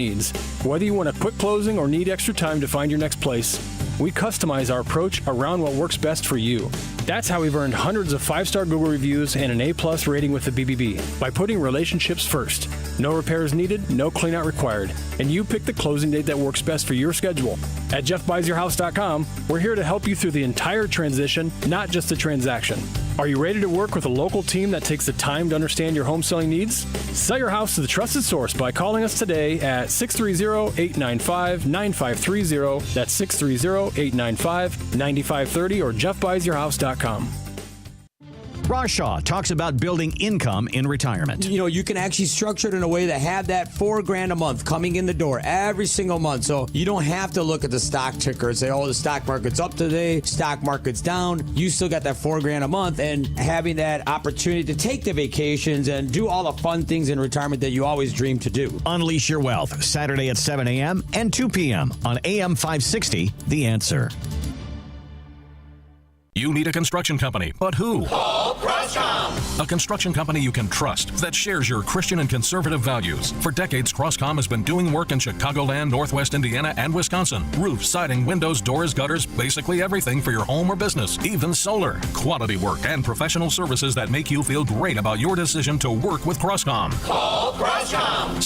needs. Whether you want a quick closing or need extra time to find your next place, we customize our approach around what works best for you. That's how we've earned hundreds of 5-star Google reviews and an A+ rating with the BBB, by putting relationships first. No repairs needed, no cleanout required, and you pick the closing date that works best for your schedule. At JeffBuysYourHouse.com, we're here to help you through the entire transition, not just the transaction. Are you ready to work with a local team that takes the time to understand your home selling needs? Sell your house to the trusted source by calling us today at 630-895-9530. That's 630-895-9530 or JeffBuysYourHouse.com. Rashaw talks about building income in retirement. You know, you can actually structure it in a way that have that $4,000 a month coming in the door every single month. So you don't have to look at the stock ticker and say, oh, the stock market's up today, stock market's down. You still got that $4,000 a month, and having that opportunity to take the vacations and do all the fun things in retirement that you always dreamed to do. Unleash Your Wealth, Saturday at 7 a.m. and 2 p.m. on AM 560, The Answer. You need a construction company, but who? Call Crosscom. A construction company you can trust that shares your Christian and conservative values. For decades, Crosscom has been doing work in Chicagoland, Northwest Indiana, and Wisconsin. Roofs, siding, windows, doors, gutters, basically everything for your home or business, even solar. Quality work and professional services that make you feel great about your decision to work with Crosscom. Call Crosscom.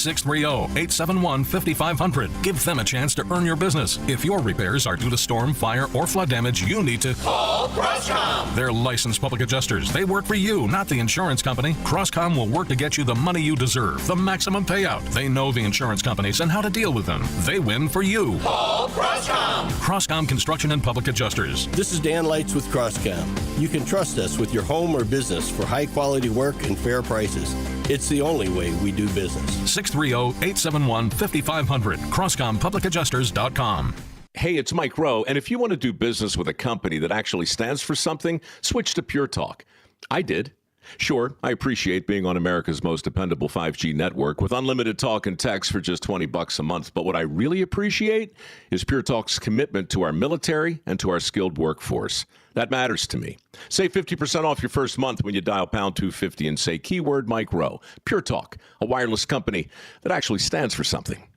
630-871-5500. Give them a chance to earn your business. If your repairs are due to storm, fire, or flood damage, you need to call Crosscom. They're licensed public adjusters. They work for you, not the insurance company. Crosscom will work to get you the money you deserve, the maximum payout. They know the insurance companies and how to deal with them. They win for you. Call Crosscom. Crosscom Construction and Public Adjusters. This is Dan Lights with Crosscom. You can trust us with your home or business for high-quality work and fair prices. It's the only way we do business. 630-871-5500. CrosscomPublicAdjusters.com. Hey, it's Mike Rowe, and if you want to do business with a company that actually stands for something, switch to Pure Talk. I did. Sure, I appreciate being on America's most dependable 5G network with unlimited talk and text for just $20 a month. But what I really appreciate is Pure Talk's commitment to our military and to our skilled workforce. That matters to me. Save 50% off your first month when you dial pound 250 and say keyword Mike Rowe. Pure Talk, a wireless company that actually stands for something.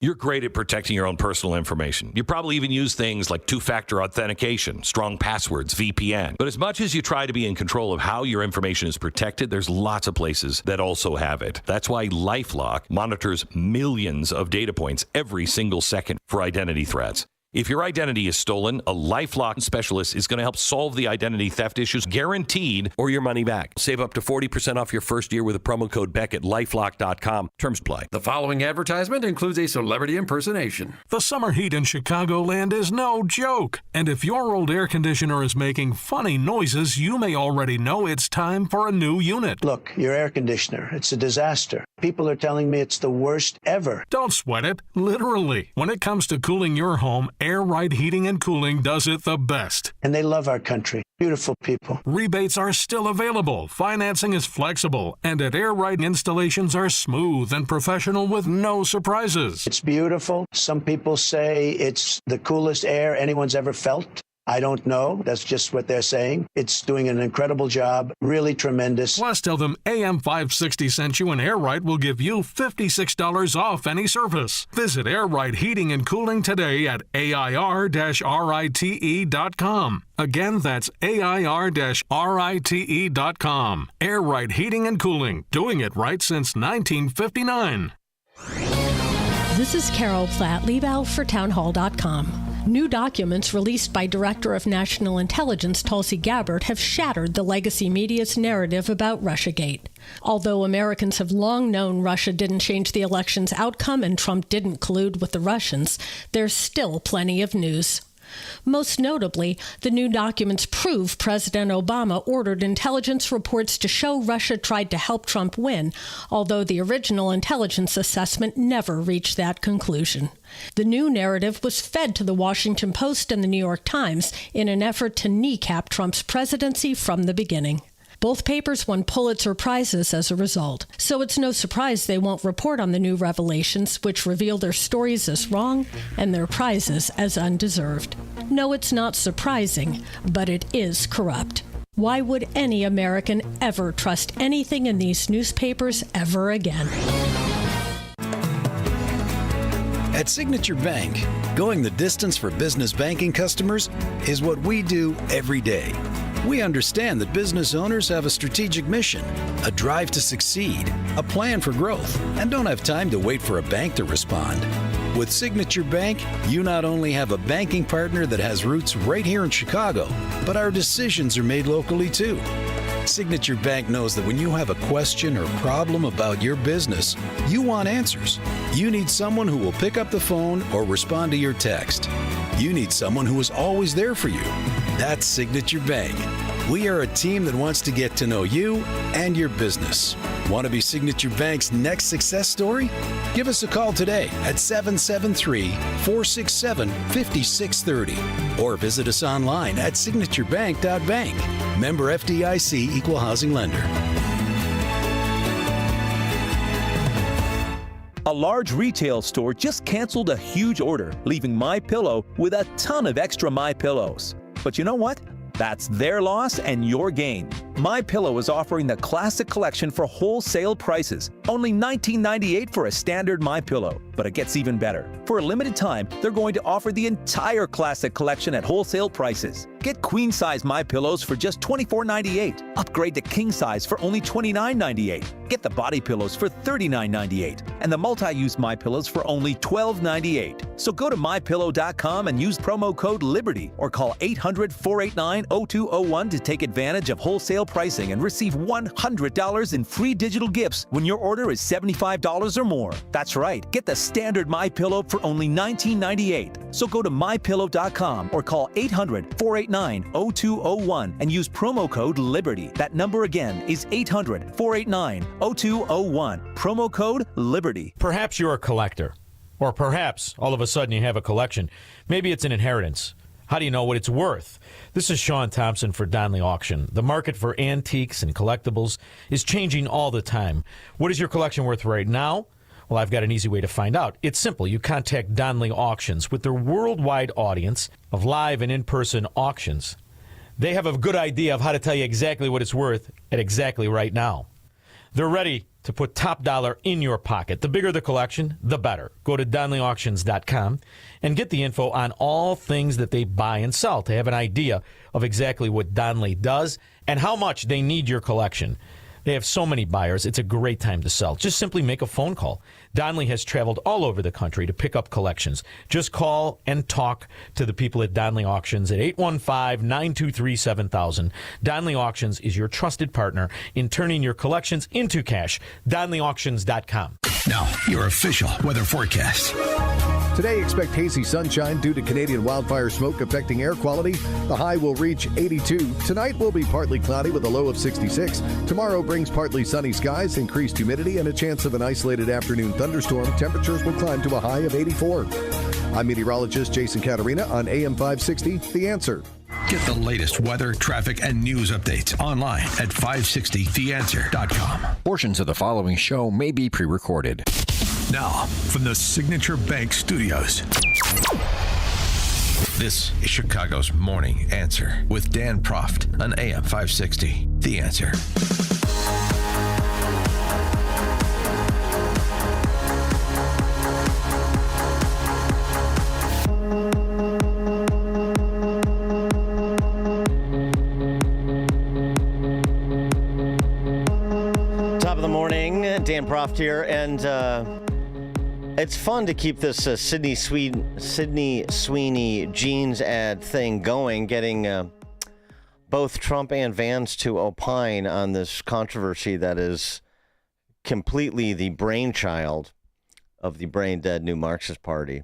You're great at protecting your own personal information. You probably even use things like two-factor authentication, strong passwords, VPN. But as much as you try to be in control of how your information is protected, there's lots of places that also have it. That's why LifeLock monitors millions of data points every single second for identity threats. If your identity is stolen, a LifeLock specialist is going to help solve the identity theft issues, guaranteed, or your money back. Save up to 40% off your first year with a promo code Beck at LifeLock.com. Terms apply. The following advertisement includes a celebrity impersonation. The summer heat in Chicagoland is no joke. And if your old air conditioner is making funny noises, you may already know it's time for a new unit. Look, your air conditioner, it's a disaster. People are telling me it's the worst ever. Don't sweat it. Literally. When it comes to cooling your home, Air Right Heating and Cooling does it the best. And they love our country. Beautiful people. Rebates are still available. Financing is flexible. And at Air Right, installations are smooth and professional with no surprises. It's beautiful. Some people say it's the coolest air anyone's ever felt. I don't know. That's just what they're saying. It's doing an incredible job. Really tremendous. Plus, tell them AM 560 sent you, and Air Right will give you $56 off any service. Visit Air Right Heating and Cooling today at AIR-RITE.com. Again, that's AIR-RITE.com. Air Right Heating and Cooling. Doing it right since 1959. This is Carol Platt-Liebau for townhall.com. New documents released by Director of National Intelligence Tulsi Gabbard have shattered the legacy media's narrative about Russiagate. Although Americans have long known Russia didn't change the election's outcome and Trump didn't collude with the Russians, there's still plenty of news. Most notably, the new documents prove President Obama ordered intelligence reports to show Russia tried to help Trump win, although the original intelligence assessment never reached that conclusion. The new narrative was fed to the Washington Post and the New York Times in an effort to kneecap Trump's presidency from the beginning. Both papers won Pulitzer Prizes as a result, so it's no surprise they won't report on the new revelations, which reveal their stories as wrong and their prizes as undeserved. No, it's not surprising, but it is corrupt. Why would any American ever trust anything in these newspapers ever again? At Signature Bank, going the distance for business banking customers is what we do every day. We understand that business owners have a strategic mission, a drive to succeed, a plan for growth, and don't have time to wait for a bank to respond. With Signature Bank, you not only have a banking partner that has roots right here in Chicago, but our decisions are made locally too. Signature Bank knows that when you have a question or problem about your business, you want answers. You need someone who will pick up the phone or respond to your text. You need someone who is always there for you. That's Signature Bank. We are a team that wants to get to know you and your business. Want to be Signature Bank's next success story? Give us a call today at 773-467-5630 or visit us online at signaturebank.bank. Member FDIC Equal Housing Lender. A large retail store just canceled a huge order, leaving MyPillow with a ton of extra MyPillows. But you know what? That's their loss and your gain. MyPillow is offering the Classic Collection for wholesale prices. Only $19.98 for a standard MyPillow. But it gets even better. For a limited time, they're going to offer the entire Classic Collection at wholesale prices. Get queen-size MyPillows for just $24.98. Upgrade to king-size for only $29.98. Get the body pillows for $39.98. And the multi-use MyPillows for only $12.98. So go to MyPillow.com and use promo code LIBERTY or call 800-489-0201 to take advantage of wholesale pricing and receive $100 in free digital gifts when your order is $75 or more. That's right. Get the standard MyPillow for only $19.98. So go to MyPillow.com or call 800-489-0201 and use promo code LIBERTY. That number again is 800-489-0201. Promo code LIBERTY. Perhaps you're a collector. Or perhaps all of a sudden you have a collection. Maybe it's an inheritance. How do you know what it's worth? This is Sean Thompson for Donley Auction. The market for antiques and collectibles is changing all the time. What is your collection worth right now? Well, I've got an easy way to find out. It's simple. You contact Donley Auctions. With their worldwide audience of live and in-person auctions, they have a good idea of how to tell you exactly what it's worth at exactly right now. They're ready to put top dollar in your pocket. The bigger the collection, the better. Go to DonleyAuctions.com and get the info on all things that they buy and sell to have an idea of exactly what Donley does and how much they need your collection. They have so many buyers, it's a great time to sell. Just simply make a phone call. Donley has traveled all over the country to pick up collections. Just call and talk to the people at Donley Auctions at 815-923-7000. Donley Auctions is your trusted partner in turning your collections into cash. DonleyAuctions.com. Now, your official weather forecast. Today, expect hazy sunshine due to Canadian wildfire smoke affecting air quality. The high will reach 82. Tonight will be partly cloudy with a low of 66. Tomorrow brings partly sunny skies, increased humidity, and a chance of an isolated afternoon thunderstorm. Temperatures will climb to a high of 84. I'm meteorologist Jason Caterina on AM 560, The Answer. Get the latest weather, traffic, and news updates online at 560theanswer.com. Portions of the following show may be pre-recorded. Now, from the Signature Bank Studios, this is Chicago's Morning Answer with Dan Proft on AM 560. The Answer. Top of the morning, Dan Proft here, and it's fun to keep this Sydney Sweeney jeans ad thing going, getting both Trump and Vance to opine on this controversy that is completely the brainchild of the brain-dead New Marxist Party.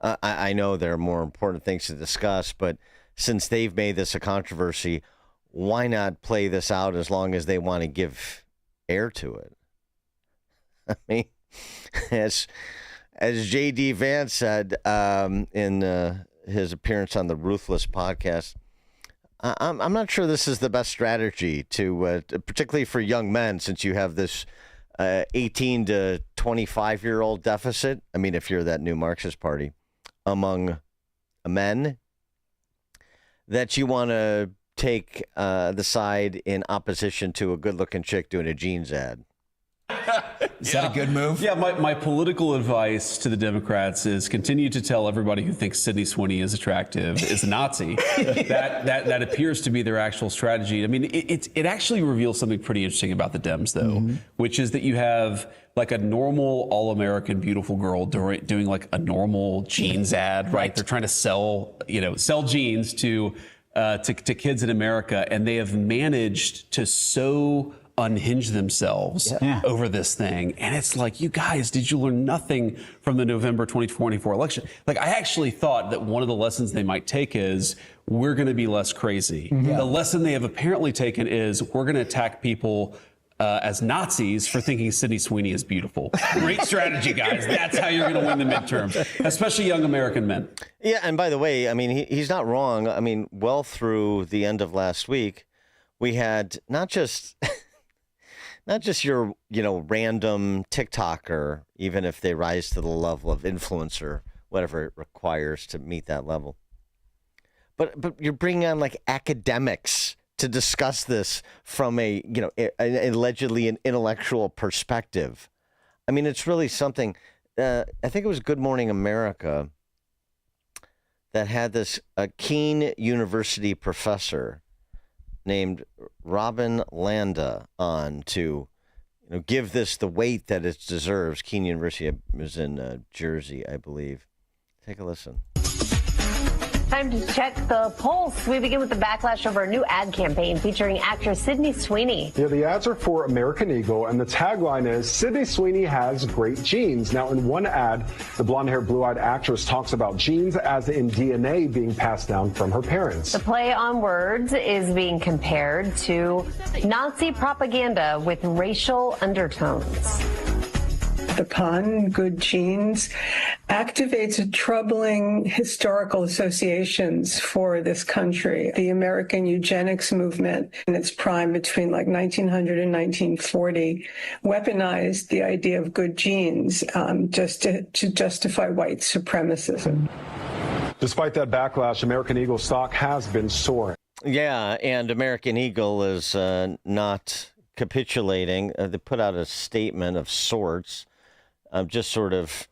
I know there are more important things to discuss, but since they've made this a controversy, why not play this out as long as they want to give air to it? I mean, as J.D. Vance said in his appearance on the Ruthless podcast, I'm not sure this is the best strategy to particularly for young men, since you have this 18 to 25-year-old deficit. I mean, if you're that New Marxist Party, among men, that you want to take the side in opposition to a good-looking chick doing a jeans ad. Is that a good move? Yeah, my political advice to the Democrats is continue to tell everybody who thinks Sydney Sweeney is attractive is a Nazi. that appears to be their actual strategy. I mean, it actually reveals something pretty interesting about the Dems, though, which is that you have like a normal all-American beautiful girl doing like a normal jeans ad, right? They're trying to sell jeans to kids in America, and they have managed to so unhinge themselves over this thing. And it's like, you guys, did you learn nothing from the November 2024 election? Like, I actually thought that one of the lessons they might take is we're going to be less crazy. The lesson they have apparently taken is we're going to attack people as Nazis for thinking Sydney Sweeney is beautiful. Great strategy, guys. That's how you're going to win the midterms, especially young American men. Yeah, and by the way, I mean, he's not wrong. I mean, well through the end of last week, we had not just your, random TikToker, even if they rise to the level of influencer, whatever it requires to meet that level. But you're bringing on like academics to discuss this from a allegedly an intellectual perspective. I mean, it's really something. I think it was Good Morning America that had this Keene University professor named Robin Landa on to give this the weight that it deserves. Keene University is in Jersey, I believe. Take a listen. Time to check the pulse. We begin with the backlash over a new ad campaign featuring actress Sydney Sweeney. Yeah, the ads are for American Eagle, and the tagline is, Sydney Sweeney has great genes. Now, in one ad, the blonde-haired, blue-eyed actress talks about genes as in DNA being passed down from her parents. The play on words is being compared to Nazi propaganda with racial undertones. The pun, good genes, activates troubling historical associations for this country. The American eugenics movement in its prime between like 1900 and 1940 weaponized the idea of good genes just to justify white supremacism. Despite that backlash, American Eagle stock has been soaring. Yeah, and American Eagle is not capitulating. They put out a statement of sorts. Just sort of,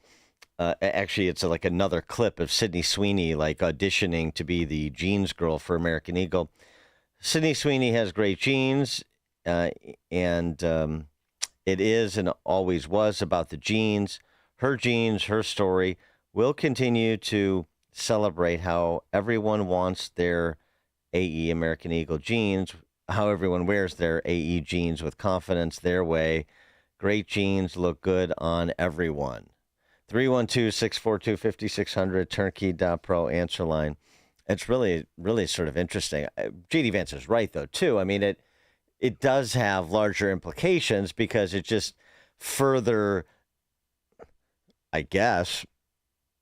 actually, it's like another clip of Sydney Sweeney like auditioning to be the jeans girl for American Eagle. Sydney Sweeney has great genes, and it is and always was about the genes. Her genes, her story. We'll continue to celebrate how everyone wants their AE American Eagle jeans, how everyone wears their AE jeans with confidence their way. Great genes look good on everyone. 312-642-5600, turnkey.pro answer line. It's really, really sort of interesting. J.D. Vance is right, though, too. I mean, it does have larger implications because it just further, I guess,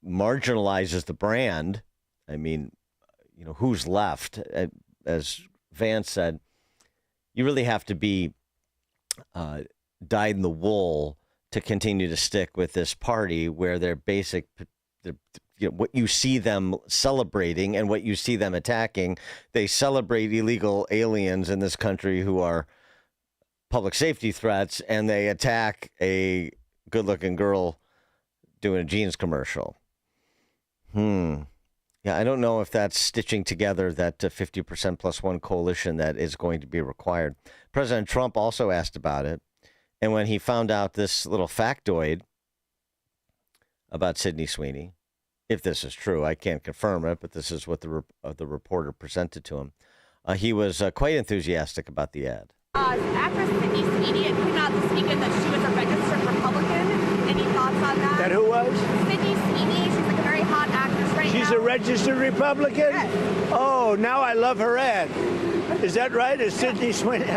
marginalizes the brand. I mean, who's left? As Vance said, you really have to be dyed in the wool to continue to stick with this party where their basic, what you see them celebrating and what you see them attacking, they celebrate illegal aliens in this country who are public safety threats, and they attack a good-looking girl doing a jeans commercial. Yeah, I don't know if that's stitching together that 50% plus one coalition that is going to be required. President Trump also asked about it. And when he found out this little factoid about Sydney Sweeney, if this is true, I can't confirm it, but this is what the reporter presented to him. He was quite enthusiastic about the ad. Actress Sydney Sweeney came out this weekend that she was a registered Republican. Any thoughts on that? That who was? Sydney Sweeney. She's like a very hot actress right now. She's a registered Republican? Yes. Oh, now I love her ad. Is that right? Is Sydney Sweeney?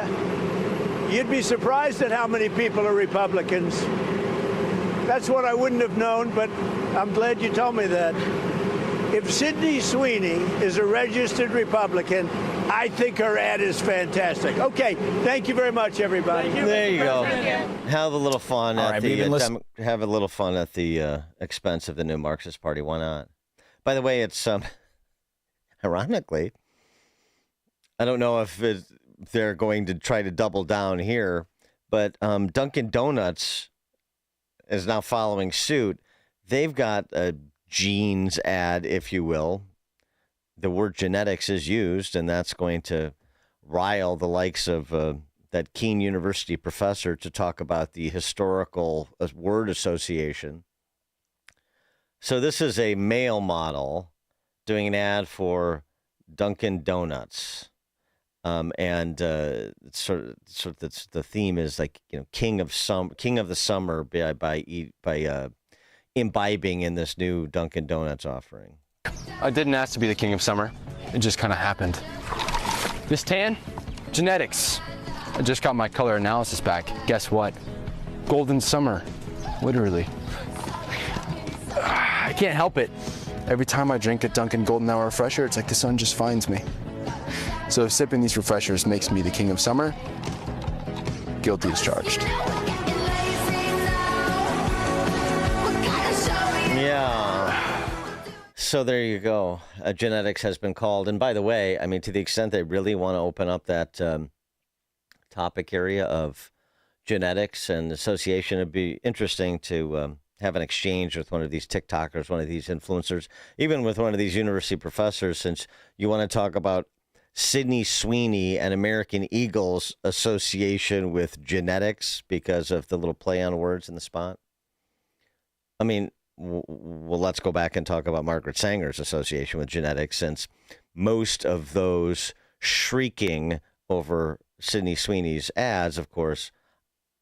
You'd be surprised at how many people are Republicans. That's what I wouldn't have known, but I'm glad you told me that. If Sydney Sweeney is a registered Republican, I think her ad is fantastic. Okay, thank you very much, everybody. There you go. Have a little fun at have a little fun at the expense of the new Marxist Party. Why not? By the way, it's ironically, I don't know if they're going to try to double down here, but Dunkin' Donuts is now following suit. They've got a genes ad, if you will. The word genetics is used, and that's going to rile the likes of that Keene University professor to talk about the historical word association. So this is a male model doing an ad for Dunkin' Donuts. And the theme is like, king of the summer by imbibing in this new Dunkin' Donuts offering. I didn't ask to be the king of summer. It just kind of happened. This tan, genetics. I just got my color analysis back. Guess what? Golden summer, literally. I can't help it. Every time I drink a Dunkin' Golden Hour refresher, it's like the sun just finds me. So if sipping these refreshers makes me the king of summer, guilty as charged. Yeah. So there you go. Genetics has been called. And by the way, I mean, to the extent they really want to open up that topic area of genetics and association, it'd be interesting to have an exchange with one of these TikTokers, one of these influencers, even with one of these university professors, since you want to talk about Sydney Sweeney and American Eagle's association with genetics because of the little play on words in the spot. I mean, well, let's go back and talk about Margaret Sanger's association with genetics, since most of those shrieking over Sydney Sweeney's ads, of course,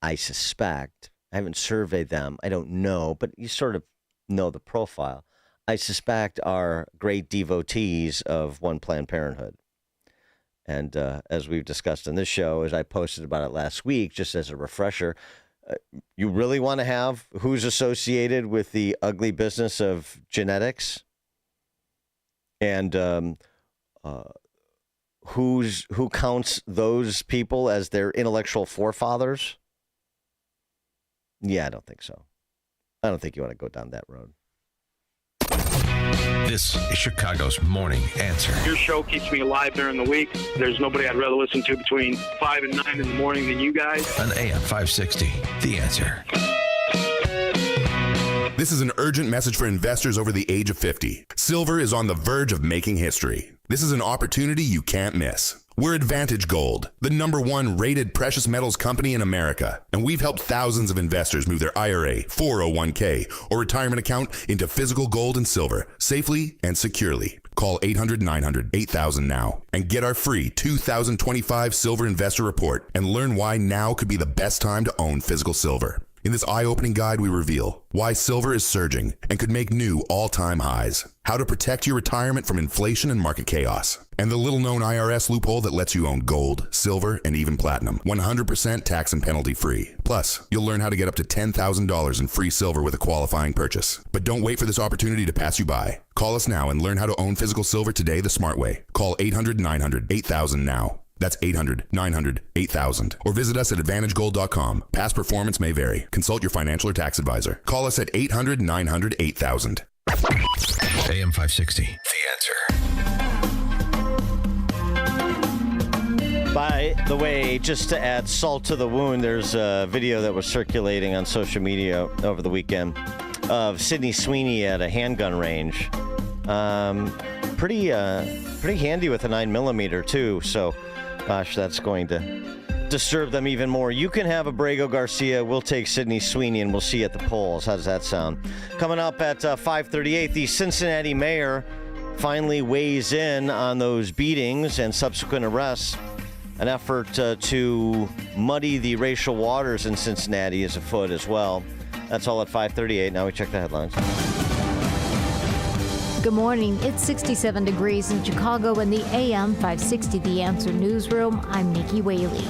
I suspect, I haven't surveyed them, I don't know, but you sort of know the profile, I suspect are great devotees of One Planned Parenthood. And as we've discussed in this show, as I posted about it last week, just as a refresher, you really want to have who's associated with the ugly business of genetics, and who counts those people as their intellectual forefathers? Yeah, I don't think so. I don't think you want to go down that road. This is Chicago's Morning Answer. Your show keeps me alive during the week. There's nobody I'd rather listen to between 5 and 9 in the morning than you guys. On AM 560, The Answer. This is an urgent message for investors over the age of 50. Silver is on the verge of making history. This is an opportunity you can't miss. We're Advantage Gold, the #1 rated precious metals company in America, and we've helped thousands of investors move their IRA, 401k, or retirement account into physical gold and silver safely and securely. Call 800-900-8000 now and get our free 2025 Silver Investor Report and learn why now could be the best time to own physical silver. In this eye-opening guide, we reveal why silver is surging and could make new all-time highs, how to protect your retirement from inflation and market chaos, and the little-known IRS loophole that lets you own gold, silver, and even platinum, 100% tax and penalty-free. Plus, you'll learn how to get up to $10,000 in free silver with a qualifying purchase. But don't wait for this opportunity to pass you by. Call us now and learn how to own physical silver today the smart way. Call 800-900-8000 now. That's 800-900-8000. Or visit us at AdvantageGold.com. Past performance may vary. Consult your financial or tax advisor. Call us at 800-900-8000. AM 560, The Answer. By the way, just to add salt to the wound, there's a video that was circulating on social media over the weekend of Sydney Sweeney at a handgun range. Pretty handy with a 9mm too, so gosh, that's going to disturb them even more. You can have Abrego Garcia. We'll take Sydney Sweeney, and we'll see you at the polls. How does that sound? Coming up at 5:38, the Cincinnati mayor finally weighs in on those beatings and subsequent arrests. An effort to muddy the racial waters in Cincinnati is afoot as well. That's all at 5:38. Now we check the headlines. Good morning. It's 67 degrees in Chicago in the AM 560 The Answer newsroom. I'm Nikki Whaley.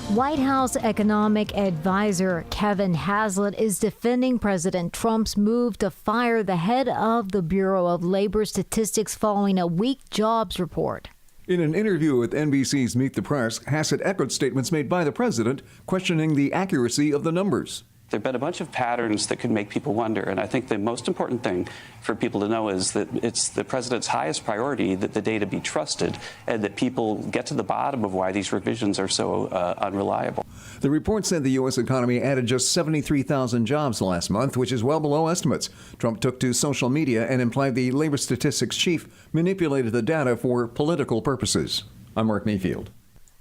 White House economic advisor Kevin Haslett is defending President Trump's move to fire the head of the Bureau of Labor Statistics following a weak jobs report. In an interview with NBC's Meet the Press, Haslett echoed statements made by the president questioning the accuracy of the numbers. There have been a bunch of patterns that could make people wonder, and I think the most important thing for people to know is that it's the president's highest priority that the data be trusted and that people get to the bottom of why these revisions are so unreliable. The report said the U.S. economy added just 73,000 jobs last month, which is well below estimates. Trump took to social media and implied the labor statistics chief manipulated the data for political purposes. I'm Mark Mayfield.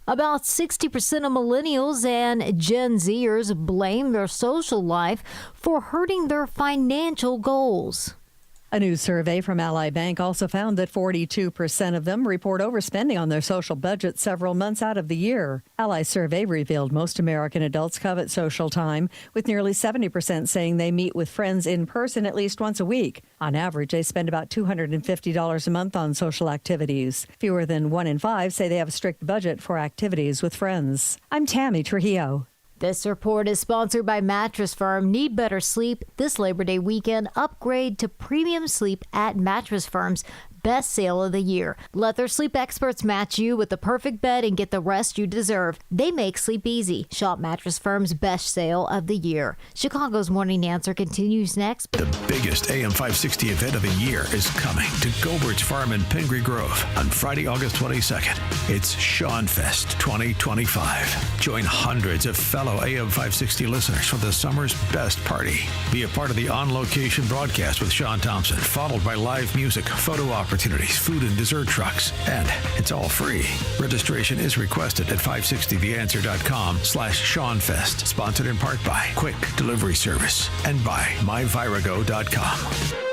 About 60% of millennials and Gen Zers blame their social life for hurting their financial goals. A new survey from Ally Bank also found that 42% of them report overspending on their social budget several months out of the year. Ally's survey revealed most American adults covet social time, with nearly 70% saying they meet with friends in person at least once a week. On average, they spend about $250 a month on social activities. Fewer than 1 in 5 say they have a strict budget for activities with friends. I'm Tammy Trujillo. This report is sponsored by Mattress Firm. Need better sleep? This Labor Day weekend, upgrade to premium sleep at Mattress Firm's best sale of the year. Let their sleep experts match you with the perfect bed and get the rest you deserve. They make sleep easy. Shop Mattress Firm's best sale of the year. Chicago's Morning Answer continues next. The biggest AM 560 event of the year is coming to Gobert's Farm in Pingree Grove on Friday, August 22nd. It's Sean Fest 2025. Join hundreds of fellow AM 560 listeners for the summer's best party. Be a part of the on-location broadcast with Sean Thompson, followed by live music, photo opportunities, food and dessert trucks, and it's all free. Registration is requested at 560theanswer.com/SeanFest. Sponsored in part by Quick Delivery Service and by myvirago.com.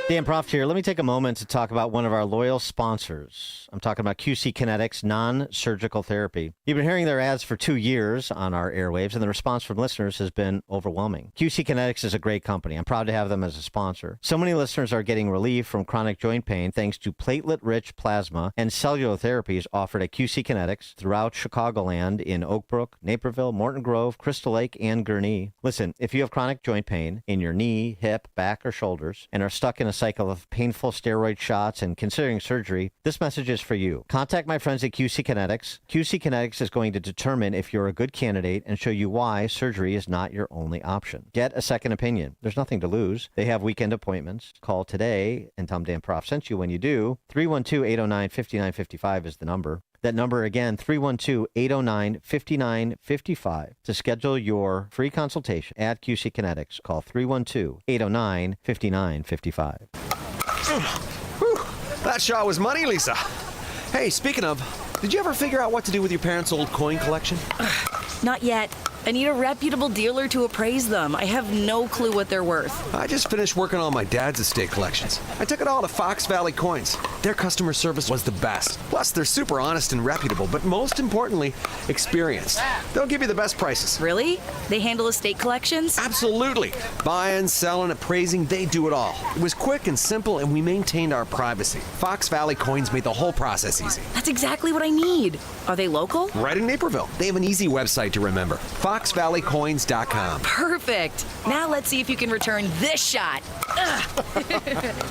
Dan Proft here. Let me take a moment to talk about one of our loyal sponsors. I'm talking about QC Kinetics Non-Surgical Therapy. You've been hearing their ads for 2 years on our airwaves, and the response from listeners has been overwhelming. QC Kinetics is a great company. I'm proud to have them as a sponsor. So many listeners are getting relief from chronic joint pain thanks to platelet-rich plasma and cellular therapies offered at QC Kinetics throughout Chicagoland in Oak Brook, Naperville, Morton Grove, Crystal Lake, and Gurnee. Listen, if you have chronic joint pain in your knee, hip, back, or shoulders and are stuck in a cycle of painful steroid shots and considering surgery, this message is for you. Contact my friends at QC Kinetics. QC Kinetics is going to determine if you're a good candidate and show you why surgery is not your only option. Get a second opinion. There's nothing to lose. They have weekend appointments. Call today and tell them Dan Proft sent you. When you do, 312-809-5955 is the number. That number again, 312-809-5955 to schedule your free consultation at QC Kinetics. Call 312-809-5955. That shot was money, Lisa. Hey, speaking of, did you ever figure out what to do with your parents' old coin collection? Not yet. I need a reputable dealer to appraise them. I have no clue what they're worth. I just finished working on my dad's estate collections. I took it all to Fox Valley Coins. Their customer service was the best. Plus, they're super honest and reputable, but most importantly, experienced. They'll give you the best prices. Really? They handle estate collections? Absolutely. Buying, selling, appraising, they do it all. It was quick and simple, and we maintained our privacy. Fox Valley Coins made the whole process easy. That's exactly what I need. Are they local? Right in Naperville. They have an easy website to remember. FoxValleyCoins.com. Perfect. Now let's see if you can return this shot.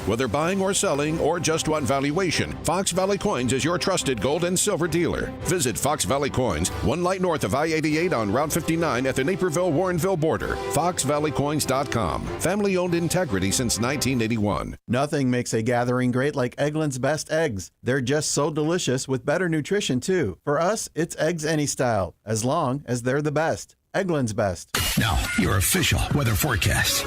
Whether buying or selling or just want valuation, Fox Valley Coins is your trusted gold and silver dealer. Visit Fox Valley Coins, 1 light north of I-88 on Route 59 at the Naperville-Warrenville border. FoxValleyCoins.com. Family-owned integrity since 1981. Nothing makes a gathering great like Eggland's best eggs. They're just so delicious with better nutrition, too. For us, it's eggs any style, as long as they're the best. Eggland's best. Now, your official weather forecast.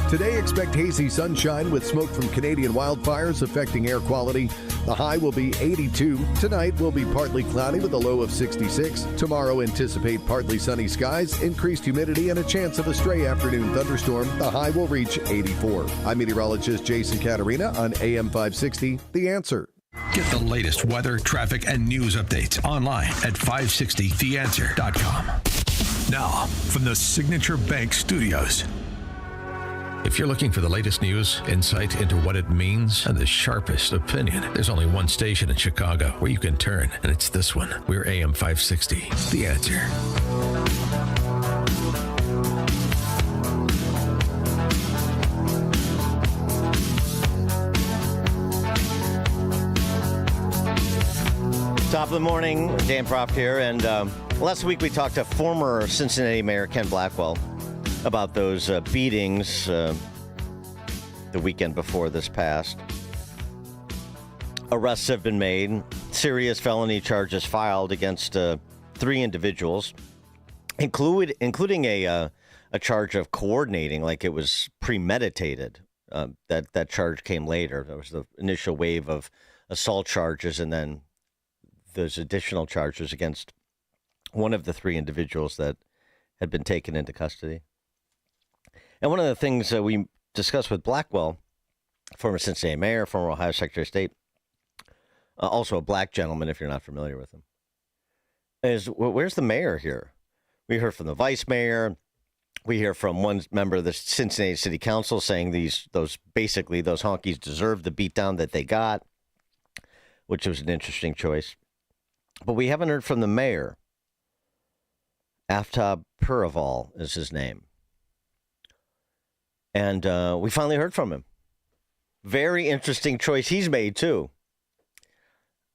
Today, expect hazy sunshine with smoke from Canadian wildfires affecting air quality. The high will be 82. Tonight will be partly cloudy with a low of 66. Tomorrow, anticipate partly sunny skies, increased humidity, and a chance of a stray afternoon thunderstorm. The high will reach 84. I'm meteorologist Jason Caterina on AM 560, The Answer. Get the latest weather, traffic, and news updates online at 560theanswer.com. Now, from the Signature Bank Studios. If you're looking for the latest news, insight into what it means, and the sharpest opinion, there's only one station in Chicago where you can turn, and it's this one. We're AM 560, The Answer. Top of the morning, Dan Proft here, and last week we talked to former Cincinnati Mayor Ken Blackwell. about those beatings the weekend before this past. Arrests have been made. Serious felony charges filed against 3 individuals, including a charge of coordinating, like it was premeditated. That charge came later. There was the initial wave of assault charges, and then there's additional charges against one of the 3 individuals that had been taken into custody. And one of the things that we discussed with Blackwell, former Cincinnati mayor, former Ohio Secretary of State, also a black gentleman, if you're not familiar with him, is where's the mayor here? We heard from the vice mayor. We hear from one member of the Cincinnati City Council saying those honkies deserve the beatdown that they got, which was an interesting choice. But we haven't heard from the mayor. Aftab Puraval is his name. And we finally heard from him. Very interesting choice he's made, too.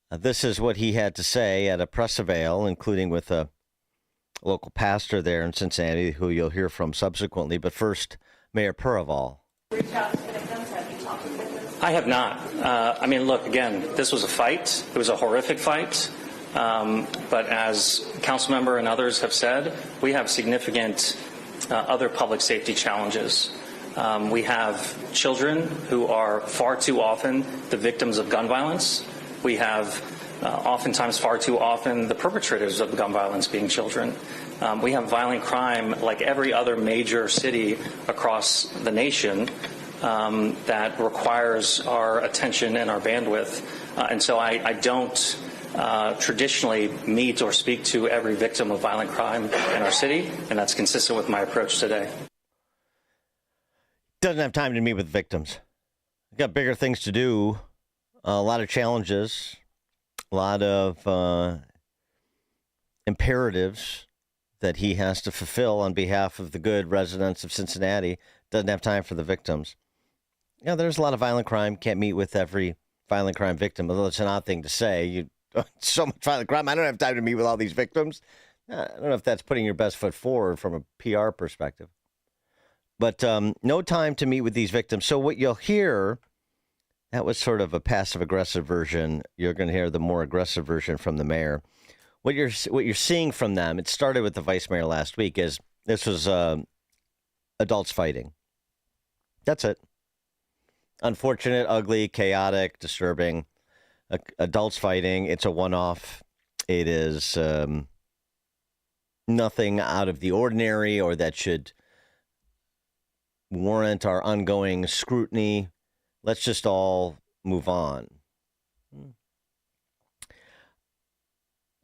This is what he had to say at a press avail, including with a local pastor there in Cincinnati, who you'll hear from subsequently. But first, Mayor Puraval. Reach out to the victims? Have you talked to victims? I have not. Look, again, this was a fight. It was a horrific fight. But as council member and others have said, we have significant other public safety challenges. We have children who are far too often the victims of gun violence. We have oftentimes far too often the perpetrators of gun violence being children. We have violent crime like every other major city across the nation that requires our attention and our bandwidth. And so I don't traditionally meet or speak to every victim of violent crime in our city, and that's consistent with my approach today. Doesn't have time to meet with victims. Got bigger things to do. A lot of challenges, a lot of imperatives that he has to fulfill on behalf of the good residents of Cincinnati. Doesn't have time for the victims. There's a lot of violent crime. Can't meet with every violent crime victim, although it's an odd thing to say. So much violent crime. I don't have time to meet with all these victims. I don't know if that's putting your best foot forward from a PR perspective. But no time to meet with these victims. So what you'll hear, that was sort of a passive-aggressive version. You're going to hear the more aggressive version from the mayor. What you're seeing from them, it started with the vice mayor last week, is this was adults fighting. That's it. Unfortunate, ugly, chaotic, disturbing. Adults fighting. It's a one-off. It is nothing out of the ordinary or that should warrant our ongoing scrutiny. Let's just all move on.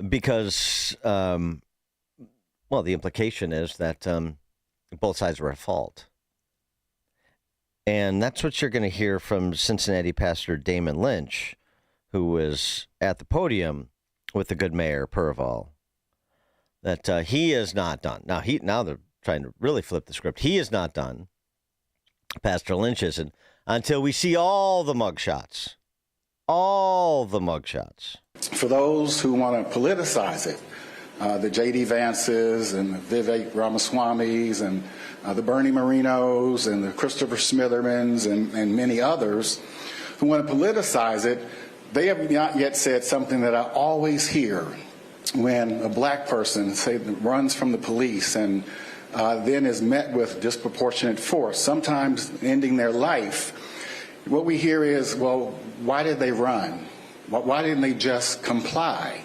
Because, the implication is that both sides were at fault. And that's what you're going to hear from Cincinnati Pastor Damon Lynch, who was at the podium with the good mayor, Puraval, that he is not done. Now they're trying to really flip the script. He is not done. Pastor Lynch isn't, until we see all the mugshots. All the mugshots. For those who want to politicize it, the J.D. Vances and the Vivek Ramaswamis and the Bernie Marinos and the Christopher Smithermans and many others who want to politicize it, they have not yet said something that I always hear when a black person, say, runs from the police and then is met with disproportionate force, sometimes ending their life. What we hear is, well, why did they run? Why didn't they just comply?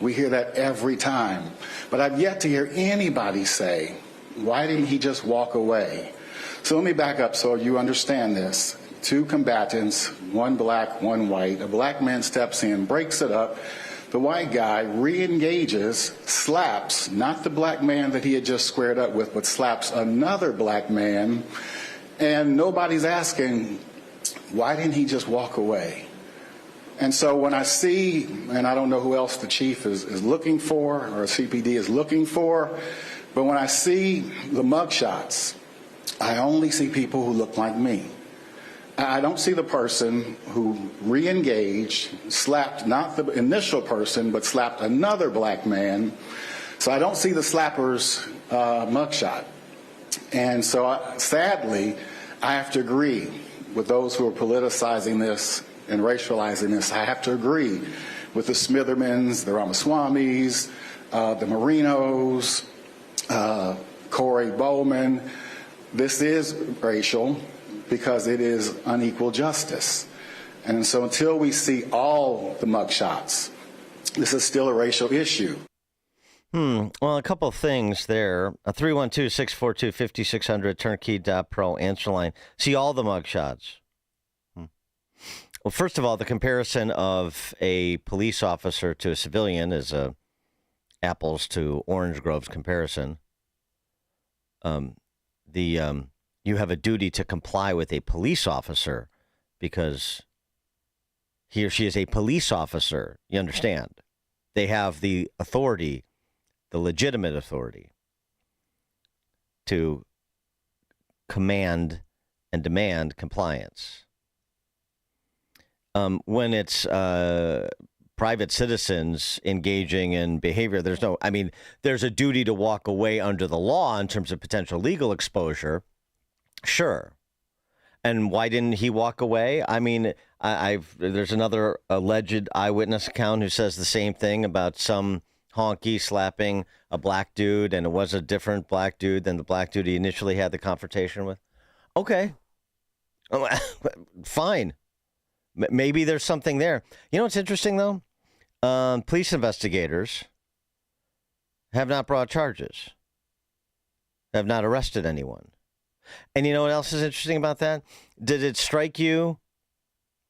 We hear that every time. But I've yet to hear anybody say, why didn't he just walk away? So let me back up so you understand this. 2 combatants, one black, one white. A black man steps in, breaks it up. The white guy re-engages, slaps, not the black man that he had just squared up with, but slaps another black man. And nobody's asking, why didn't he just walk away? And so when I see, and I don't know who else the chief is looking for or CPD is looking for, but when I see the mugshots, I only see people who look like me. I don't see the person who re-engaged, slapped not the initial person, but slapped another black man. So I don't see the slapper's mugshot. And so, sadly, I have to agree with those who are politicizing this and racializing this. I have to agree with the Smithermans, the Ramaswamis, the Marinos, Corey Bowman. This is racial because it is unequal justice. And so until we see all the mugshots, this is still a racial issue. Well, a couple of things there. 312-642-5600, turnkey.pro answer line. See all the mugshots. Well, first of all, the comparison of a police officer to a civilian is a apples to orange groves comparison. You have a duty to comply with a police officer because he or she is a police officer. You understand? They have the authority, the legitimate authority to command and demand compliance. When it's private citizens engaging in behavior, there's a duty to walk away under the law in terms of potential legal exposure. Sure. And why didn't he walk away? I mean, there's another alleged eyewitness account who says the same thing about some honky slapping a black dude, and it was a different black dude than the black dude he initially had the confrontation with. Okay. Fine. Maybe there's something there. You know what's interesting, though? Police investigators have not brought charges, have not arrested anyone. And you know what else is interesting about that? Did it strike you,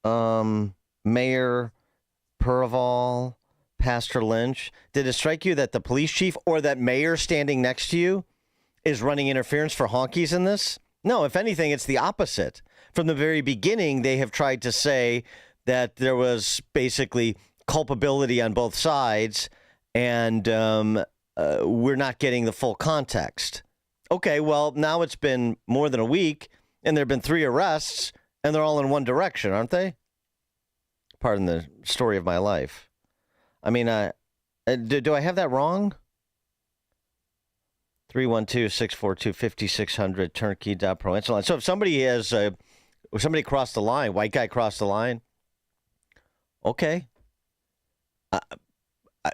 Mayor Perval, Pastor Lynch, did it strike you that the police chief or that mayor standing next to you is running interference for honkies in this? No, if anything, it's the opposite. From the very beginning, they have tried to say that there was basically culpability on both sides, and we're not getting the full context. Okay, well, now it's been more than a week, and there have been 3 arrests, and they're all in one direction, aren't they? Pardon the story of my life. I mean, do I have that wrong? 312-642-5600, turnkey.pro. And so on. So if somebody somebody crossed the line, white guy crossed the line, okay.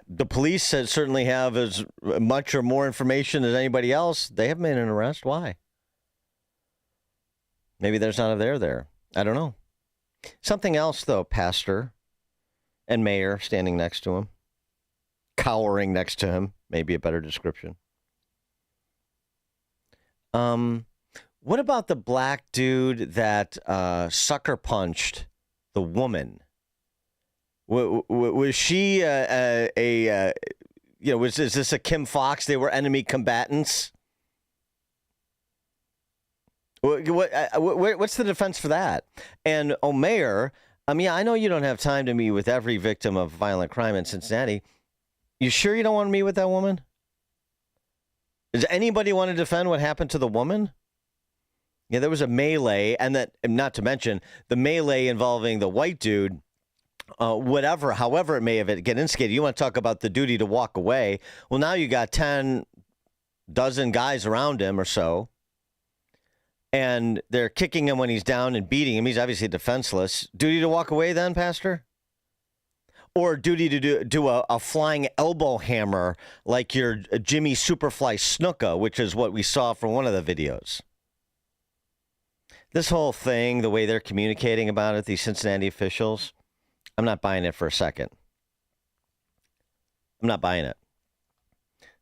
The police certainly have as much or more information as anybody else. They haven't made an arrest. Why? Maybe there's not a there. I don't know. Something else, though, Pastor and Mayor standing next to him, cowering next to him, maybe a better description. What about the black dude that sucker punched the woman? Was she is this a Kim Fox? They were enemy combatants. What's the defense for that? And Mayor, I mean, I know you don't have time to meet with every victim of violent crime in Cincinnati. You sure you don't want to meet with that woman? Does anybody want to defend what happened to the woman? Yeah, there was a melee, and that, not to mention the melee involving the white dude. However it may have get instigated. You want to talk about the duty to walk away. Well, now you got 10 dozen guys around him or so, and they're kicking him when he's down and beating him. He's obviously defenseless. Duty to walk away then, Pastor? Or duty to do a flying elbow hammer like your Jimmy Superfly Snuka, which is what we saw from one of the videos. This whole thing, the way they're communicating about it, these Cincinnati officials, I'm not buying it for a second. I'm not buying it.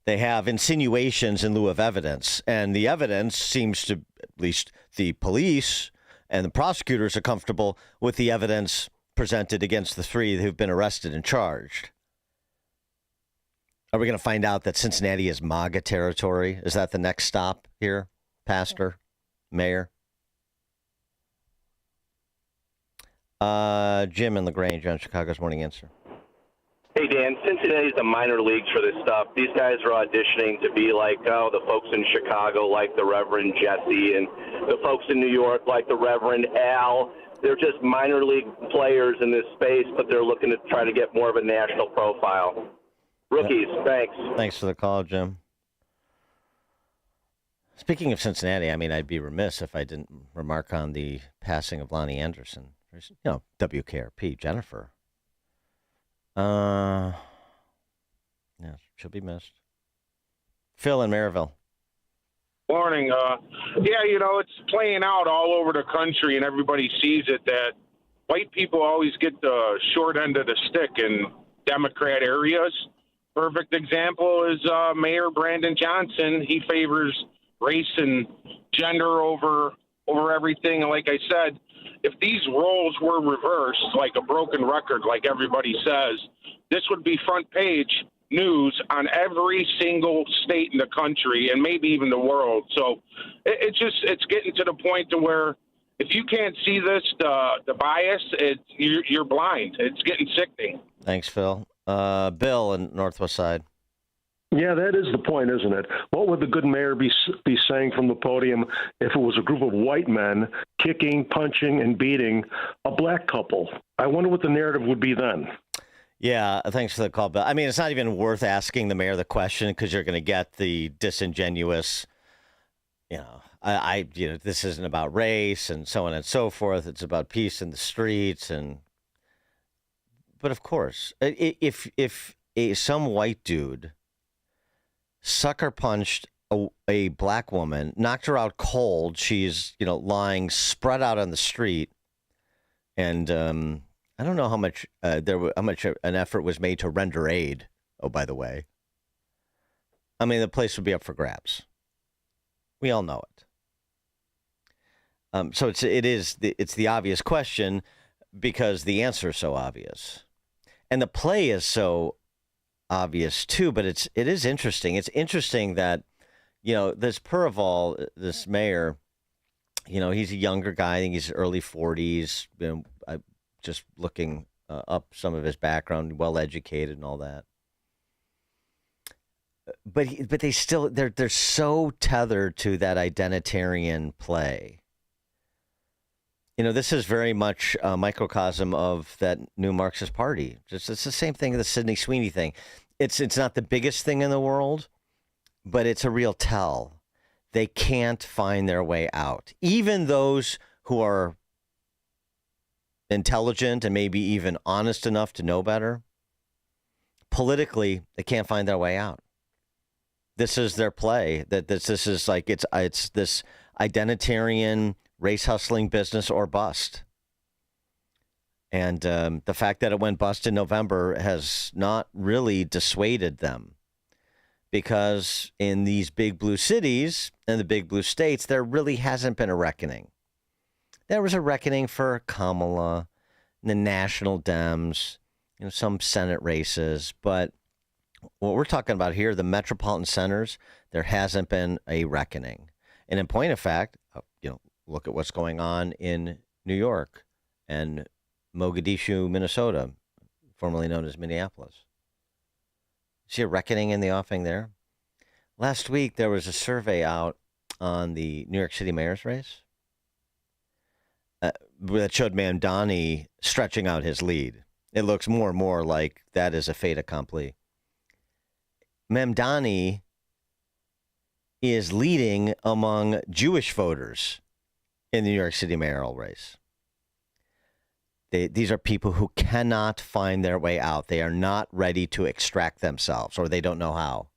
They have insinuations in lieu of evidence, and the evidence seems to, at least the police and the prosecutors are comfortable with the evidence presented against the 3 who've been arrested and charged. Are we going to find out that Cincinnati is MAGA territory? Is that the next stop here, Pastor, Mayor? Jim in LaGrange on Chicago's Morning Answer. Hey, Dan, Cincinnati's the minor leagues for this stuff. These guys are auditioning to be like, the folks in Chicago like the Reverend Jesse, and the folks in New York like the Reverend Al. They're just minor league players in this space, but they're looking to try to get more of a national profile. Rookies, thanks. Thanks for the call, Jim. Speaking of Cincinnati, I mean, I'd be remiss if I didn't remark on the passing of Lonnie Anderson. There's, WKRP, Jennifer. Yeah, she'll be missed. Phil in Maryville. Morning. It's playing out all over the country, and everybody sees it that white people always get the short end of the stick in Democrat areas. Perfect example is Mayor Brandon Johnson. He favors race and gender over everything. And like I said, if these roles were reversed, like a broken record, like everybody says, this would be front page news on every single state in the country and maybe even the world. So it's getting to the point to where if you can't see this, the bias, you're blind. It's getting sickening. Thanks, Phil. Bill in Northwest Side. Yeah, that is the point, isn't it? What would the good mayor be saying from the podium if it was a group of white men kicking, punching, and beating a black couple? I wonder what the narrative would be then. Yeah, thanks for the call, Bill. I mean, it's not even worth asking the mayor the question because you're going to get the disingenuous, this isn't about race and so on and so forth. It's about peace in the streets. But of course, if some white dude sucker punched a black woman, knocked her out cold, she's, lying spread out on the street, and I don't know how much an effort was made to render aid. Oh, by the way, I mean, the place would be up for grabs. We all know it. So it's the obvious question because the answer is so obvious, and the play is so obvious too. But it is interesting. It's interesting that this Purval, this mayor, he's a younger guy. I think he's early 40s. Just looking up some of his background, well educated and all that. But they still they're so tethered to that identitarian play. This is very much a microcosm of that new Marxist party. It's the same thing, the Sidney Sweeney thing. It's not the biggest thing in the world, but it's a real tell. They can't find their way out. Even those who are intelligent and maybe even honest enough to know better, politically, they can't find their way out. This is their play. That this is like it's this identitarian race hustling business or bust. And the fact that it went bust in November has not really dissuaded them, because in these big blue cities and the big blue states, there really hasn't been a reckoning. There was a reckoning for Kamala, the national Dems, some Senate races. But what we're talking about here, the metropolitan centers, there hasn't been a reckoning. And in point of fact, look at what's going on in New York and Mogadishu, Minnesota, formerly known as Minneapolis. See a reckoning in the offing there? Last week, there was a survey out on the New York City mayor's race that showed Mamdani stretching out his lead. It looks more and more like that is a fait accompli. Mamdani is leading among Jewish voters in the New York City mayoral race. These are people who cannot find their way out. They are not ready to extract themselves, or they don't know how.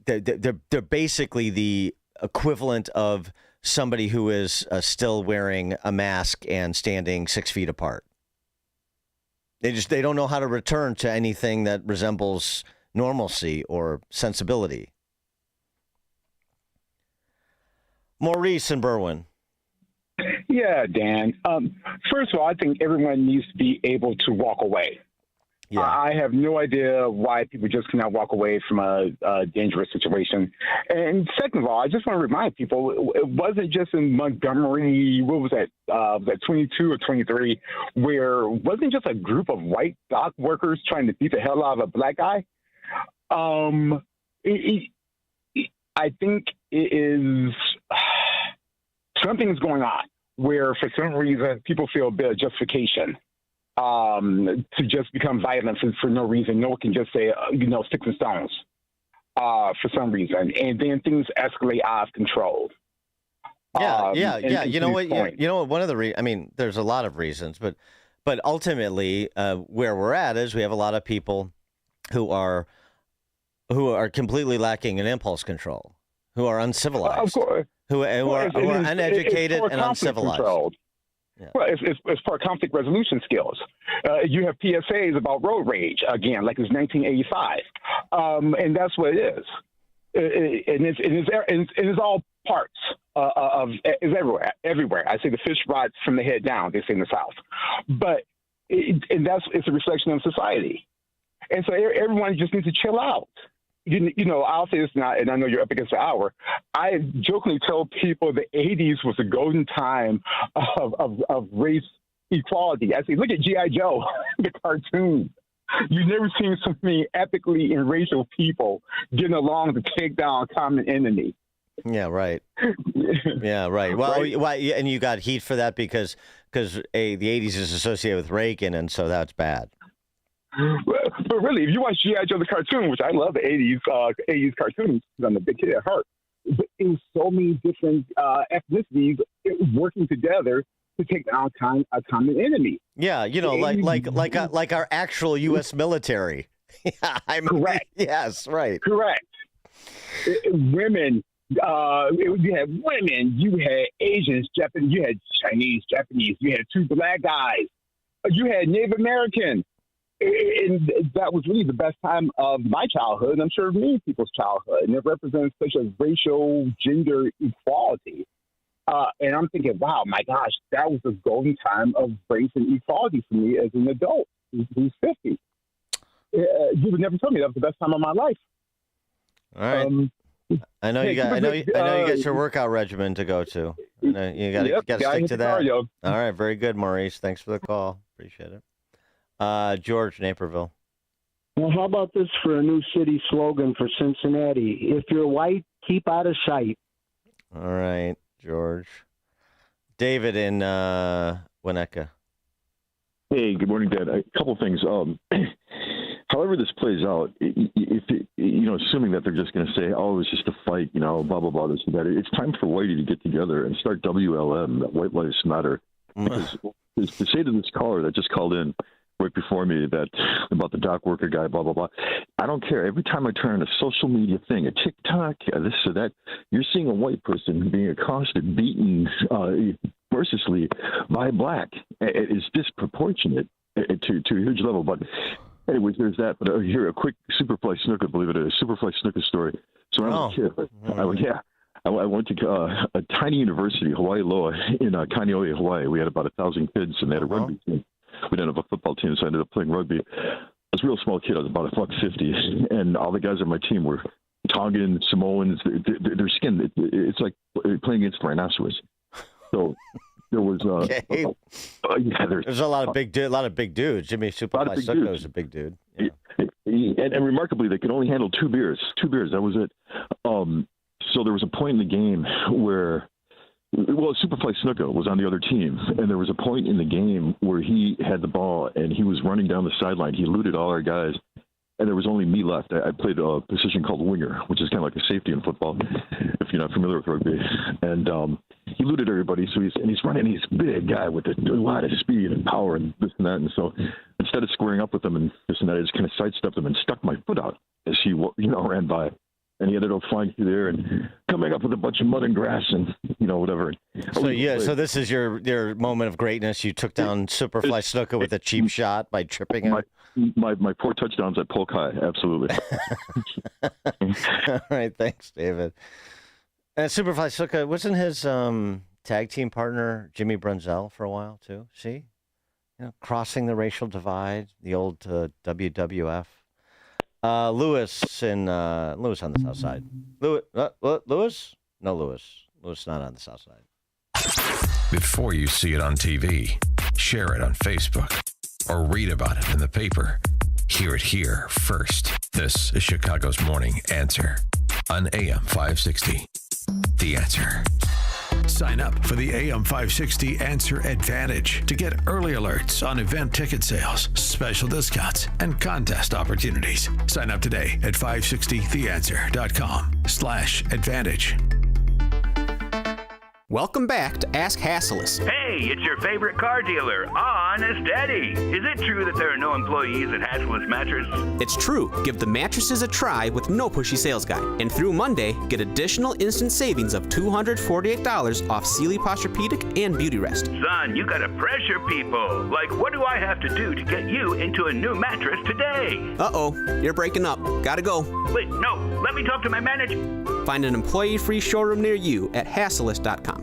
They're basically the equivalent of somebody who is still wearing a mask and standing 6 feet apart. They don't know how to return to anything that resembles normalcy or sensibility. Maurice in Berwyn. Yeah, Dan. First of all, I think everyone needs to be able to walk away. Yeah. I have no idea why people just cannot walk away from a dangerous situation. And second of all, I just want to remind people, it wasn't just in Montgomery, what was that, was that 22 or 23, where wasn't just a group of white dock workers trying to beat the hell out of a black guy? I think it is something's going on where for some reason people feel a bit of justification to just become violent for no reason. No one can just say, sticks and stones. for some reason, and then things escalate out of control. Yeah. You know what? One of the there's a lot of reasons, but ultimately, where we're at is we have a lot of people who are completely lacking in impulse control, who are uncivilized, of course, who are uneducated and uncivilized. Yeah. Well, it's for conflict resolution skills. You have PSAs about road rage again, like it's 1985, and that's what it is. It's all parts of it's everywhere. I say the fish rots from the head down. They say in the South, but it's a reflection of society, and so everyone just needs to chill out. I'll say this now, and I know you're up against the hour. I jokingly tell people the 80s was the golden time of race equality. I say, look at G.I. Joe, the cartoon. You've never seen so many ethically and racial people getting along to take down a common enemy. Yeah, right. Yeah, right. Well, and you got heat for that because the 80s is associated with Reagan, and so that's bad. But really, if you watch G.I. Joe the cartoon, which I love the 80s cartoons, because I'm a big kid at heart, but it was so many different ethnicities working together to take down a common enemy. Yeah, like our actual U.S. military. Correct. Yes, right. Correct. Women. You had women. You had Asians, Japanese. You had Chinese, Japanese. You had two black guys. You had Native American. And that was really the best time of my childhood, and I'm sure many people's childhood. And it represents such a racial, gender equality. And I'm thinking, wow, my gosh, that was the golden time of race and equality for me as an adult who's 50. You would never tell me that was the best time of my life. All right. I know you got your workout regimen to go to. You got to stick to that. All right, very good, Maurice. Thanks for the call. Appreciate it. George, Naperville. Well, how about this for a new city slogan for Cincinnati? If you're white, keep out of sight. All right, George. David in Winnetka. Hey, good morning, Dad. A couple things. However this plays out, assuming that they're just going to say, oh, it's just a fight, blah, blah, blah, this and that. It's time for Whitey to get together and start WLM, White Lives Matter. Because to say to this caller that just called in right before me that about the dock worker guy, blah, blah, blah, I don't care. Every time I turn on a social media thing, a TikTok, this or that, you're seeing a white person being accosted, beaten mercilessly by black. It is disproportionate to a huge level. But anyways, there's that. But here, a quick Superfly Snooker, believe it is, Superfly Snooker story. So when I was a kid, I went to a tiny university, Hawaii Loa, in Kaneohe, Hawaii. We had about 1,000 kids, and they had a rugby team. We didn't have a football team, so I ended up playing rugby. I was a real small kid. I was about $150, and all the guys on my team were Tongan, Samoans. Their skin, it's like playing against rhinoceros. So there was there's a lot of big dudes. Jimmy Superfly Snooker is a big dude. Yeah. And remarkably, they could only handle two beers. That was it. So there was a point in the game where, Superfly Snuka was on the other team, and there was a point in the game where he had the ball, and he was running down the sideline. He eluded all our guys, and there was only me left. I played a position called winger, which is kind of like a safety in football, if you're not familiar with rugby. And he eluded everybody, so he's running. He's a big guy with a lot of speed and power and this and that. And so instead of squaring up with him and this and that, I just kind of sidestepped him and stuck my foot out as he ran by. And he ended up flying through there and coming up with a bunch of mud and grass and, whatever. So this is your moment of greatness. You took down Superfly Snuka with a cheap shot by tripping him. My 4 touchdowns at Polk High, absolutely. All right, thanks, David. And Superfly Snuka, wasn't his tag team partner Jimmy Brunzell for a while, too? See? Crossing the racial divide, the old WWF. Lewis on the south side. Lewis? No, Lewis. Lewis not on the south side. Before you see it on TV, share it on Facebook, or read about it in the paper. Hear it here first. This is Chicago's Morning Answer on AM 560. The Answer. Sign up for the AM 560 Answer Advantage to get early alerts on event ticket sales, special discounts, and contest opportunities. Sign up today at 560theanswer.com/advantage. Welcome back to Ask Hasselus. Hey, it's your favorite car dealer, Honest Eddie. Is it true that there are no employees at Hasselus Mattress? It's true. Give the mattresses a try with no pushy sales guy. And through Monday, get additional instant savings of $248 off Sealy Posturepedic and Beauty Rest. Son, you gotta pressure people. Like, what do I have to do to get you into a new mattress today? Uh-oh, you're breaking up. Gotta go. Wait, no, let me talk to my manager. Find an employee-free showroom near you at Hasselus.com.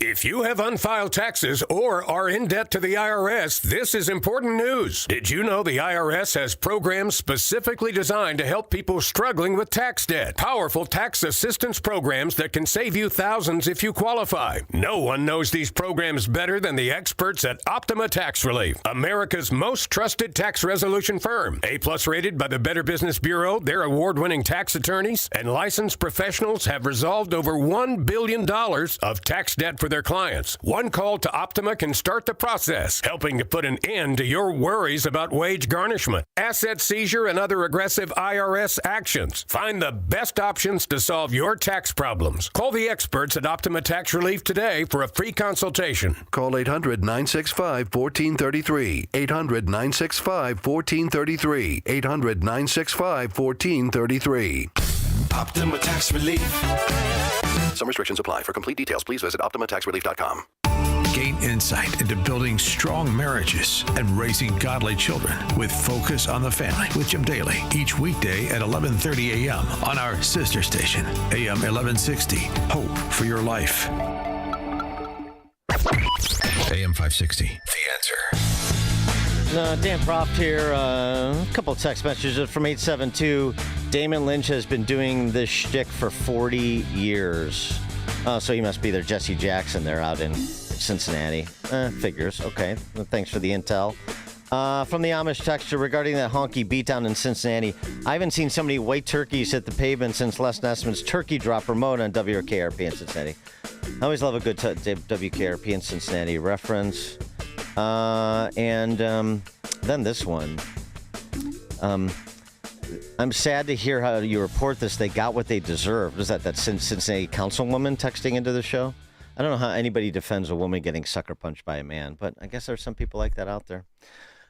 If you have unfiled taxes or are in debt to the IRS, this is important news. Did you know the IRS has programs specifically designed to help people struggling with tax debt? Powerful tax assistance programs that can save you thousands if you qualify. No one knows these programs better than the experts at Optima Tax Relief, America's most trusted tax resolution firm. A+ rated by the Better Business Bureau, their award-winning tax attorneys and licensed professionals have resolved over $1 billion of tax debt for their clients. One call to Optima can start the process, helping to put an end to your worries about wage garnishment, asset seizure, and other aggressive IRS actions. Find the best options to solve your tax problems. Call the experts at Optima Tax Relief today for a free consultation. Call 800-965-1433. 800-965-1433. 800-965-1433. Optima Tax Relief. Some restrictions apply. For complete details, please visit OptimaTaxRelief.com. Gain insight into building strong marriages and raising godly children with Focus on the Family with Jim Daly each weekday at 11:30 a.m. on our sister station, AM 1160. Hope for your life. AM 560. The Answer. Dan Proft here. A couple of text messages from 872. Damon Lynch has been doing this shtick for 40 years. So he must be their Jesse Jackson there out in Cincinnati. Figures. Okay. Well, thanks for the intel. From the Amish texture regarding that honky beatdown in Cincinnati, I haven't seen so many white turkeys hit the pavement since Les Nessman's turkey drop remote on WKRP in Cincinnati. I always love a good WKRP in Cincinnati reference. Then this one. I'm sad to hear how you report this. They got what they deserved. Was that Cincinnati councilwoman texting into the show? I don't know how anybody defends a woman getting sucker punched by a man, but I guess there's some people like that out there.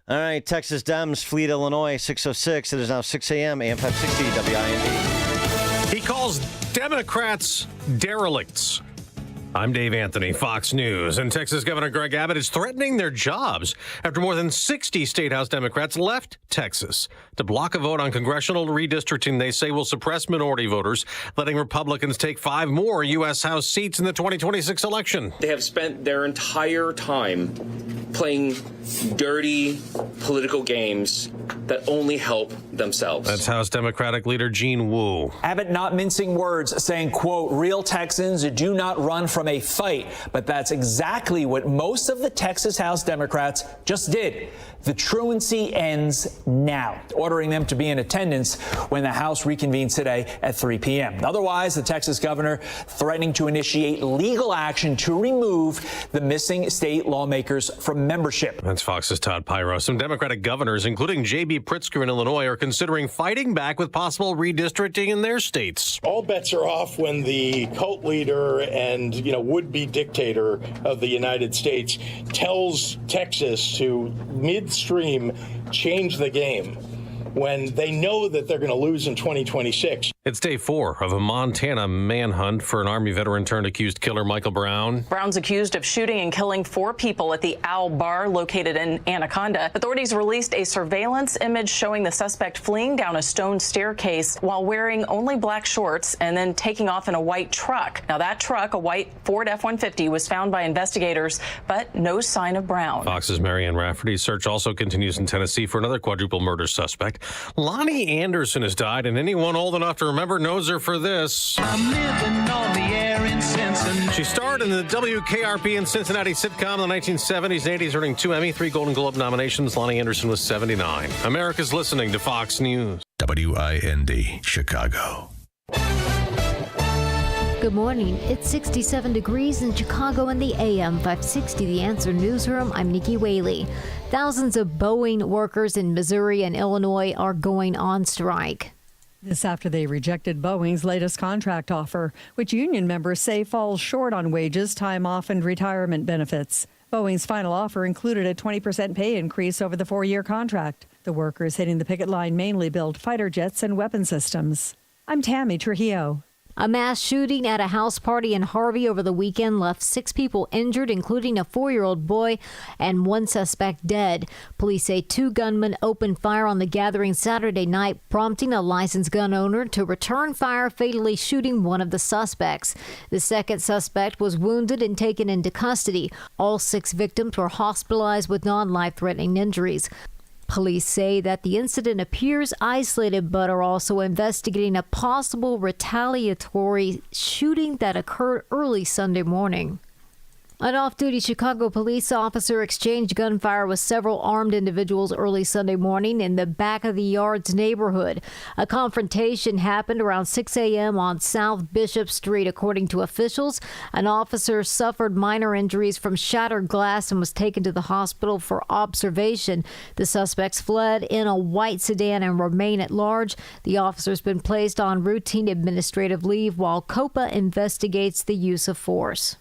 All right, Texas Dems, Fleet, Illinois, 6:06. It is now 6 a.m., AM 560, WIND. He calls Democrats derelicts. I'm Dave Anthony, Fox News. And Texas Governor Greg Abbott is threatening their jobs after more than 60 State House Democrats left Texas to block a vote on congressional redistricting they say will suppress minority voters, letting Republicans take 5 more U.S. House seats in the 2026 election. They have spent their entire time playing dirty political games that only help themselves. That's House Democratic leader Gene Wu. Abbott not mincing words, saying, quote, real Texans do not run from a fight. But that's exactly what most of the Texas House Democrats just did. The truancy ends now, ordering them to be in attendance when the House reconvenes today at 3 p.m. Otherwise, the Texas governor threatening to initiate legal action to remove the missing state lawmakers from membership. That's Fox's Todd Pyro. Some Democratic governors, including J.B. Pritzker in Illinois, are considering fighting back with possible redistricting in their states. All bets are off when the cult leader and, would-be dictator of the United States tells Texas to midstream change the game when they know that they're going to lose in 2026. It's day 4 of a Montana manhunt for an Army veteran turned accused killer Michael Brown. Brown's accused of shooting and killing 4 people at the Owl Bar located in Anaconda. Authorities released a surveillance image showing the suspect fleeing down a stone staircase while wearing only black shorts and then taking off in a white truck. Now that truck, a white Ford F-150, was found by investigators, but no sign of Brown. Fox's Marianne Rafferty's search also continues in Tennessee for another quadruple murder suspect. Lonnie Anderson has died, and anyone old enough to remember knows her for this. I'm living on the air in Cincinnati. She starred in the WKRP in Cincinnati sitcom in the 1970s and 80s, earning 2 Emmy, 3 Golden Globe nominations. Lonnie Anderson was 79. America's listening to Fox News. WIND, Chicago. Good Good morning. It's 67 degrees in Chicago in the AM 560 The Answer newsroom. I'm Nikki Whaley. Thousands of Boeing workers in Missouri and Illinois are going on strike. This after they rejected Boeing's latest contract offer, which union members say falls short on wages, time off, and retirement benefits. Boeing's final offer included a 20% pay increase over the 4-year contract. The workers hitting the picket line mainly build fighter jets and weapon systems. I'm Tammy Trujillo. A mass shooting at a house party in Harvey over the weekend left 6 people injured, including a 4-year-old boy, and 1 suspect dead. Police say 2 gunmen opened fire on the gathering Saturday night, prompting a licensed gun owner to return fire, fatally shooting one of the suspects. The second suspect was wounded and taken into custody. All 6 victims were hospitalized with non-life-threatening injuries. Police say that the incident appears isolated, but are also investigating a possible retaliatory shooting that occurred early Sunday morning. An off-duty Chicago police officer exchanged gunfire with several armed individuals early Sunday morning in the Back of the Yards neighborhood. A confrontation happened around 6 a.m. on South Bishop Street, according to officials. An officer suffered minor injuries from shattered glass and was taken to the hospital for observation. The suspects fled in a white sedan and remain at large. The officer's been placed on routine administrative leave while COPA investigates the use of force.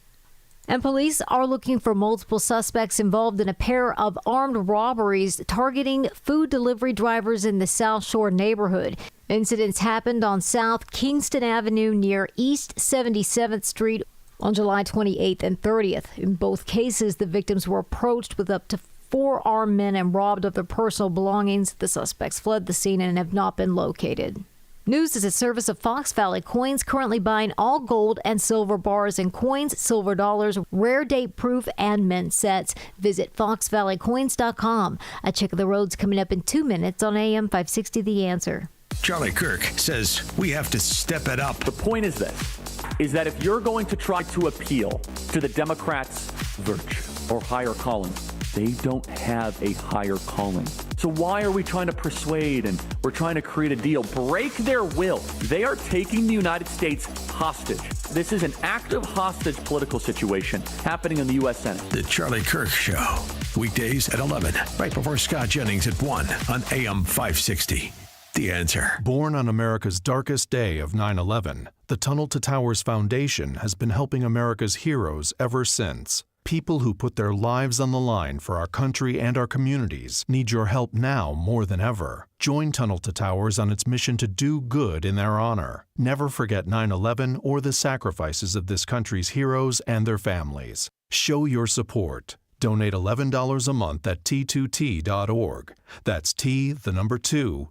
And police are looking for multiple suspects involved in a pair of armed robberies targeting food delivery drivers in the South Shore neighborhood. Incidents happened on South Kingston Avenue near East 77th Street on July 28th and 30th. In both cases, the victims were approached with up to 4 armed men and robbed of their personal belongings. The suspects fled the scene and have not been located. News is a service of Fox Valley Coins, currently buying all gold and silver bars and coins, silver dollars, rare date proof, and mint sets. Visit foxvalleycoins.com. A check of the roads coming up in 2 minutes on AM 560 The Answer. Charlie Kirk says we have to step it up. The point is this, is that if you're going to try to appeal to the Democrats' virtue or higher calling, they don't have a higher calling. So why are we trying to persuade and we're trying to create a deal? Break their will. They are taking the United States hostage. This is an active hostage political situation happening in the U.S. Senate. The Charlie Kirk Show. Weekdays at 11, right before Scott Jennings at 1 on AM 560. The Answer. Born on America's darkest day of 9/11, the Tunnel to Towers Foundation has been helping America's heroes ever since. People who put their lives on the line for our country and our communities need your help now more than ever. Join Tunnel to Towers on its mission to do good in their honor. Never forget 9/11 or the sacrifices of this country's heroes and their families. Show your support. Donate $11 a month at T2T.org. That's T2T.org.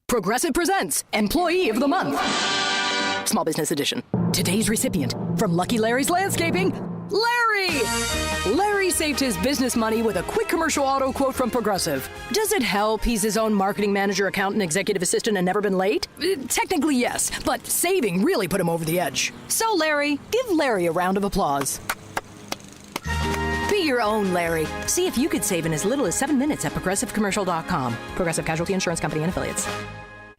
Progressive presents Employee of the Month. Small Business Edition. Today's recipient from Lucky Larry's Landscaping, Larry! Larry saved his business money with a quick commercial auto quote from Progressive. Does it help he's his own marketing manager, accountant, executive assistant, and never been late? Technically, yes, but saving really put him over the edge. So, Larry, give Larry a round of applause. Be your own Larry. See if you could save in as little as 7 minutes at ProgressiveCommercial.com. Progressive Casualty Insurance Company and Affiliates.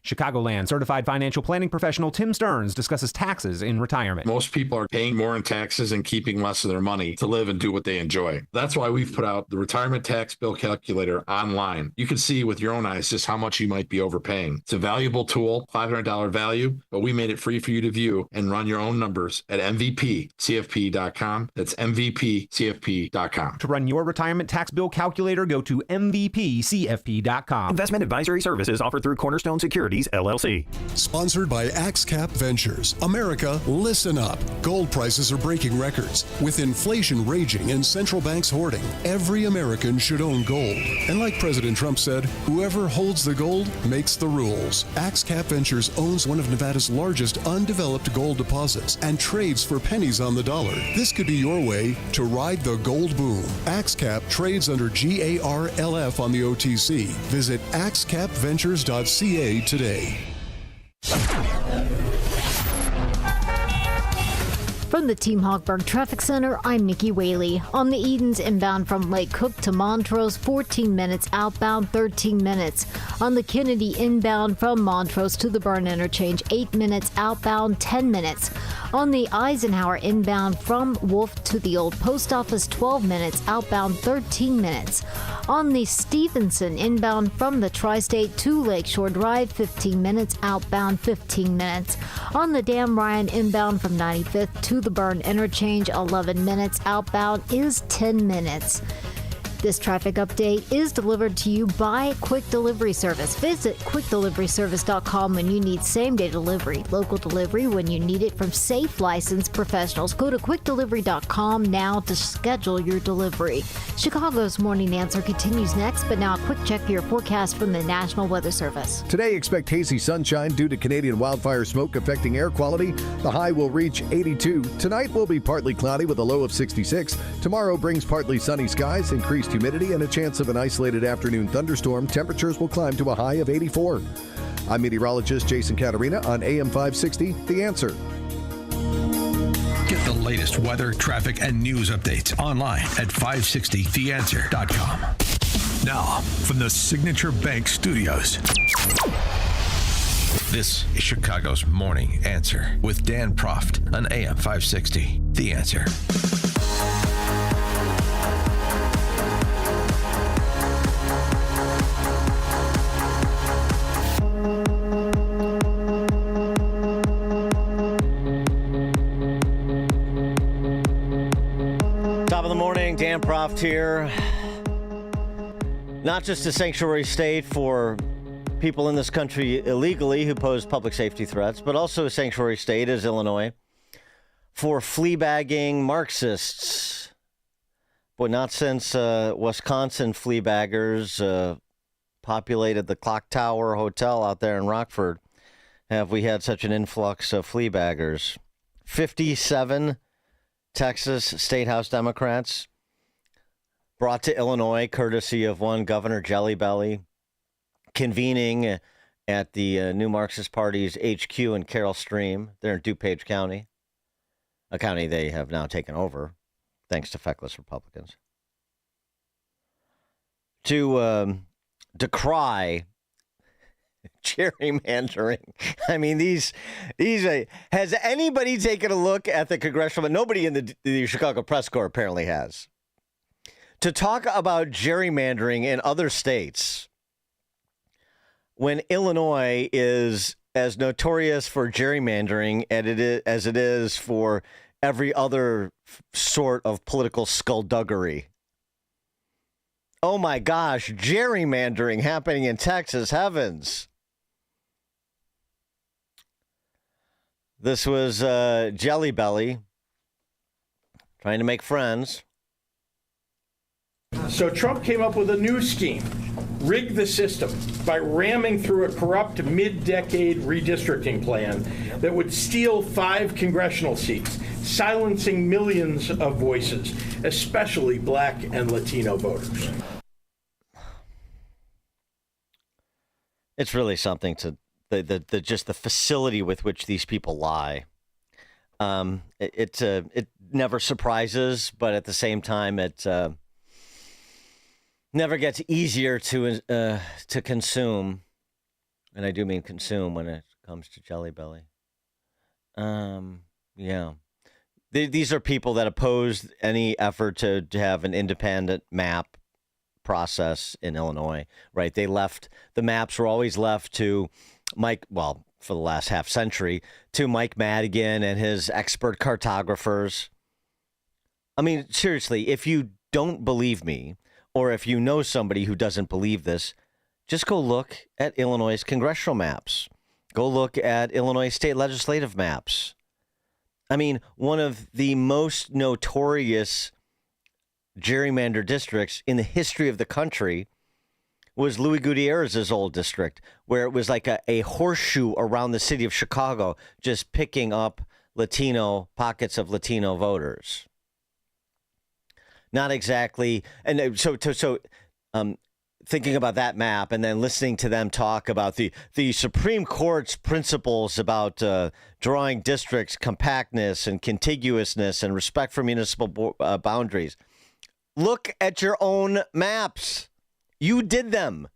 Chicagoland certified financial planning professional Tim Stearns discusses taxes in retirement. Most people are paying more in taxes and keeping less of their money to live and do what they enjoy. That's why we've put out the retirement tax bill calculator online. You can see with your own eyes just how much you might be overpaying. It's a valuable tool, $500 value, but we made it free for you to view and run your own numbers at MVPCFP.com. That's MVPCFP.com. To run your retirement tax bill calculator, go to MVPCFP.com. Investment advisory services offered through Cornerstone Securities, LLC. Sponsored by AXCAP Ventures. America, listen up. Gold prices are breaking records. With inflation raging and central banks hoarding, every American should own gold. And like President Trump said, whoever holds the gold makes the rules. AXCAP Ventures owns one of Nevada's largest undeveloped gold deposits and trades for pennies on the dollar. This could be your way to ride the gold boom. AXCAP trades under GARLF on the OTC. Visit axcapventures.ca today. From In the Team Hogberg Traffic Center, I'm Nikki Whaley. On the Edens inbound from Lake Cook to Montrose, 14 minutes. Outbound, 13 minutes. On the Kennedy inbound from Montrose to the Burn Interchange, 8 minutes. Outbound, 10 minutes. On the Eisenhower inbound from Wolf to the Old Post Office, 12 minutes. Outbound, 13 minutes. On the Stevenson inbound from the Tri-State to Lakeshore Drive, 15 minutes. Outbound, 15 minutes. On the Dan Ryan inbound from 95th to the Burn Interchange, 11 minutes. Outbound is 10 minutes. This traffic update is delivered to you by Quick Delivery Service. Visit quickdeliveryservice.com when you need same-day delivery, local delivery when you need it from safe, licensed professionals. Go to quickdelivery.com now to schedule your delivery. Chicago's Morning Answer continues next, but now a quick check of your forecast from the National Weather Service. Today, expect hazy sunshine due to Canadian wildfire smoke affecting air quality. The high will reach 82. Tonight will be partly cloudy with a low of 66. Tomorrow brings partly sunny skies, increased humidity, and a chance of an isolated afternoon thunderstorm. Temperatures will climb to a high of 84. I'm meteorologist Jason Caterina on AM 560, The Answer. Get the latest weather, traffic, and news updates online at 560theanswer.com. Now, from the Signature Bank Studios, this is Chicago's Morning Answer with Dan Proft on AM 560, The Answer. Dan Proft here. Not just a sanctuary state for people in this country illegally who pose public safety threats, but also a sanctuary state is Illinois for fleabagging Marxists. But not since Wisconsin fleabaggers populated the Clock Tower Hotel out there in Rockford have we had such an influx of fleabaggers. 57 Texas State House Democrats brought to Illinois courtesy of one Governor Jelly Belly, convening at the New Marxist Party's HQ in Carroll Stream. They're in DuPage County, a county they have now taken over, thanks to feckless Republicans, to decry gerrymandering. I mean, these has anybody taken a look at the congressional? Nobody in the Chicago Press Corps apparently has. To talk about gerrymandering in other states when Illinois is as notorious for gerrymandering as it is for every other sort of political skullduggery. Oh my gosh, gerrymandering happening in Texas, heavens. This was Jelly Belly trying to make friends. So Trump came up with a new scheme, rig the system by ramming through a corrupt mid-decade redistricting plan that would steal 5 congressional seats, silencing millions of voices, especially Black and Latino voters. It's really something to just the facility with which these people lie. It never surprises, but at the same time, it never gets easier to consume, and I do mean consume when it comes to Jelly Belly. Yeah, these are people that oppose any effort to have an independent map process in Illinois, right? The maps were always left to Mike, well, for the last half century, to Mike Madigan and his expert cartographers. I mean, seriously, if you don't believe me, or if you know somebody who doesn't believe this, just go look at Illinois' congressional maps. Go look at Illinois state legislative maps. I mean, one of the most notorious gerrymander districts in the history of the country was Louis Gutierrez's old district, where it was like a horseshoe around the city of Chicago, just picking up pockets of Latino voters. Not exactly. And so thinking about that map and then listening to them talk about the Supreme Court's principles about drawing districts, compactness and contiguousness and respect for municipal boundaries. Look at your own maps. You did them.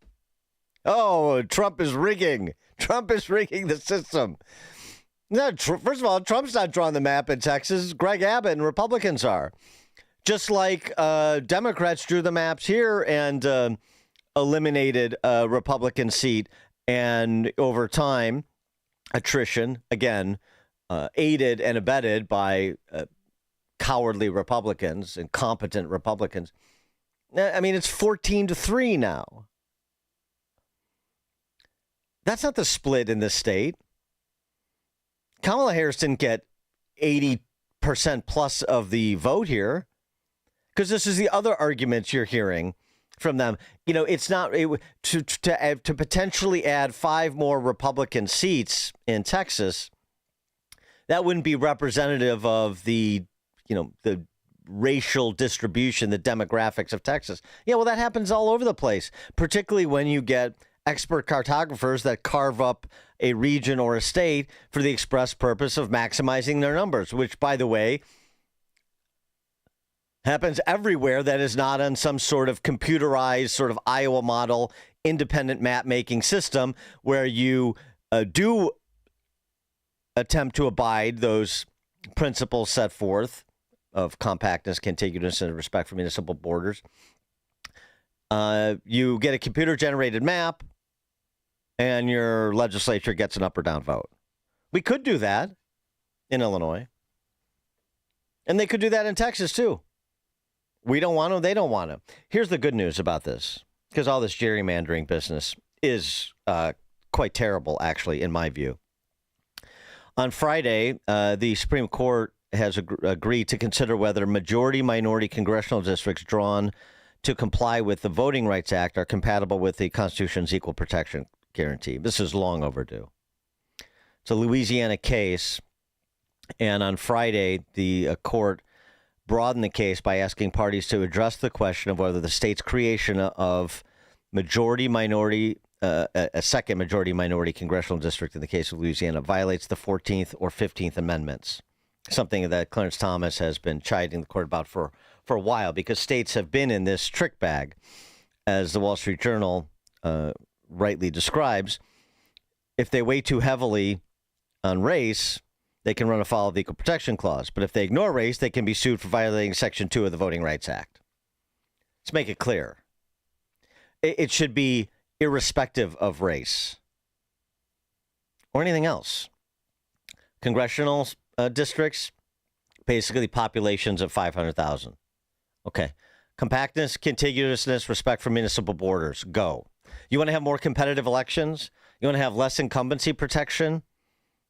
Oh, Trump is rigging. Trump is rigging the system. No, first of all, Trump's not drawing the map in Texas. Greg Abbott and Republicans are. Just like Democrats drew the maps here and eliminated a Republican seat. And over time, attrition, again, aided and abetted by cowardly Republicans, incompetent Republicans. I mean, it's 14-3 now. That's not the split in this state. Kamala Harris didn't get 80% plus of the vote here, because this is the other arguments you're hearing from them. You know, it's not to potentially add 5 more Republican seats in Texas. That wouldn't be representative of the racial distribution, the demographics of Texas. Yeah, well, that happens all over the place, particularly when you get expert cartographers that carve up a region or a state for the express purpose of maximizing their numbers, which, by the way, happens everywhere that is not on some sort of computerized sort of Iowa model independent map making system where you do attempt to abide those principles set forth of compactness, contiguousness, and respect for municipal borders. You get a computer-generated map, and your legislature gets an up or down vote. We could do that in Illinois. And they could do that in Texas, too. We don't want to. They don't want to. Here's the good news about this, because all this gerrymandering business is quite terrible, actually, in my view. On Friday, the Supreme Court has agreed to consider whether majority-minority congressional districts drawn to comply with the Voting Rights Act are compatible with the Constitution's equal protection guarantee. This is long overdue. It's a Louisiana case, and on Friday, the court broadened the case by asking parties to address the question of whether the state's creation of a second majority-minority congressional district in the case of Louisiana violates the 14th or 15th Amendments, something that Clarence Thomas has been chiding the court about for a while, because states have been in this trick bag, as the Wall Street Journal rightly describes. If they weigh too heavily on race, they can run afoul of the Equal Protection Clause. But if they ignore race, they can be sued for violating Section 2 of the Voting Rights Act. Let's make it clear. It should be irrespective of race or anything else. Congressional districts, basically populations of 500,000. Okay. Compactness, contiguousness, respect for municipal borders. Go. You want to have more competitive elections? You want to have less incumbency protection?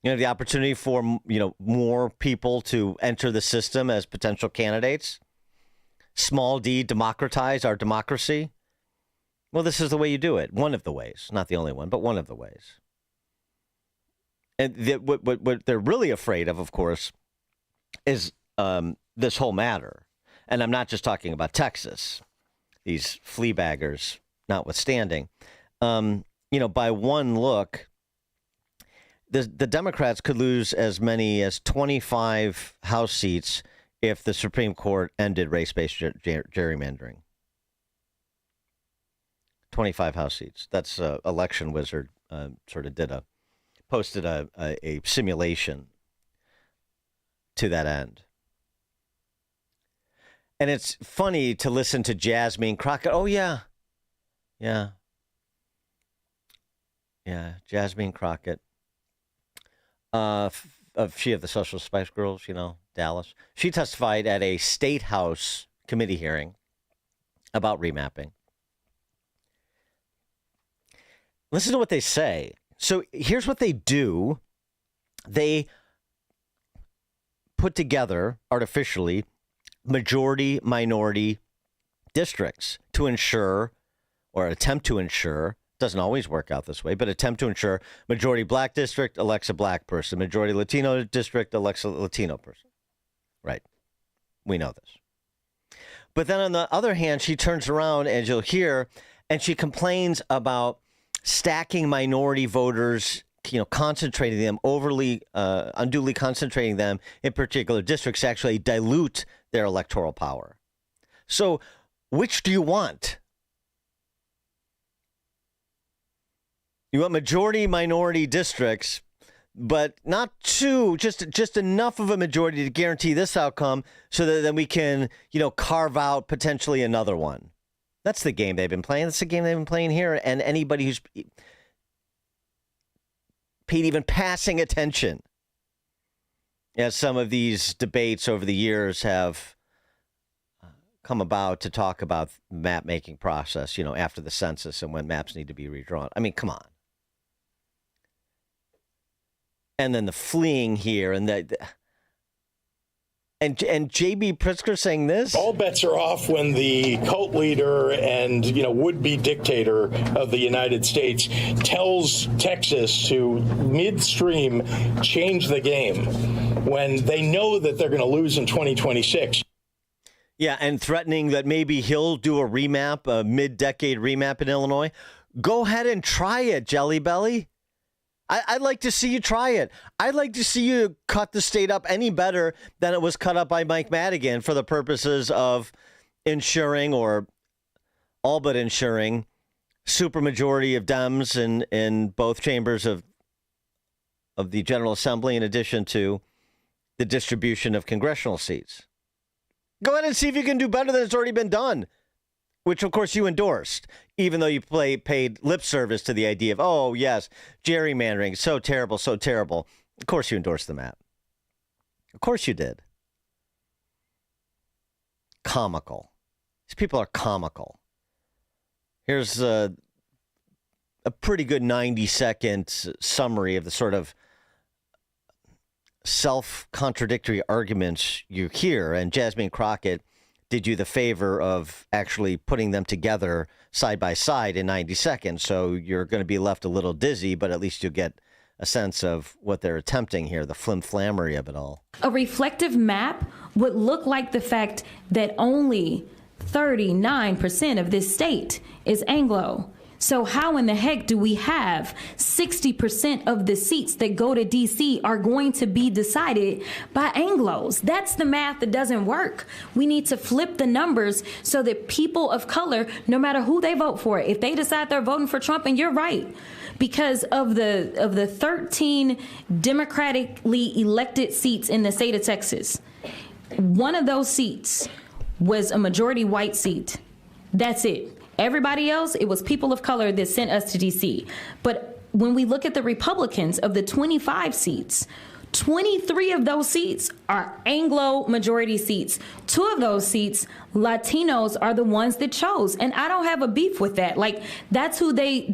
You know, the opportunity for, more people to enter the system as potential candidates? Small d, democratize our democracy? Well, this is the way you do it. One of the ways. Not the only one, but one of the ways. And what they're really afraid of course, is this whole matter. And I'm not just talking about Texas, these flea baggers notwithstanding. By one look, the Democrats could lose as many as 25 House seats if the Supreme Court ended race-based gerrymandering. 25 House seats. That's Election Wizard posted a simulation to that end. And it's funny to listen to Jasmine Crockett. Oh, yeah. Yeah. Yeah, Jasmine Crockett. Of the Social Spice Girls, Dallas. She testified at a State House committee hearing about remapping. Listen to what they say. So here's what they do. They put together artificially majority-minority districts to ensure, or attempt to ensure, doesn't always work out this way, but attempt to ensure majority black district elects a black person, majority Latino district elects a Latino person. Right. We know this. But then on the other hand, she turns around and you'll hear, And she complains about stacking minority voters, concentrating them unduly concentrating them in particular districts to actually dilute their electoral power. So which do you want? You want majority minority districts, but not too, just enough of a majority to guarantee this outcome so that then we can, carve out potentially another one. That's the game they've been playing. That's the game they've been playing here. And anybody who's paid even passing attention as some of these debates over the years have come about to talk about map making process, after the census and when maps need to be redrawn. I mean, come on. And then the fleeing here and and J.B. Pritzker saying this. All bets are off when the cult leader and, would-be dictator of the United States tells Texas to midstream change the game when they know that they're going to lose in 2026. Yeah, and threatening that maybe he'll do a remap, a mid-decade remap in Illinois. Go ahead and try it, Jelly Belly. I'd like to see you try it. I'd like to see you cut the state up any better than it was cut up by Mike Madigan for the purposes of ensuring, or all but ensuring, supermajority of Dems in both chambers of the General Assembly, in addition to the distribution of congressional seats. Go ahead and see if you can do better than it's already been done, which, of course, you endorsed, even though you paid lip service to the idea of, oh, yes, gerrymandering, so terrible, so terrible. Of course you endorsed the map. Of course you did. Comical. These people are comical. Here's a pretty good 90-second summary of the sort of self-contradictory arguments you hear, and Jasmine Crockett did you the favor of actually putting them together side by side in 90 seconds. So you're going to be left a little dizzy, but at least you'll get a sense of what they're attempting here, the flim-flammery of it all. A reflective map would look like the fact that only 39% of this state is Anglo. So how in the heck do we have 60% of the seats that go to D.C. are going to be decided by Anglos? That's the math that doesn't work. We need to flip the numbers so that people of color, no matter who they vote for, if they decide they're voting for Trump, and you're right, because of the 13 democratically elected seats in the state of Texas, one of those seats was a majority white seat. That's it. Everybody else, it was people of color that sent us to D.C. But when we look at the Republicans, of the 25 seats, 23 of those seats are Anglo majority seats. 2 of those seats, Latinos are the ones that chose. And I don't have a beef with that. Like, that's who they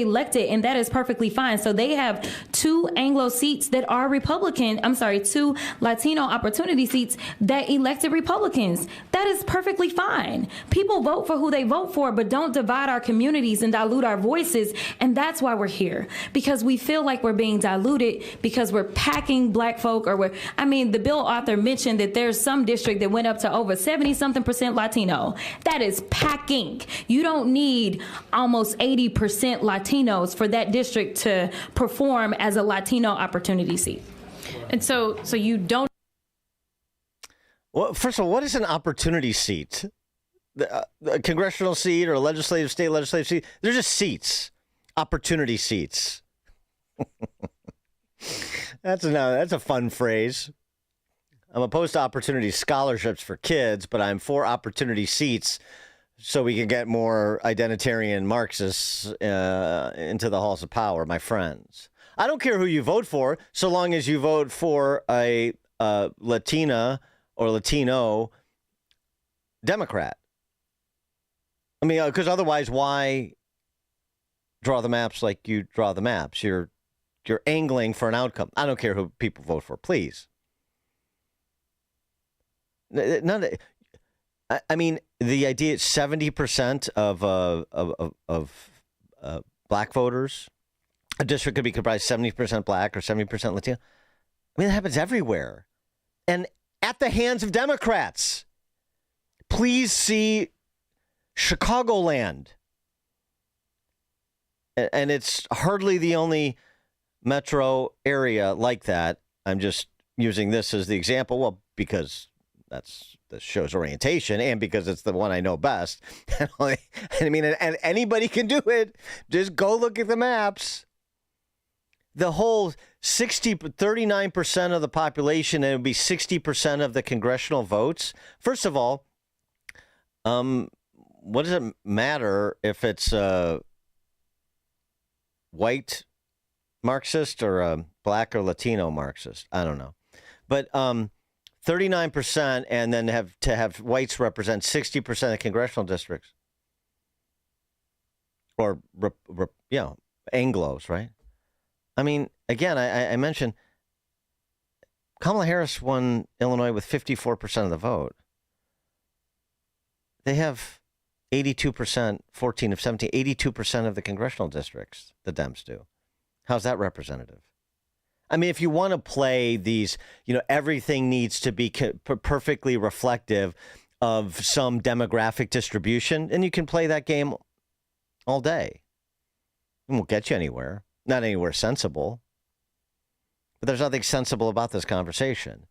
elected, and that is perfectly fine. So they have 2 Anglo seats that are Republican. 2 Latino opportunity seats that elected Republicans. That is perfectly fine. People vote for who they vote for, but don't divide our communities and dilute our voices. And that's why we're here, because we feel like we're being diluted, because we're packing black folk, or the bill author mentioned that there's some district that went up to over 70-something% Latino. That is packing. You don't need almost 80% Latinos for that district to perform as a Latino opportunity seat. And so you don't. Well, first of all, what is an opportunity seat? A congressional seat or a state legislative seat? They're just seats. Opportunity seats. That's a fun phrase. I'm opposed to opportunity scholarships for kids, but I'm for opportunity seats so we can get more identitarian Marxists into the halls of power, my friends. I don't care who you vote for, so long as you vote for a Latina or Latino Democrat. Because otherwise, why draw the maps like you draw the maps? You're angling for an outcome. I don't care who people vote for, please. The idea is 70% of black voters, a district could be comprised 70% black or 70% Latino. That happens everywhere. And at the hands of Democrats. Please see Chicagoland. And it's hardly the only metro area like that. I'm just using this as the example, well, because that's the show's orientation and because it's the one I know best. I mean, and anybody can do it. Just go look at the maps. The whole 39% of the population, and it would be 60% of the congressional votes. First of all, what does it matter if it's a white Marxist or a black or Latino Marxist? I don't know. But 39%, and then have whites represent 60% of the congressional districts. Or, Anglos, right? I mean, again, I mentioned Kamala Harris won Illinois with 54% of the vote. They have 82%, 14 of 17, 82% of the congressional districts, the Dems do. How's that representative? I mean, if you want to play these, everything needs to be perfectly reflective of some demographic distribution, and you can play that game all day. It won't get you anywhere. Not anywhere sensible. But there's nothing sensible about this conversation.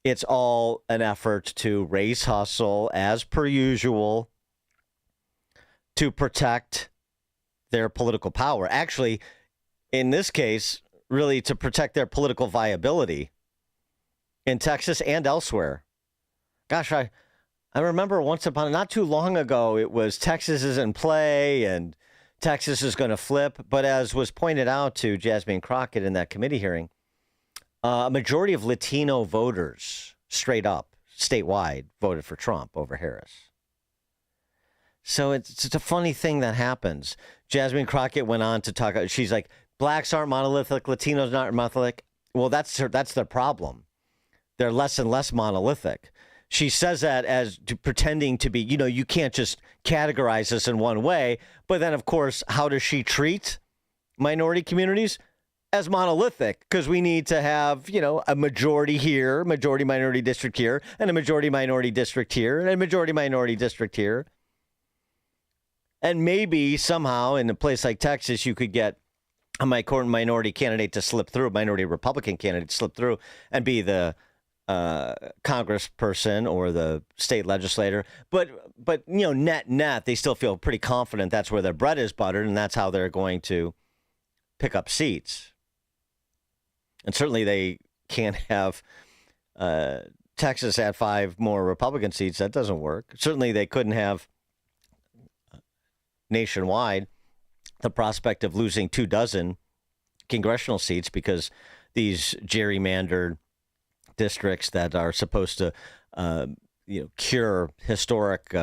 It's all an effort to raise hustle, as per usual, to protect their political power. Actually, in this case, really to protect their political viability in Texas and elsewhere. Gosh, I remember not too long ago, it was Texas is in play and Texas is going to flip. But as was pointed out to Jasmine Crockett in that committee hearing, a majority of Latino voters, straight up, statewide, voted for Trump over Harris. So it's a funny thing that happens. Jasmine Crockett went on to talk. She's like, blacks aren't monolithic, Latinos aren't monolithic. Well, that's their problem. They're less and less monolithic. She says that as pretending to be, you can't just categorize this in one way. But then, of course, how does she treat minority communities? As monolithic, because we need to have, a majority here, majority minority district here, and a majority minority district here, and a majority minority district here. And maybe somehow in a place like Texas, you could get a minority candidate to slip through, a minority Republican candidate to slip through and be the congressperson or the state legislator. But net, they still feel pretty confident that's where their bread is buttered and that's how they're going to pick up seats. And certainly they can't have Texas at 5 more Republican seats. That doesn't work. Certainly they couldn't have nationwide the prospect of losing 24 congressional seats because these gerrymandered districts that are supposed to, cure historic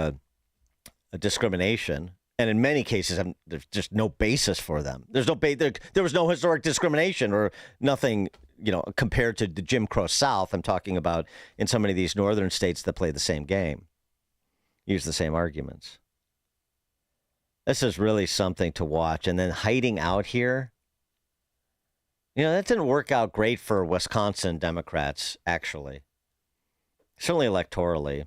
discrimination. And in many cases, there's just no basis for them. There was no historic discrimination or nothing, compared to the Jim Crow South. I'm talking about in so many of these northern states that play the same game, use the same arguments. This is really something to watch. And then hiding out here, that didn't work out great for Wisconsin Democrats, actually. Certainly electorally.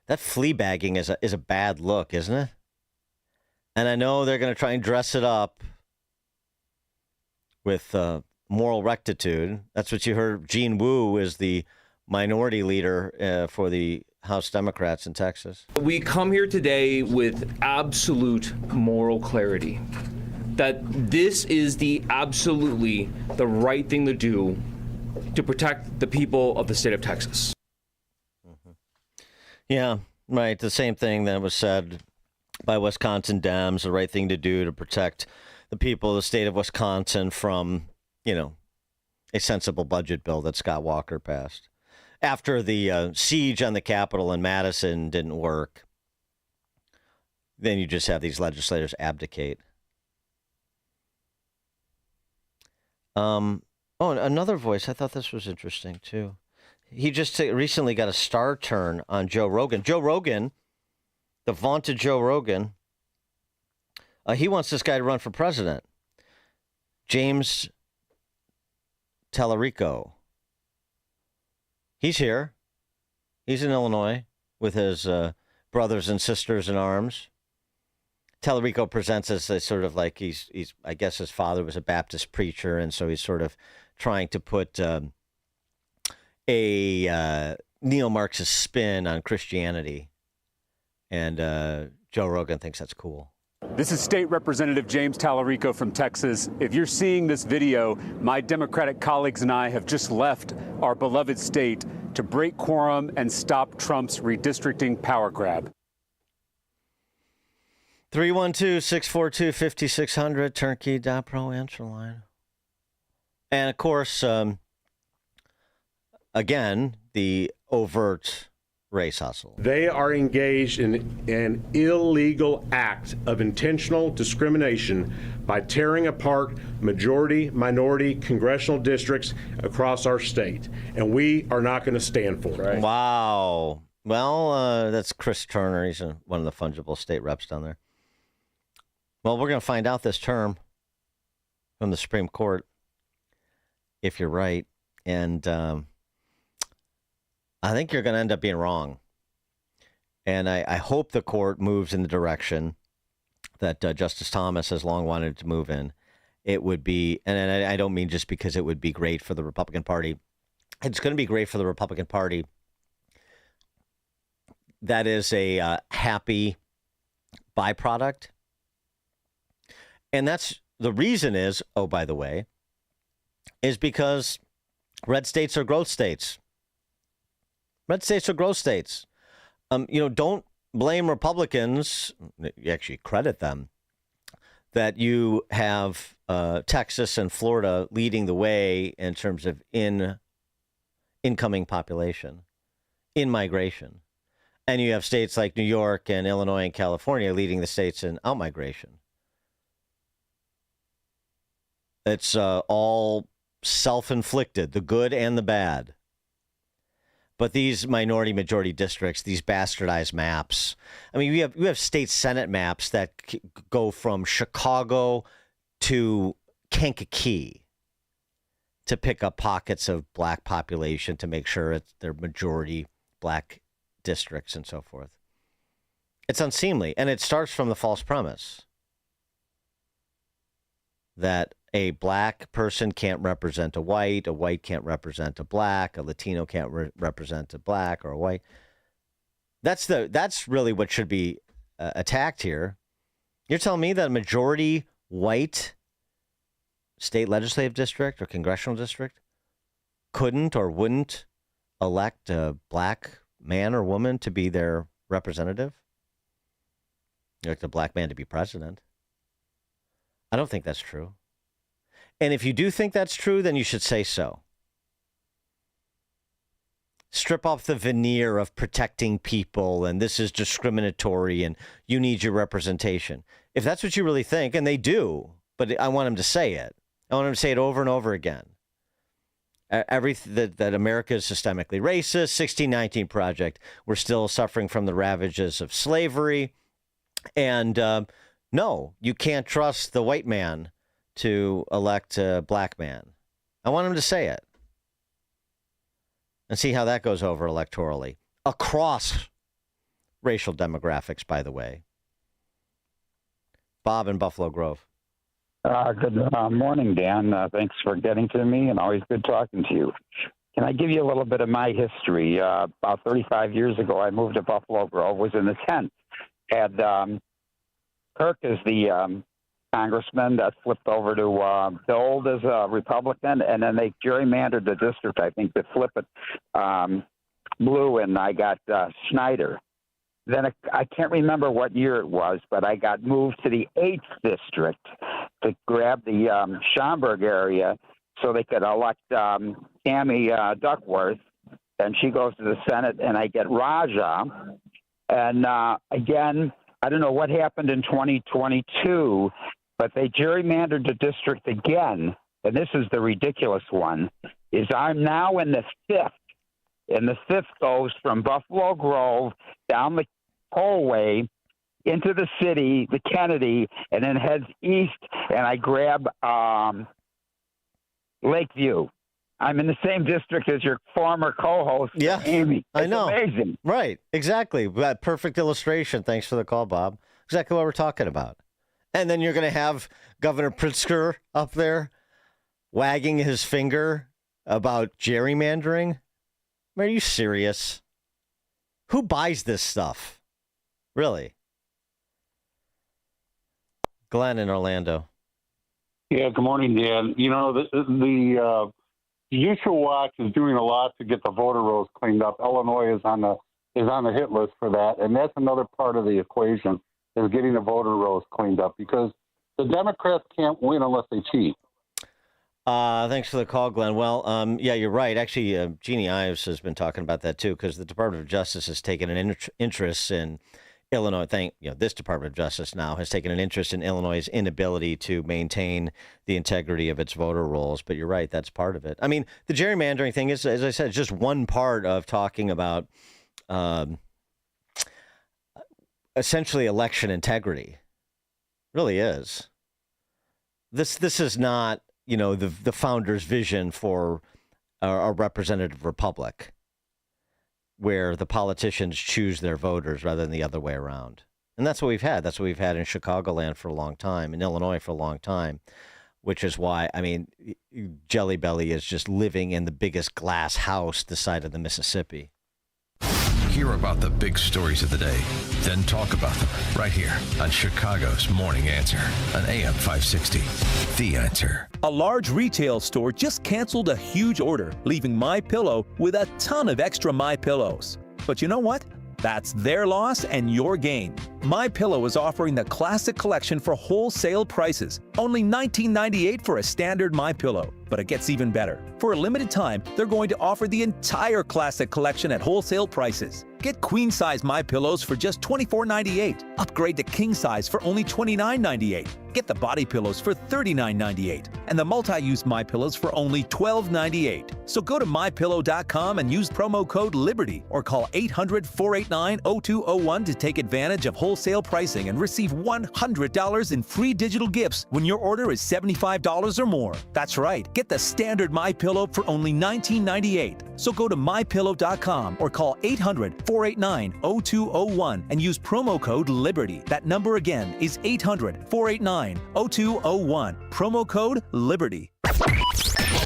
That flea bagging is a bad look, isn't it? And I know they're going to try and dress it up with moral rectitude. That's what you heard. Gene Wu is the minority leader for the House Democrats in Texas. We come here today with absolute moral clarity that this is absolutely the right thing to do to protect the people of the state of Texas. Mm-hmm. Yeah, right. The same thing that was said by Wisconsin Dems, the right thing to do to protect the people of the state of Wisconsin from, a sensible budget bill that Scott Walker passed. After the siege on the Capitol in Madison didn't work, then you just have these legislators abdicate. Another voice. I thought this was interesting, too. He just recently got a star turn on Joe Rogan. Joe Rogan, the vaunted Joe Rogan, he wants this guy to run for president. James Tallarico. He's here. He's in Illinois with his brothers and sisters in arms. Tallarico presents as a sort of like he's I guess his father was a Baptist preacher, and so he's sort of trying to put a neo-Marxist spin on Christianity. And Joe Rogan thinks that's cool. This is State Representative James Tallarico from Texas. If you're seeing this video, my Democratic colleagues and I have just left our beloved state to break quorum and stop Trump's redistricting power grab. 312-642-5600, turnkey.pro answer line. And, of course, again, the overt race hustle. They are engaged in an illegal act of intentional discrimination by tearing apart majority, minority congressional districts across our state. And we are not going to stand for it. Right? Wow. Well, that's Chris Turner. He's one of the fungible state reps down there. Well, we're going to find out this term from the Supreme Court, if you're right. And I think you're going to end up being wrong. And I hope the court moves in the direction that Justice Thomas has long wanted to move in. It would be, and I don't mean just because it would be great for the Republican Party. It's going to be great for the Republican Party. That is a happy byproduct. And that's the reason is, oh, by the way, is because red states are growth states. Red states are growth states. Don't blame Republicans. You actually credit them that you have Texas and Florida leading the way in terms of incoming population, in migration. And you have states like New York and Illinois and California leading the states in outmigration. It's all self-inflicted, the good and the bad. But these minority majority districts, these bastardized maps. I mean, you have state Senate maps that go from Chicago to Kankakee to pick up pockets of black population to make sure they're majority black districts and so forth. It's unseemly. And it starts from the false premise that a black person can't represent a white can't represent a black, a Latino can't represent a black or a white. That's really what should be attacked here. You're telling me that a majority white state legislative district or congressional district couldn't or wouldn't elect a black man or woman to be their representative? Elect a black man to be president? I don't think that's true. And if you do think that's true, then you should say so. Strip off the veneer of protecting people and this is discriminatory and you need your representation. If that's what you really think, and they do, but I want them to say it. I want them to say it over and over again. That America is systemically racist, 1619 Project, we're still suffering from the ravages of slavery. And no, you can't trust the white man to elect a black man. I want him to say it. And see how that goes over electorally. Across racial demographics, by the way. Bob in Buffalo Grove. Good morning, Dan. Thanks for getting to me, and always good talking to you. Can I give you a little bit of my history? About 35 years ago, I moved to Buffalo Grove, was in the 10th. Had Kirk as the congressman that flipped over to Bill as a Republican, and then they gerrymandered the district, I think, to flip it blue, and I got Schneider. Then I can't remember what year it was, but I got moved to the 8th district to grab the Schaumburg area so they could elect Tammy Duckworth, and she goes to the Senate, and I get Raja. And again, I don't know what happened in 2022, but they gerrymandered the district again, and this is the ridiculous one, is I'm now in the 5th, and the 5th goes from Buffalo Grove down the tollway into the city, the Kennedy, and then heads east, and I grab Lakeview. I'm in the same district as your former co-host, Amy. I know. Amazing. Right, exactly. Perfect illustration. Thanks for the call, Bob. Exactly what we're talking about. And then you're going to have Governor Pritzker up there wagging his finger about gerrymandering. Are you serious? Who buys this stuff? Really? Glenn in Orlando. Yeah, good morning, Dan. You know, the Judicial Watch is doing a lot to get the voter rolls cleaned up. Illinois is on the hit list for that, and that's another part of the equation is getting the voter rolls cleaned up because the Democrats can't win unless they cheat. Thanks for the call, Glenn. Well, yeah, you're right. Actually, Jeannie Ives has been talking about that too, because the Department of Justice has taken an interest in Illinois. This Department of Justice now has taken an interest in Illinois' inability to maintain the integrity of its voter rolls. But you're right, that's part of it. I mean, the gerrymandering thing is, as I said, just one part of talking about essentially election integrity. It really is. This is not, the founder's vision for a representative republic where the politicians choose their voters rather than the other way around. And that's what we've had. That's what we've had in Chicagoland for a long time, in Illinois for a long time, which is why, Jelly Belly is just living in the biggest glass house this side of the Mississippi. Hear about the big stories of the day, then talk about them right here on Chicago's Morning Answer on AM 560. The Answer. A large retail store just canceled a huge order, leaving MyPillow with a ton of extra MyPillows. But you know what? That's their loss and your gain. MyPillow is offering the Classic Collection for wholesale prices. Only $19.98 for a standard MyPillow. But it gets even better. For a limited time, they're going to offer the entire Classic Collection at wholesale prices. Get queen-size MyPillows for just $24.98. Upgrade to king-size for only $29.98. Get the body pillows for $39.98. And the multi-use MyPillows for only $12.98. So go to MyPillow.com and use promo code LIBERTY or call 800-489-0201 to take advantage of wholesale pricing and receive $100 in free digital gifts when your order is $75 or more. That's right. Get the standard MyPillow for only $19.98. So go to MyPillow.com or call 800-489-0201 and use promo code LIBERTY. That number again is 800-489-0201. Promo code LIBERTY.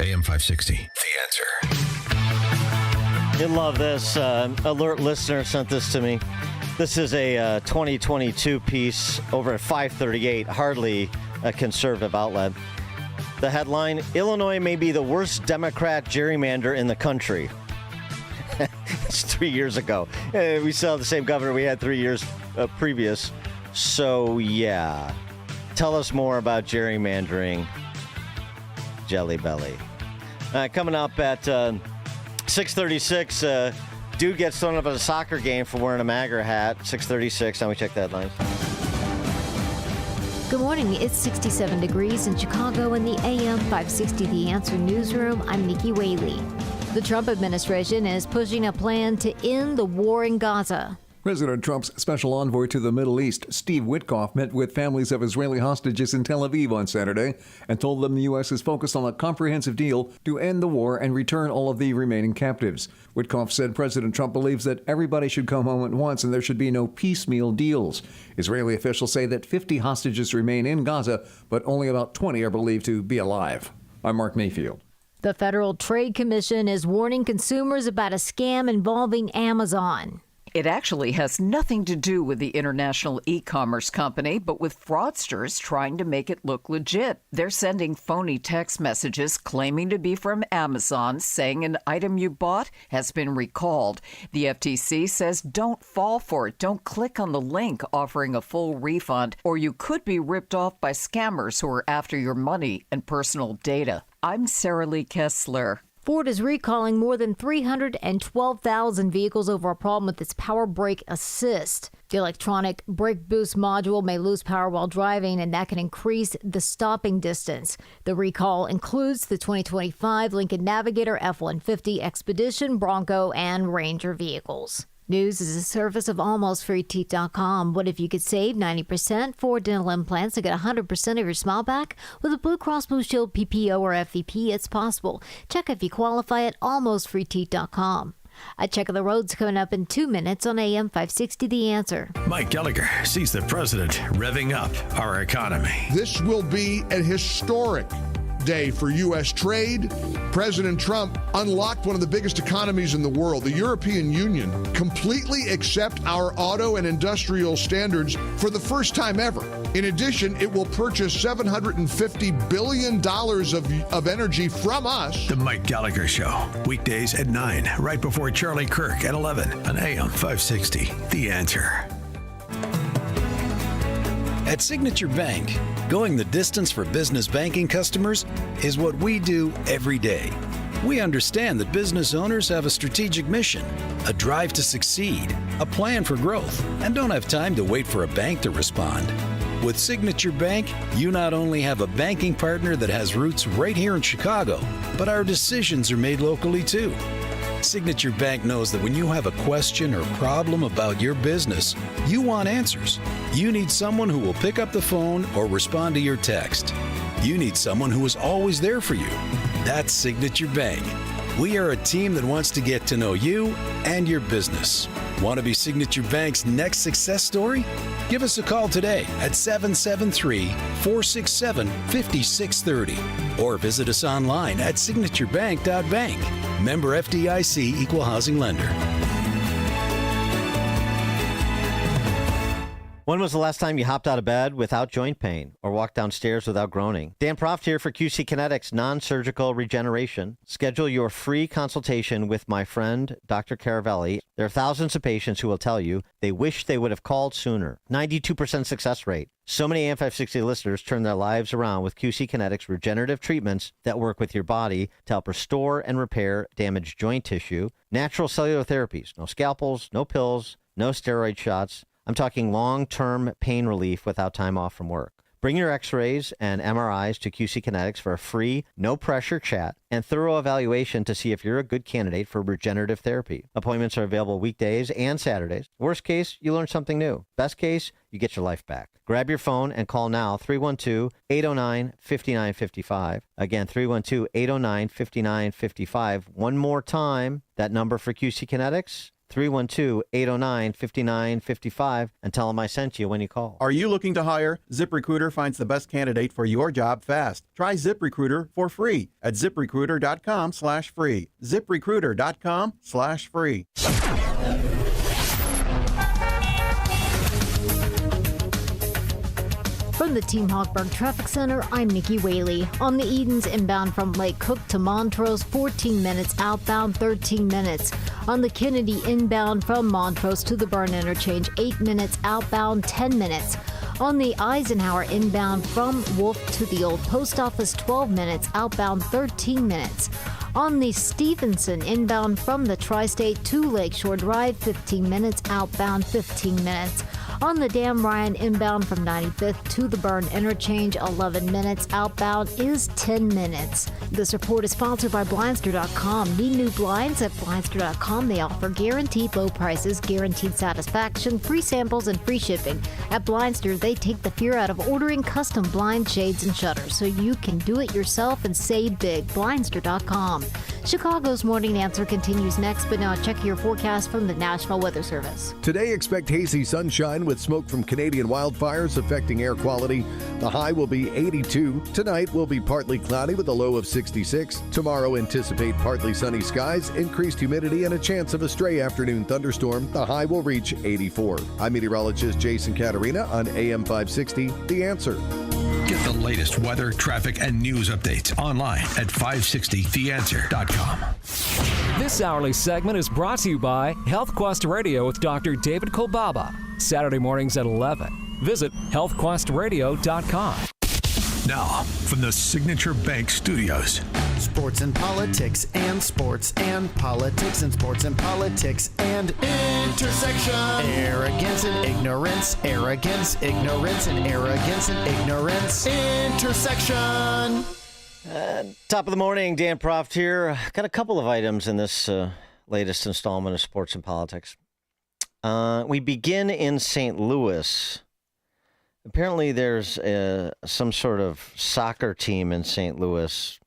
AM 560. The Answer. You love this. Alert listener sent this to me. This is a 2022 piece over at 538, hardly a conservative outlet. The headline, Illinois may be the worst Democrat gerrymander in the country. It's 3 years ago. We saw the same governor we had 3 years previous. So, yeah. Tell us more about gerrymandering, Jelly Belly. Coming up at 6:36, dude gets thrown up at a soccer game for wearing a MAGA hat. 6:36. Now we check the headlines. Good morning. It's 67 degrees in Chicago in the AM 560 The Answer newsroom. I'm Nikki Whaley. The Trump administration is pushing a plan to end the war in Gaza. President Trump's special envoy to the Middle East, Steve Witkoff, met with families of Israeli hostages in Tel Aviv on Saturday and told them the U.S. is focused on a comprehensive deal to end the war and return all of the remaining captives. Witkoff said President Trump believes that everybody should come home at once and there should be no piecemeal deals. Israeli officials say that 50 hostages remain in Gaza, but only about 20 are believed to be alive. I'm Mark Mayfield. The Federal Trade Commission is warning consumers about a scam involving Amazon. It actually has nothing to do with the international e-commerce company, but with fraudsters trying to make it look legit. They're sending phony text messages claiming to be from Amazon, saying an item you bought has been recalled. The FTC says don't fall for it. Don't click on the link offering a full refund, or you could be ripped off by scammers who are after your money and personal data. I'm Sarah Lee Kessler. Ford is recalling more than 312,000 vehicles over a problem with its Power Brake Assist. The electronic brake boost module may lose power while driving, and that can increase the stopping distance. The recall includes the 2025 Lincoln Navigator, F-150, Expedition, Bronco, and Ranger vehicles. News is a service of AlmostFreeTeeth.com. What if you could save 90% for dental implants and get 100% of your smile back? With a Blue Cross Blue Shield PPO or FVP, it's possible. Check if you qualify at AlmostFreeTeeth.com. A check of the roads coming up in 2 minutes on AM 560 The Answer. Mike Gallagher sees the president revving up our economy. This will be a historic day for U.S. trade. President Trump unlocked one of the biggest economies in the world. The European Union completely accept our auto and industrial standards for the first time ever. In addition, it will purchase $750 billion of energy from us. The Mike Gallagher Show, weekdays at 9, right before Charlie Kirk at 11 on AM 560. The Answer. At Signature Bank, going the distance for business banking customers is what we do every day. We understand that business owners have a strategic mission, a drive to succeed, a plan for growth, and don't have time to wait for a bank to respond. With Signature Bank, you not only have a banking partner that has roots right here in Chicago, but our decisions are made locally too. Signature Bank knows that when you have a question or problem about your business, you want answers. You need someone who will pick up the phone or respond to your text. You need someone who is always there for you. That's Signature Bank. We are a team that wants to get to know you and your business. Want to be Signature Bank's next success story? Give us a call today at 773-467-5630 or visit us online at signaturebank.bank. Member FDIC Equal Housing Lender. When was the last time you hopped out of bed without joint pain or walked downstairs without groaning? Dan Proft here for QC Kinetics Non-Surgical Regeneration. Schedule your free consultation with my friend, Dr. Caravelli. There are thousands of patients who will tell you they wish they would have called sooner. 92% success rate. So many AM 560 listeners turn their lives around with QC Kinetics regenerative treatments that work with your body to help restore and repair damaged joint tissue. Natural cellular therapies. No scalpels, no pills, no steroid shots. I'm talking long-term pain relief without time off from work. Bring your x-rays and MRIs to QC Kinetics for a free, no-pressure chat and thorough evaluation to see if you're a good candidate for regenerative therapy. Appointments are available weekdays and Saturdays. Worst case, you learn something new. Best case, you get your life back. Grab your phone and call now, 312-809-5955. Again, 312-809-5955. One more time, that number for QC Kinetics, 312-809-5955, and tell them I sent you when you call. Are you looking to hire? ZipRecruiter finds the best candidate for your job fast. Try ZipRecruiter for free at ZipRecruiter.com/free. ZipRecruiter.com/free. From the Team Hawkburg Traffic Center, I'm Nikki Whaley. On the Edens inbound from Lake Cook to Montrose, 14 minutes. Outbound, 13 minutes. On the Kennedy inbound from Montrose to the Burn Interchange, 8 minutes. Outbound, 10 minutes. On the Eisenhower inbound from Wolf to the Old Post Office, 12 minutes. Outbound, 13 minutes. On the Stevenson inbound from the Tri-State to Lakeshore Drive, 15 minutes. Outbound, 15 minutes. On the Dan Ryan inbound from 95th to the Burn Interchange, 11 minutes. Outbound is 10 minutes. This report is sponsored by Blindster.com. Need new blinds? At Blindster.com, they offer guaranteed low prices, guaranteed satisfaction, free samples, and free shipping. At Blindster, they take the fear out of ordering custom blind shades and shutters so you can do it yourself and save big. Blindster.com. Chicago's Morning Answer continues next, but now check your forecast from the National Weather Service. Today, expect hazy sunshine with smoke from Canadian wildfires affecting air quality. The high will be 82. Tonight will be partly cloudy with a low of 66. Tomorrow, anticipate partly sunny skies, increased humidity, and a chance of a stray afternoon thunderstorm. The high will reach 84. I'm meteorologist Jason Caterina on AM 560, The Answer. Get the latest weather, traffic, and news updates online at 560theanswer.com. This hourly segment is brought to you by Health Quest Radio with Dr. David Kolbaba. Saturday mornings at 11. Visit healthquestradio.com. Now, from the Signature Bank Studios. Sports and politics and sports and politics and sports and politics and intersection. Arrogance and ignorance. Arrogance, ignorance, and arrogance and ignorance. Intersection. Top of the morning, Dan Proft here. Got a couple of items in this latest installment of Sports and Politics. We begin in St. Louis. Apparently there's some sort of soccer team in St. Louis.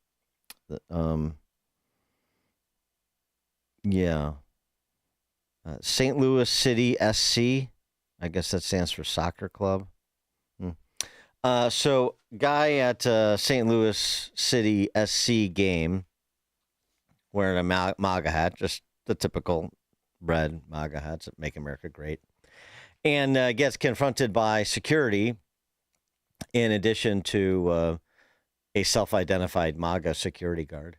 St. Louis City SC. I guess that stands for soccer club. So guy at St. Louis City SC game wearing a MAGA hat, just the typical red MAGA hats that make America great, and gets confronted by security in addition to a self-identified MAGA security guard.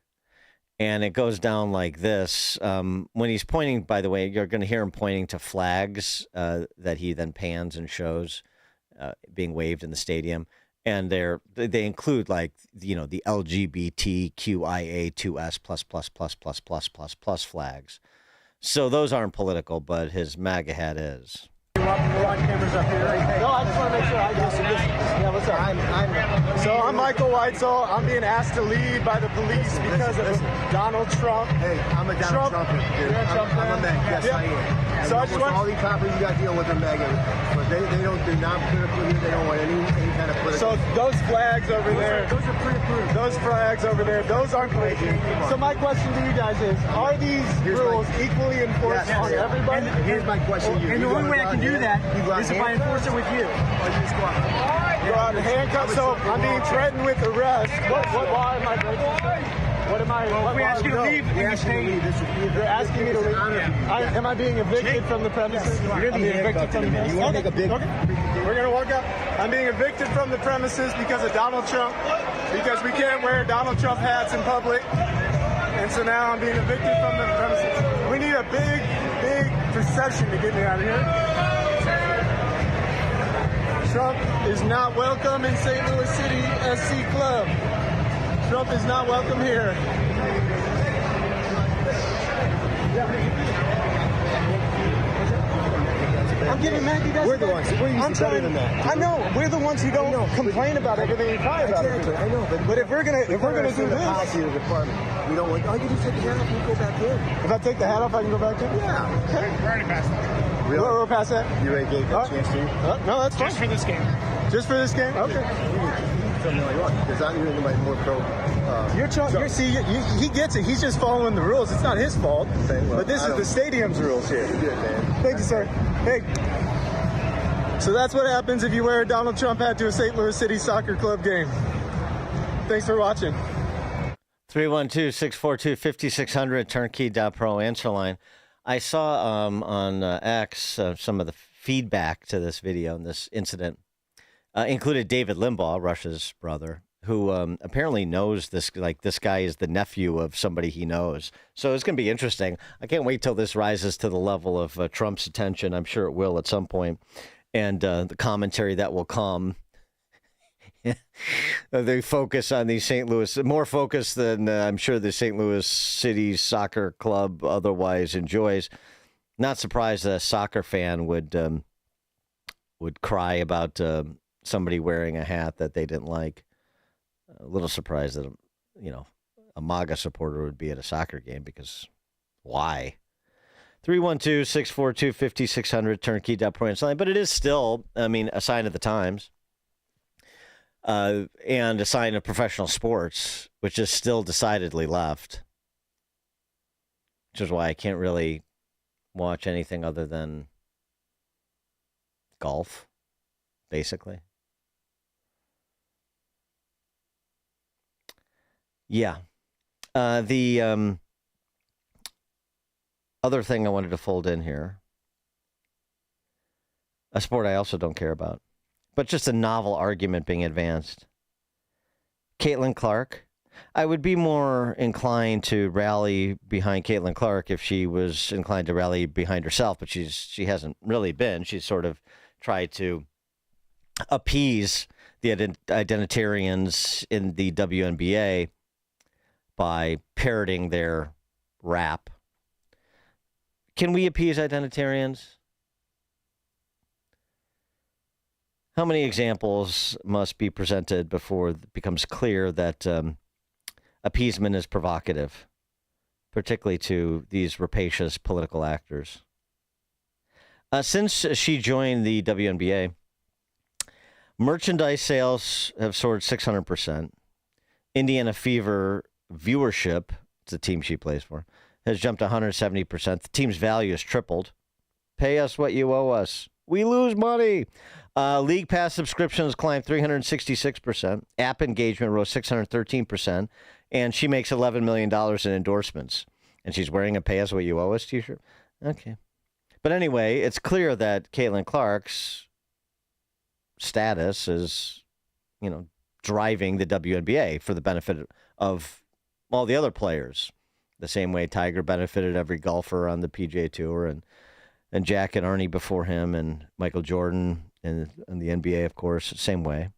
And it goes down like this. When he's pointing, by the way, you're going to hear him pointing to flags that he then pans and shows being waved in the stadium. And they include, like, the LGBTQIA2S++++++ flags. So those aren't political, but his MAGA hat is. We're on cameras up here. No, I just want to make sure. Yeah, what's up? I'm Michael Weitzel. I'm being asked to leave by the police because of Donald Trump. Hey, I'm a Donald Trump fan. You're a Trump fan? I'm a MAGA. Yes, I am. So I just want all these topics you got to deal with are MAGA, but they don't do non-political. They don't want any kind of political. So those flags over there. Those are pre-approved. Those flags over there. Those aren't political. So my question to you guys is: are these rules equally enforced on everybody? Here's my question to you. And the only way I can do that is if I enforce it with you. Go out and handcuff. So I'm being threatened with arrest. Why am I breaking? What am I? Well, we ask you to leave. You're asking me to leave. Am I being evicted from the premises? You're being evicted from the premises. You want to make a big? We're gonna walk up. I'm being evicted from the premises because of Donald Trump. Because we can't wear Donald Trump hats in public, and so now I'm being evicted from the premises. We need a big procession to get me out of here. Trump is not welcome in St. Louis City SC Club. Trump is not welcome here. I'm getting mad. You guys. We're the ones. We're usually better than that. I know. We're the ones who don't complain about everything and cry about everything. I know. But if we're gonna do this, policy of the department. We don't want. You just take the hat off and go back in. If I take the hat off, I can go back in. Yeah. Okay. We're already past that. Really? We're past that. You ready to get a chance to? No, that's fine. Just for this game. Just for this game? Okay. Because I'm hearing my more pro. He gets it. He's just following the rules. It's not his fault. But this is the stadium's rules here. You're good, man. Thank you, sir. Hey. So that's what happens if you wear a Donald Trump hat to a St. Louis City Soccer Club game. Thanks for watching. 312-642-5600, turnkey.pro answer line. I saw on X some of the feedback to this video and this incident. Included David Limbaugh, Russia's brother, who apparently knows this. Like, this guy is the nephew of somebody he knows. So it's going to be interesting. I can't wait till this rises to the level of Trump's attention. I'm sure it will at some point. And the commentary that will come. They focus on these St. Louis, more focused than I'm sure the St. Louis City Soccer Club otherwise enjoys. Not surprised that a soccer fan would cry about somebody wearing a hat that they didn't like. A little surprised that a MAGA supporter would be at a soccer game, because why? 312-642-5600, turnkey.pro answer line. But it is still, a sign of the times. And a sign of professional sports, which is still decidedly left. Which is why I can't really watch anything other than golf, basically. Yeah. The other thing I wanted to fold in here, a sport I also don't care about, but just a novel argument being advanced. Caitlin Clark. I would be more inclined to rally behind Caitlin Clark if she was inclined to rally behind herself, but she hasn't really been. She's sort of tried to appease the identitarians in the WNBA by parroting their rap. Can we appease identitarians? How many examples must be presented before it becomes clear that appeasement is provocative, particularly to these rapacious political actors? Since she joined the WNBA, merchandise sales have soared 600%. Indiana Fever viewership, it's the team she plays for, has jumped 170%. The team's value has tripled. Pay us what you owe us. We lose money. League Pass subscriptions climbed 366%. App engagement rose 613%. And she makes $11 million in endorsements. And she's wearing a Pay Us What You Owe Us t-shirt. Okay. But anyway, it's clear that Caitlin Clark's status is, driving the WNBA for the benefit of all the other players. The same way Tiger benefited every golfer on the PGA Tour and Jack and Arnie before him and Michael Jordan and the NBA, of course, same way.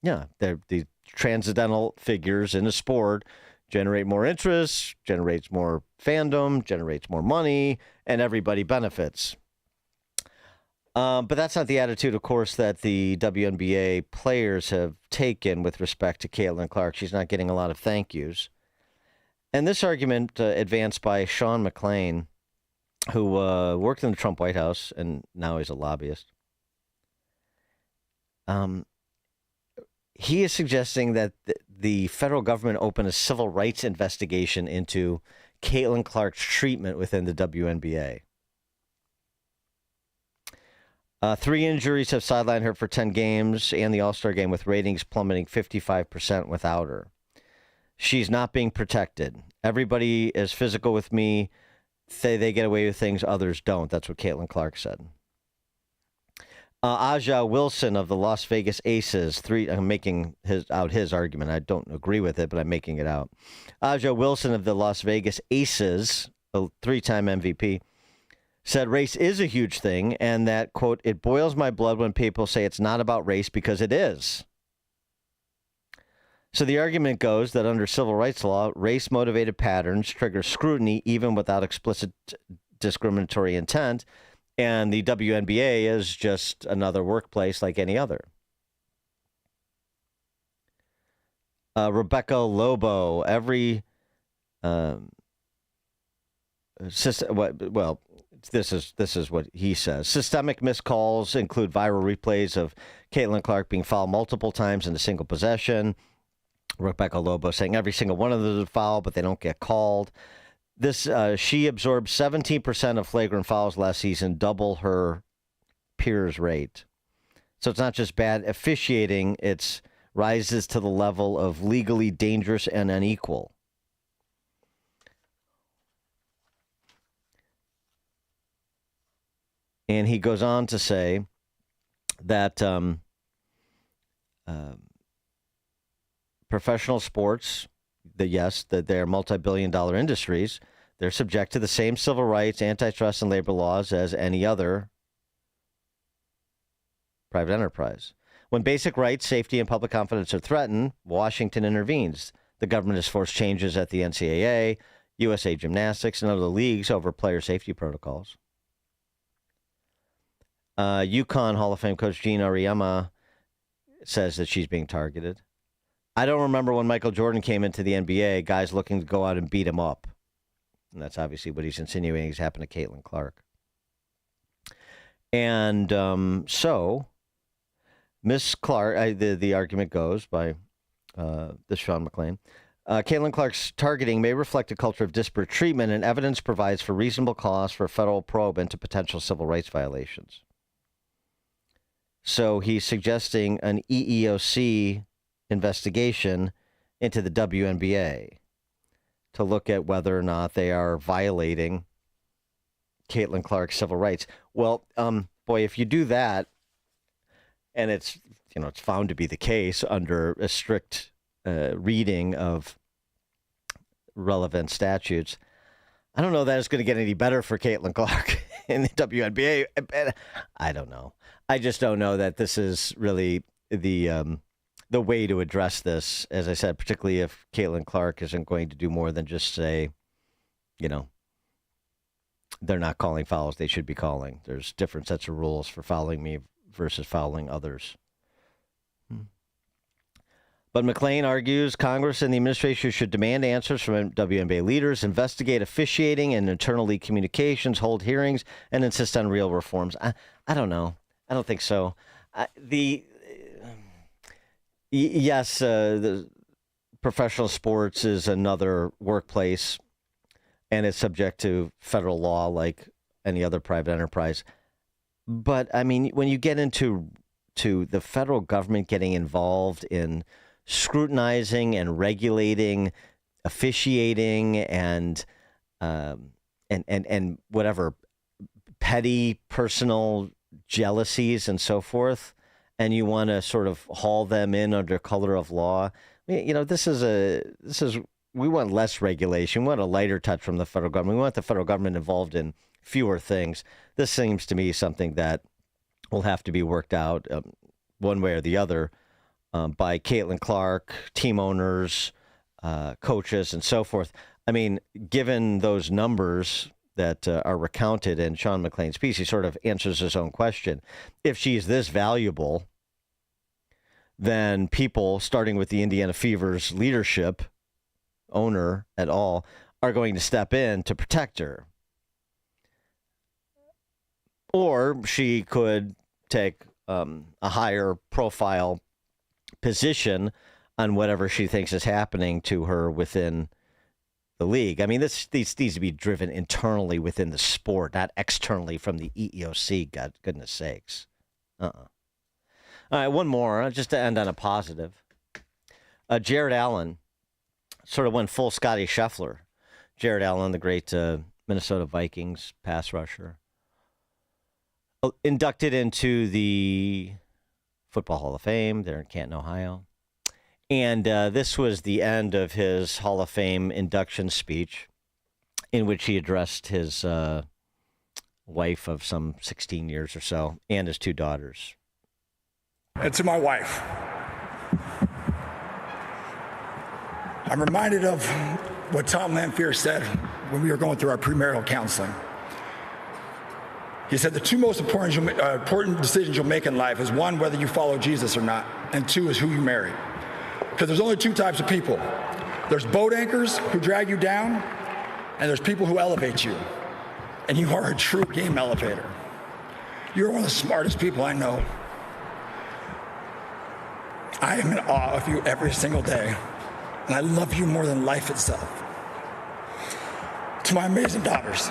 Yeah, they're the transcendental figures in the sport generate more interest, generates more fandom, generates more money, and everybody benefits. But that's not the attitude, of course, that the WNBA players have taken with respect to Caitlin Clark. She's not getting a lot of thank yous. And this argument advanced by Sean McClain, who worked in the Trump White House and now he's a lobbyist. He is suggesting that the federal government open a civil rights investigation into Caitlin Clark's treatment within the WNBA. 3 injuries have sidelined her for 10 games and the All-Star game, with ratings plummeting 55% without her. She's not being protected. Everybody is physical with me. They get away with things others don't. That's what Caitlin Clark said. Aja Wilson of the Las Vegas Aces, I'm making his argument. I don't agree with it, but I'm making it out. Aja Wilson of the Las Vegas Aces, a 3-time MVP, said race is a huge thing and that, quote, it boils my blood when people say it's not about race because it is. So the argument goes that under civil rights law, race-motivated patterns trigger scrutiny even without explicit discriminatory intent, and the WNBA is just another workplace like any other. Rebecca Lobo, this is what he says. Systemic missed calls include viral replays of Caitlin Clark being fouled multiple times in a single possession. Rebecca Lobo saying every single one of them is a foul, but they don't get called. She absorbed 17% of flagrant fouls last season, double her peers' rate. So it's not just bad officiating, it rises to the level of legally dangerous and unequal. And he goes on to say that professional sports, that they're multi-billion-dollar industries, they're subject to the same civil rights, antitrust, and labor laws as any other private enterprise. When basic rights, safety, and public confidence are threatened, Washington intervenes. The government has forced changes at the NCAA, USA Gymnastics, and other leagues over player safety protocols. UConn Hall of Fame coach Gene Auriemma says that she's being targeted. I don't remember when Michael Jordan came into the NBA, guys looking to go out and beat him up. And that's obviously what he's insinuating has happened to Caitlin Clark. And so Miss Clark, the argument goes by this Sean McClain, Caitlin Clark's targeting may reflect a culture of disparate treatment, and evidence provides for reasonable cause for a federal probe into potential civil rights violations. So he's suggesting an EEOC investigation into the WNBA to look at whether or not they are violating Caitlin Clark's civil rights. Well, boy, if you do that, and it's found to be the case under a strict reading of relevant statutes, I don't know that it's going to get any better for Caitlin Clark in the WNBA. I don't know. I just don't know that this is really the way to address this, as I said, particularly if Caitlin Clark isn't going to do more than just say, they're not calling fouls they should be calling. There's different sets of rules for fouling me versus fouling others. But McClain argues Congress and the administration should demand answers from WNBA leaders, investigate officiating and internal league communications, hold hearings, and insist on real reforms. I don't know. I don't think so. Yes, the professional sports is another workplace, and it's subject to federal law like any other private enterprise. But I mean, when you get into the federal government getting involved in scrutinizing and regulating, officiating, and whatever petty personal jealousies and so forth, and you want to sort of haul them in under color of law. I mean, we want less regulation. We want a lighter touch from the federal government. We want the federal government involved in fewer things. This seems to me something that will have to be worked out one way or the other by Caitlin Clark, team owners, coaches, and so forth. I mean, given those numbers that are recounted in Sean McLean's piece, he sort of answers his own question. If she's this valuable, then people, starting with the Indiana Fever's leadership, owner et al., are going to step in to protect her. Or she could take a higher profile position on whatever she thinks is happening to her within the league. I mean, these needs to be driven internally within the sport, not externally from the EEOC, goodness sakes. All right, one more, just to end on a positive. Jared Allen sort of went full Scotty Scheffler. Jared Allen, the great Minnesota Vikings pass rusher, inducted into the Football Hall of Fame there in Canton, Ohio. And this was the end of his Hall of Fame induction speech, in which he addressed his wife of some 16 years or so and his two daughters. And to my wife, I'm reminded of what Tom Lanphier said when we were going through our premarital counseling. He said the two most important decisions you'll make in life is, one, whether you follow Jesus or not, and two, is who you marry. Because there's only two types of people. There's boat anchors who drag you down, and there's people who elevate you. And you are a true game elevator. You're one of the smartest people I know. I am in awe of you every single day, and I love you more than life itself. To my amazing daughters,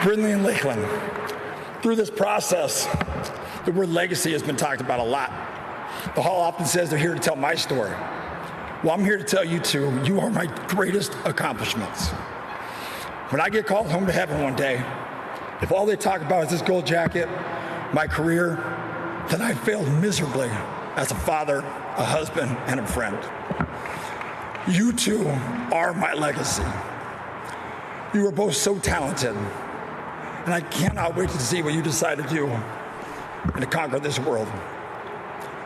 Brindley and Lakeland, through this process, the word legacy has been talked about a lot. The Hall often says they're here to tell my story. Well, I'm here to tell you too, you are my greatest accomplishments. When I get called home to heaven one day, if all they talk about is this gold jacket, my career, then I failed miserably as a father, a husband, and a friend. You two are my legacy. You are both so talented, and I cannot wait to see what you decide to do and to conquer this world.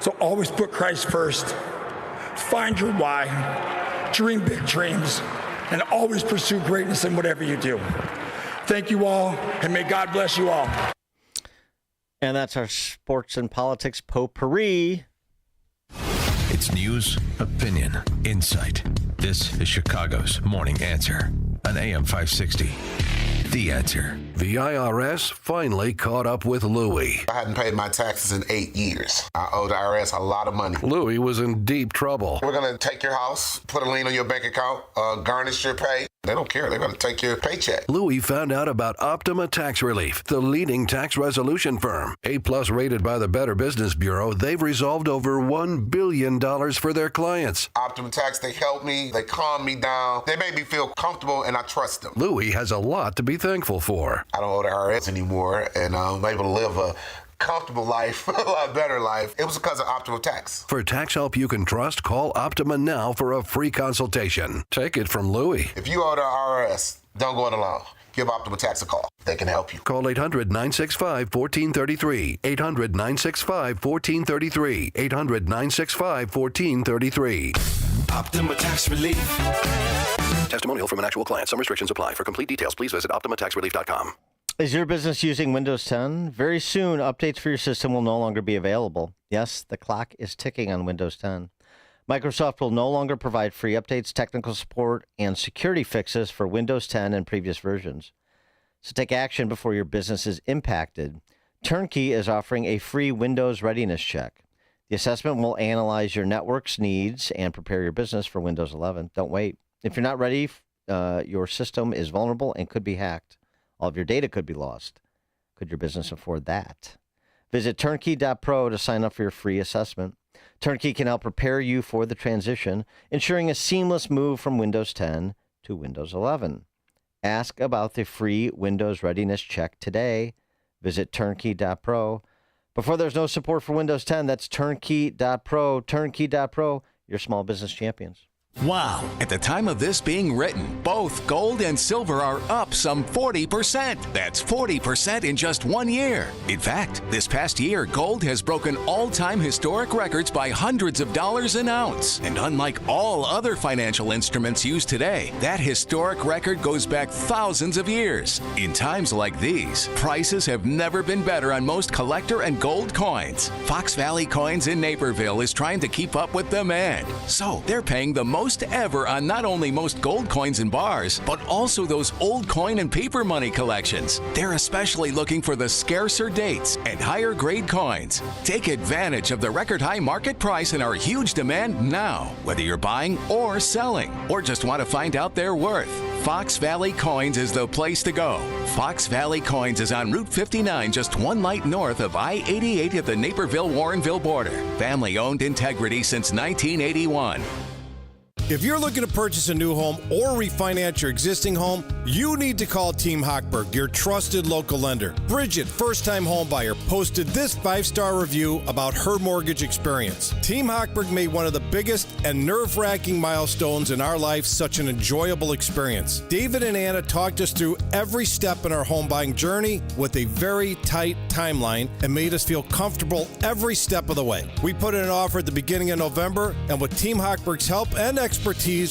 So always put Christ first, find your why, dream big dreams, and always pursue greatness in whatever you do. Thank you all, and may God bless you all. And that's our sports and politics potpourri. It's news, opinion, insight. This is Chicago's Morning Answer on AM 560. The Answer. The IRS finally caught up with Louie. I hadn't paid my taxes in 8 years. I owe the IRS a lot of money. Louie was in deep trouble. We're going to take your house, put a lien on your bank account, garnish your pay. They don't care. They're going to take your paycheck. Louie found out about Optima Tax Relief, the leading tax resolution firm. A-plus rated by the Better Business Bureau, they've resolved over $1 billion for their clients. Optima Tax, they help me. They calm me down. They make me feel comfortable, and I trust them. Louie has a lot to be thankful for. I don't owe the IRS anymore, and I'm able to live a comfortable life, a lot better life. It was because of Optima Tax. For tax help you can trust, call Optima now for a free consultation. Take it from Louie. If you owe the IRS, don't go it alone. Give Optima Tax a call. They can help you. Call 800-965-1433. 800-965-1433. 800-965-1433. Optima Tax Relief. Testimonial from an actual client. Some restrictions apply. For complete details, please visit OptimaTaxRelief.com. Is your business using Windows 10? Very soon, updates for your system will no longer be available. Yes, the clock is ticking on Windows 10. Microsoft will no longer provide free updates, technical support, and security fixes for Windows 10 and previous versions. So take action before your business is impacted. Turnkey is offering a free Windows readiness check. The assessment will analyze your network's needs and prepare your business for Windows 11. Don't wait. If you're not ready, your system is vulnerable and could be hacked. All of your data could be lost. Could your business afford that? Visit turnkey.pro to sign up for your free assessment. Turnkey can help prepare you for the transition, ensuring a seamless move from Windows 10 to Windows 11. Ask about the free Windows readiness check today. Visit turnkey.pro. Before there's no support for Windows 10, that's turnkey.pro. Turnkey.pro, your small business champions. Wow. At the time of this being written, both gold and silver are up some 40%. That's 40% in just 1 year. In fact, this past year, gold has broken all-time historic records by hundreds of dollars an ounce. And unlike all other financial instruments used today, that historic record goes back thousands of years. In times like these, prices have never been better on most collector and gold coins. Fox Valley Coins in Naperville is trying to keep up with demand. So they're paying the most ever on not only most gold coins and bars, but also those old coin and paper money collections. They're especially looking for the scarcer dates and higher grade coins. Take advantage of the record high market price and our huge demand now, whether you're buying or selling, or just want to find out their worth. Fox Valley Coins is the place to go. Fox Valley Coins is on Route 59, just one light north of I-88 at the Naperville-Warrenville border. Family owned, integrity since 1981. If you're looking to purchase a new home or refinance your existing home, you need to call Team Hochberg, your trusted local lender. Bridget, first-time homebuyer, posted this 5-star review about her mortgage experience. Team Hochberg made one of the biggest and nerve-wracking milestones in our life such an enjoyable experience. David and Anna talked us through every step in our home buying journey with a very tight timeline and made us feel comfortable every step of the way. We put in an offer at the beginning of November, and with Team Hochberg's help and expertise,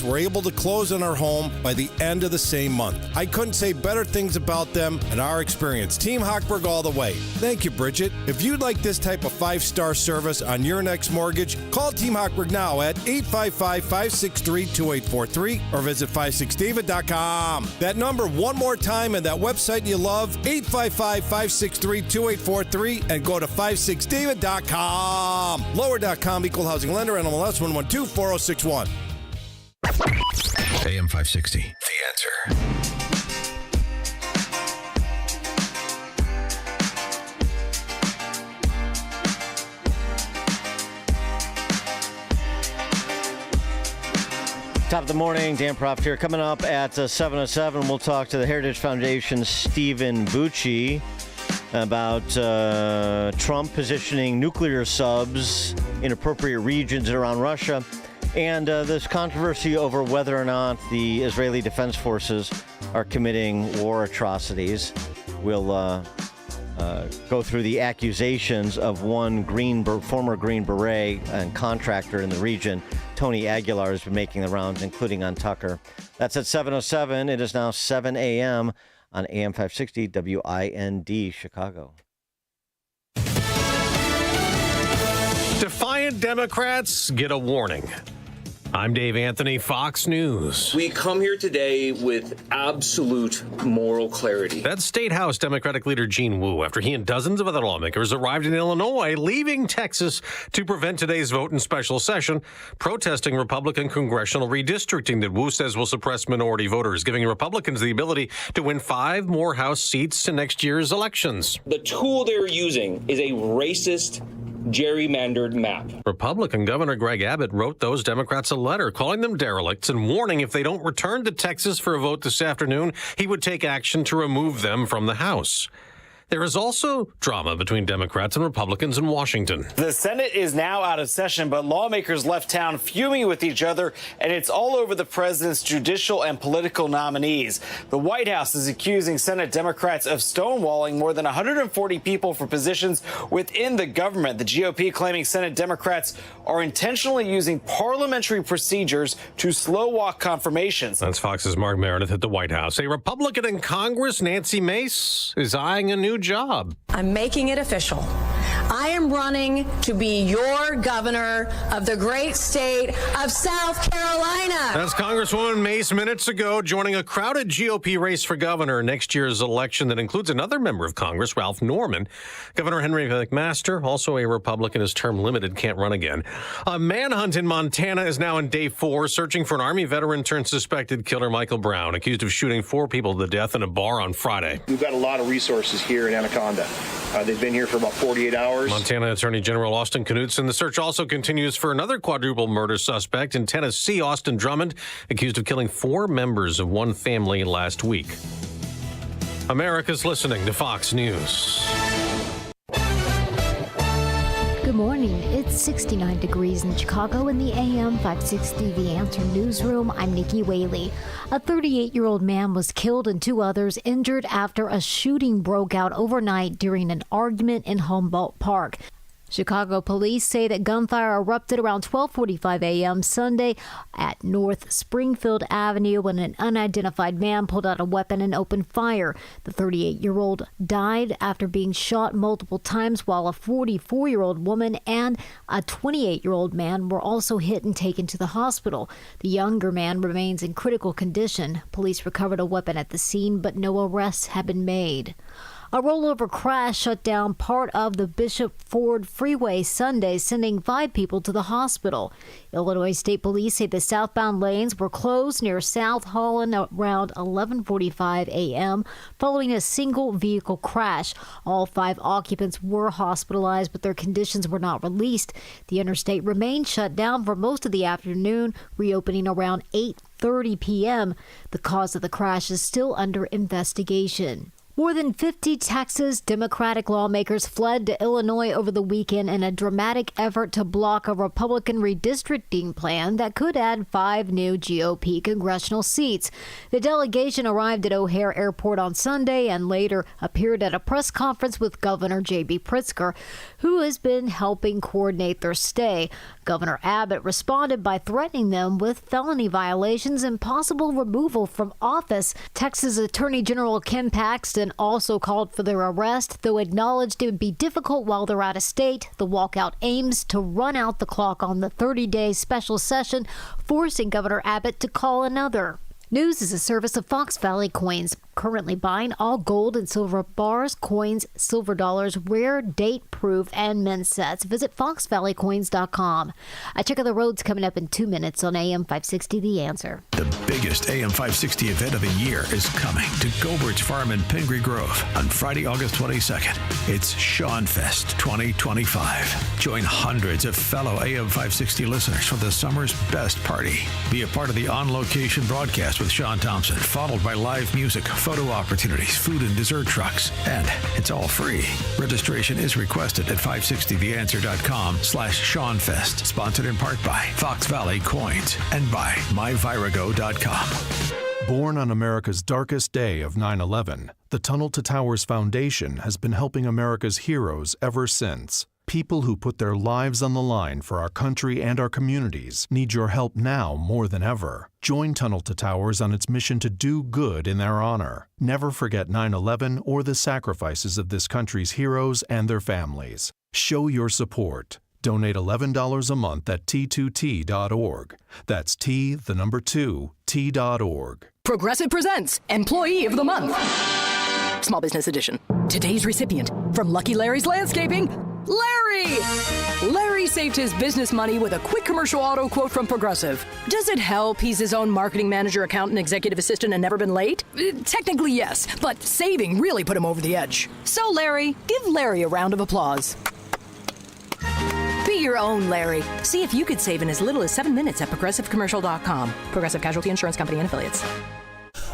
we're able to close on our home by the end of the same month. I couldn't say better things about them and our experience. Team Hochberg all the way. Thank you, Bridget. If you'd like this type of 5-star service on your next mortgage, call Team Hochberg now at 855-563-2843 or visit 56david.com. That number one more time and that website you love, 855-563-2843, and go to 56david.com. Lower.com, equal housing lender, NMLS 1124061. AM 560, The Answer. Top of the morning, Dan Proft here. Coming up at 7:07, we'll talk to the Heritage Foundation's Stephen Bucci about Trump positioning nuclear subs in appropriate regions around Russia, and this controversy over whether or not the Israeli Defense Forces are committing war atrocities. We'll go through the accusations of one former Green Beret and contractor in the region. Tony Aguilar has been making the rounds, including on Tucker. That's at 7:07. It is now 7 a.m. on AM 560 WIND Chicago. Defiant Democrats get a warning. I'm Dave Anthony, Fox News. We come here today with absolute moral clarity. That's State House Democratic leader Gene Wu after he and dozens of other lawmakers arrived in Illinois, leaving Texas to prevent today's vote in special session, protesting Republican congressional redistricting that Wu says will suppress minority voters, giving Republicans the ability to win 5 more House seats in next year's elections. The tool they're using is a racist, gerrymandered map. Republican Governor Greg Abbott wrote those Democrats a letter calling them derelicts and warning if they don't return to Texas for a vote this afternoon, he would take action to remove them from the House. There is also drama between Democrats and Republicans in Washington. The Senate is now out of session, but lawmakers left town fuming with each other, and it's all over the president's judicial and political nominees. The White House is accusing Senate Democrats of stonewalling more than 140 people for positions within the government. The GOP claiming Senate Democrats are intentionally using parliamentary procedures to slow walk confirmations. That's Fox's Mark Meredith at the White House. A Republican in Congress, Nancy Mace, is eyeing a new job. I'm making it official. I I am running to be your governor of the great state of South Carolina. That's Congresswoman Mace minutes ago, joining a crowded GOP race for governor next year's election that includes another member of Congress, Ralph Norman. Governor Henry McMaster, also a Republican, is term limited, can't run again. A manhunt in Montana is now in day 4, searching for an Army veteran turned suspected killer Michael Brown, accused of shooting 4 people to death in a bar on Friday. We've got a lot of resources here in Anaconda. They've been here for about 48 hours. Montana Attorney General Austin Knudsen. The search also continues for another quadruple murder suspect in Tennessee, Austin Drummond, accused of killing 4 members of one family last week. America's listening to Fox News. Good morning. It's 69 degrees in Chicago in the AM 560 The Answer newsroom. I'm Nikki Whaley. A 38-year-old man was killed and 2 others injured after a shooting broke out overnight during an argument in Humboldt Park. Chicago police say that gunfire erupted around 12:45 a.m. Sunday at North Springfield Avenue when an unidentified man pulled out a weapon and opened fire. The 38-year-old died after being shot multiple times, while a 44-year-old woman and a 28-year-old man were also hit and taken to the hospital. The younger man remains in critical condition. Police recovered a weapon at the scene, but no arrests have been made. A rollover crash shut down part of the Bishop Ford Freeway Sunday, sending 5 people to the hospital. Illinois State Police say the southbound lanes were closed near South Holland around 11:45 a.m. following a single vehicle crash. All 5 occupants were hospitalized, but their conditions were not released. The interstate remained shut down for most of the afternoon, reopening around 8:30 p.m. The cause of the crash is still under investigation. More than 50 Texas Democratic lawmakers fled to Illinois over the weekend in a dramatic effort to block a Republican redistricting plan that could add 5 new GOP congressional seats. The delegation arrived at O'Hare Airport on Sunday and later appeared at a press conference with Governor J.B. Pritzker, who has been helping coordinate their stay. Governor Abbott responded by threatening them with felony violations and possible removal from office. Texas Attorney General Ken Paxton also called for their arrest, though acknowledged it would be difficult while they're out of state. The walkout aims to run out the clock on the 30-day special session, forcing Governor Abbott to call another. News is a service of Fox Valley Coins. Currently buying all gold and silver bars, coins, silver dollars, rare, date-proof, and mint sets. Visit foxvalleycoins.com. A check of the roads coming up in 2 minutes on AM 560 The Answer. The biggest AM 560 event of the year is coming to Gobert's Farm in Pingree Grove on Friday, August 22nd. It's Seanfest 2025. Join hundreds of fellow AM 560 listeners for the summer's best party. Be a part of the on-location broadcast with Sean Thompson, followed by live music, photo opportunities, food and dessert trucks, and it's all free. Registration is requested at 560theanswer.com/SeanFest. Sponsored in part by Fox Valley Coins and by myvirago.com. Born on America's darkest day of 9/11, the Tunnel to Towers Foundation has been helping America's heroes ever since. People who put their lives on the line for our country and our communities need your help now more than ever. Join Tunnel to Towers on its mission to do good in their honor. Never forget 9/11 or the sacrifices of this country's heroes and their families. Show your support. Donate $11 a month at T2T.org. That's T2T.org. Progressive presents Employee of the Month. Small Business Edition. Today's recipient from Lucky Larry's Landscaping, Larry! Larry saved his business money with a quick commercial auto quote from Progressive. Does it help he's his own marketing manager, accountant, executive assistant, and never been late? Technically, yes, but saving really put him over the edge. So, Larry, give Larry a round of applause. Be your own Larry. See if you could save in as little as 7 minutes at ProgressiveCommercial.com. Progressive Casualty Insurance Company and Affiliates.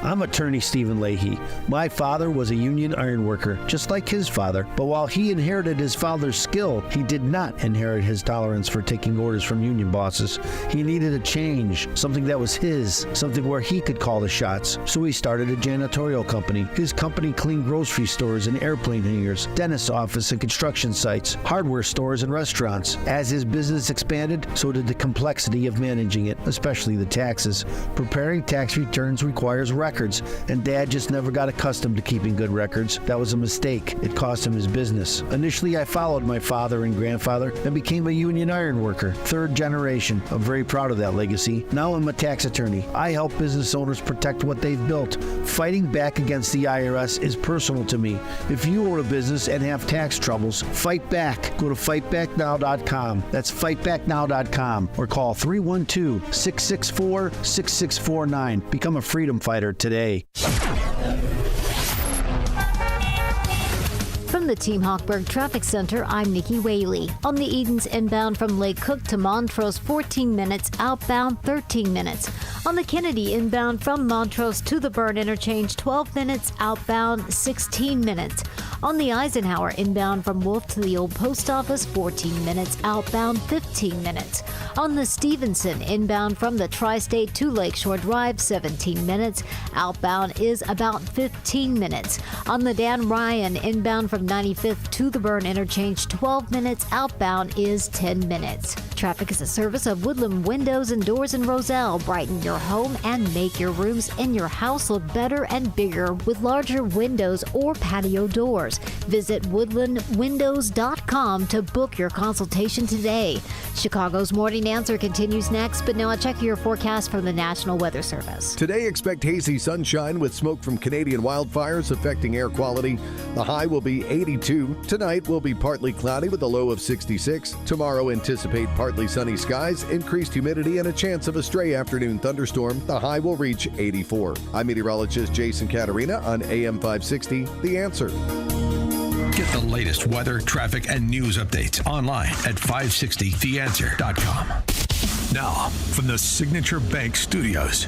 I'm attorney Stephen Leahy. My father was a union iron worker, just like his father, but while he inherited his father's skill, he did not inherit his tolerance for taking orders from union bosses. He needed a change, something that was his, something where he could call the shots. So he started a janitorial company. His company cleaned grocery stores and airplane hangars, dentist office and construction sites, hardware stores and restaurants. As his business expanded, so did the complexity of managing it, especially the taxes. Preparing tax returns requires records records, and Dad just never got accustomed to keeping good records. That was a mistake. It cost him his business. Initially, I followed my father and grandfather and became a union iron worker, third generation. I'm very proud of that legacy. Now I'm a tax attorney. I help business owners protect what they've built. Fighting back against the IRS is personal to me. If you own a business and have tax troubles, fight back. Go to fightbacknow.com. That's fightbacknow.com or call 312-664-6649. Become a freedom fighter today. From the Team Hochberg Traffic Center, I'm Nikki Whaley. On the Edens inbound from Lake Cook to Montrose, 14 minutes. Outbound, 13 minutes. On the Kennedy inbound from Montrose to the Byrne Interchange, 12 minutes. Outbound, 16 minutes. On the Eisenhower inbound from Wolf to the Old Post Office, 14 minutes. Outbound, 15 minutes. On the Stevenson inbound from the Tri-State to Lakeshore Drive, 17 minutes. Outbound is about 15 minutes. On the Dan Ryan inbound from 95th to the Byrne Interchange, 12 minutes. Outbound is 10 minutes. Traffic is a service of Woodland Windows and Doors in Roselle. Brighten your home and make your rooms in your house look better and bigger with larger windows or patio doors. Visit woodlandwindows.com to book your consultation today. Chicago's Morning Answer continues next, but now check your forecast from the National Weather Service. Today, expect hazy sunshine with smoke from Canadian wildfires affecting air quality. The high will be 82. Tonight will be partly cloudy with a low of 66. Tomorrow, anticipate partly sunny skies, increased humidity, and a chance of a stray afternoon thunderstorm. The high will reach 84. I'm meteorologist Jason Caterina on AM 560, The Answer. Get the latest weather, traffic, and news updates online at 560theanswer.com. Now, from the Signature Bank Studios,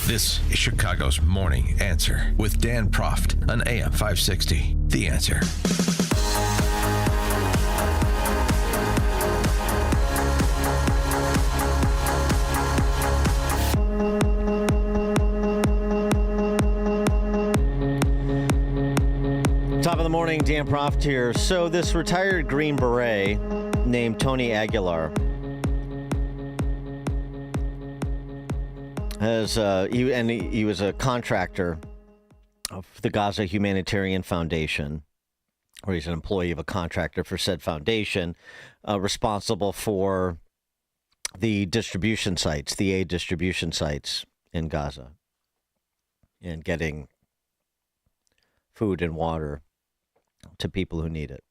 this is Chicago's Morning Answer with Dan Proft on AM 560, The Answer. Top of the morning, Dan Proft here. So this retired Green Beret named Tony Aguilar he was a contractor of the Gaza Humanitarian Foundation, or he's an employee of a contractor for said foundation, responsible for the distribution sites, the aid distribution sites in Gaza, and getting food and water to people who need it.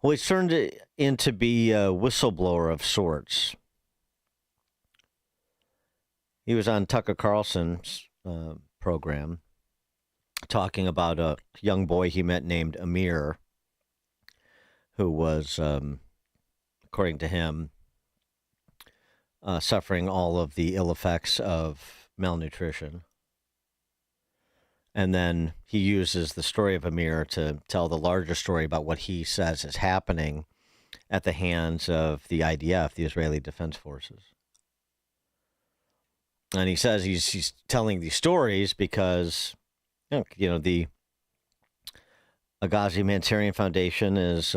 Well, he's turned into be a whistleblower of sorts. He was on Tucker Carlson's program talking about a young boy he met named Amir, who was, according to him, suffering all of the ill effects of malnutrition. And then he uses the story of Amir to tell the larger story about what he says is happening at the hands of the IDF, the Israeli Defense Forces. And he says he's telling these stories because, the Gaza Humanitarian Foundation is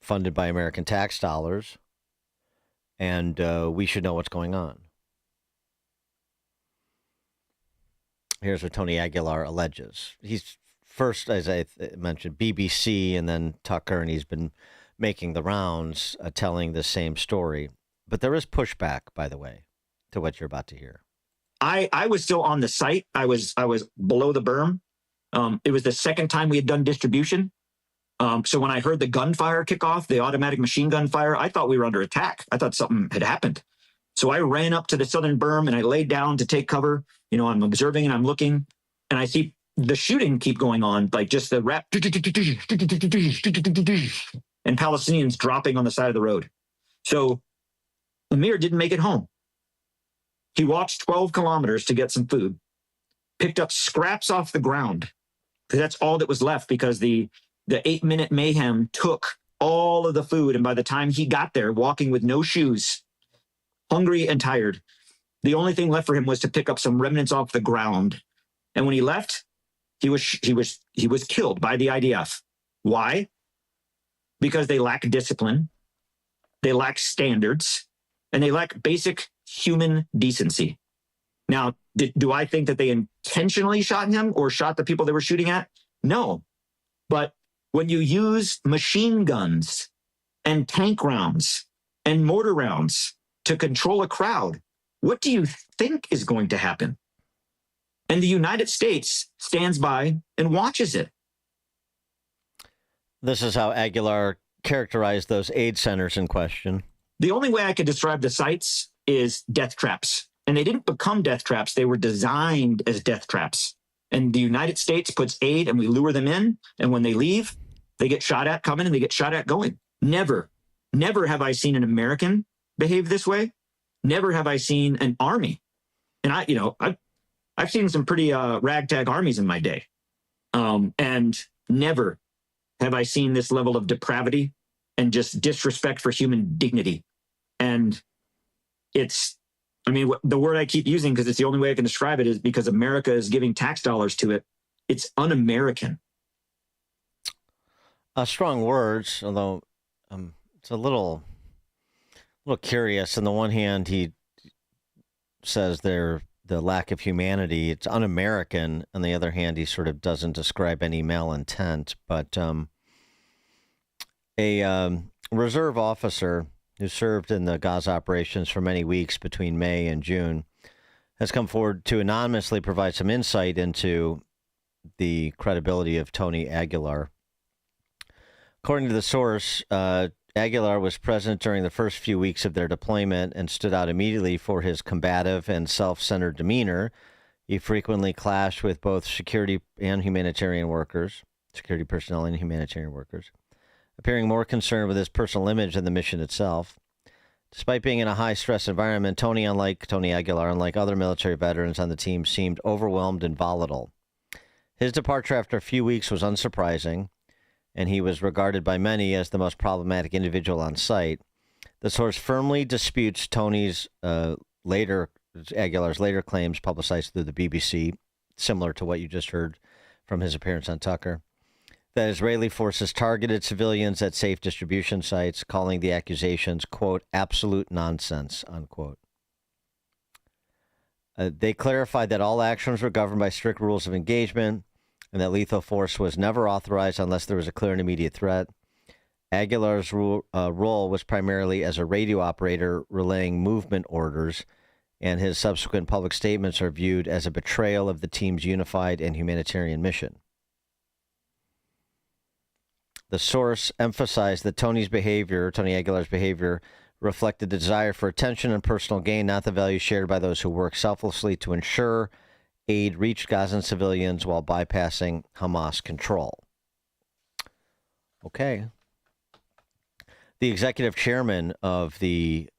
funded by American tax dollars, and we should know what's going on. Here's what Tony Aguilar alleges. He's first, as I mentioned, BBC and then Tucker, and he's been making the rounds telling the same story. But there is pushback, by the way, to what you're about to hear. I was still on the site. I was below the berm. It was the second time we had done distribution. So when I heard the gunfire kick off, the automatic machine gun fire, I thought we were under attack. I thought something had happened. So I ran up to the southern berm and I laid down to take cover. I'm observing and I'm looking, and I see the shooting keep going on, like just the rap and Palestinians dropping on the side of the road. So Amir didn't make it home. He walked 12 kilometers to get some food, picked up scraps off the ground, because that's all that was left, because the 8-minute mayhem took all of the food. And by the time he got there, walking with no shoes, hungry and tired, the only thing left for him was to pick up some remnants off the ground. And when he left, he was killed by the IDF. Why? Because they lack discipline, they lack standards, and they lack basic human decency. Now, do I think that they intentionally shot him or shot the people they were shooting at? No. But when you use machine guns and tank rounds and mortar rounds to control a crowd, what do you think is going to happen? And the United States stands by and watches it. This is how Aguilar characterized those aid centers in question. The only way I could describe the sites is death traps. And they didn't become death traps. They were designed as death traps. And the United States puts aid and we lure them in. And when they leave, they get shot at coming and they get shot at going. Never have I seen an American behave this way. Never have I seen an army. And I've seen some pretty ragtag armies in my day. And never have I seen this level of depravity and just disrespect for human dignity. And the word I keep using, because it's the only way I can describe it, is because America is giving tax dollars to it. It's un-American. Strong words, although it's a little curious. On the one hand, he says the lack of humanity, it's un-American. On the other hand, he sort of doesn't describe any malintent. But a reserve officer who served in the Gaza operations for many weeks between May and June, has come forward to anonymously provide some insight into the credibility of Tony Aguilar. According to the source, Aguilar was present during the first few weeks of their deployment and stood out immediately for his combative and self-centered demeanor. He frequently clashed with both security personnel and humanitarian workers, appearing more concerned with his personal image than the mission itself. Despite being in a high-stress environment, Tony Aguilar, unlike other military veterans on the team, seemed overwhelmed and volatile. His departure after a few weeks was unsurprising, and he was regarded by many as the most problematic individual on site. The source firmly disputes Aguilar's later claims publicized through the BBC, similar to what you just heard from his appearance on Tucker, that Israeli forces targeted civilians at safe distribution sites, calling the accusations, quote, absolute nonsense, unquote. They clarified that all actions were governed by strict rules of engagement and that lethal force was never authorized unless there was a clear and immediate threat. Aguilar's role was primarily as a radio operator relaying movement orders, and his subsequent public statements are viewed as a betrayal of the team's unified and humanitarian mission. The source emphasized that Tony Aguilar's behavior, reflected the desire for attention and personal gain, not the values shared by those who work selflessly to ensure aid reached Gazan civilians while bypassing Hamas control. Okay. The executive chairman of the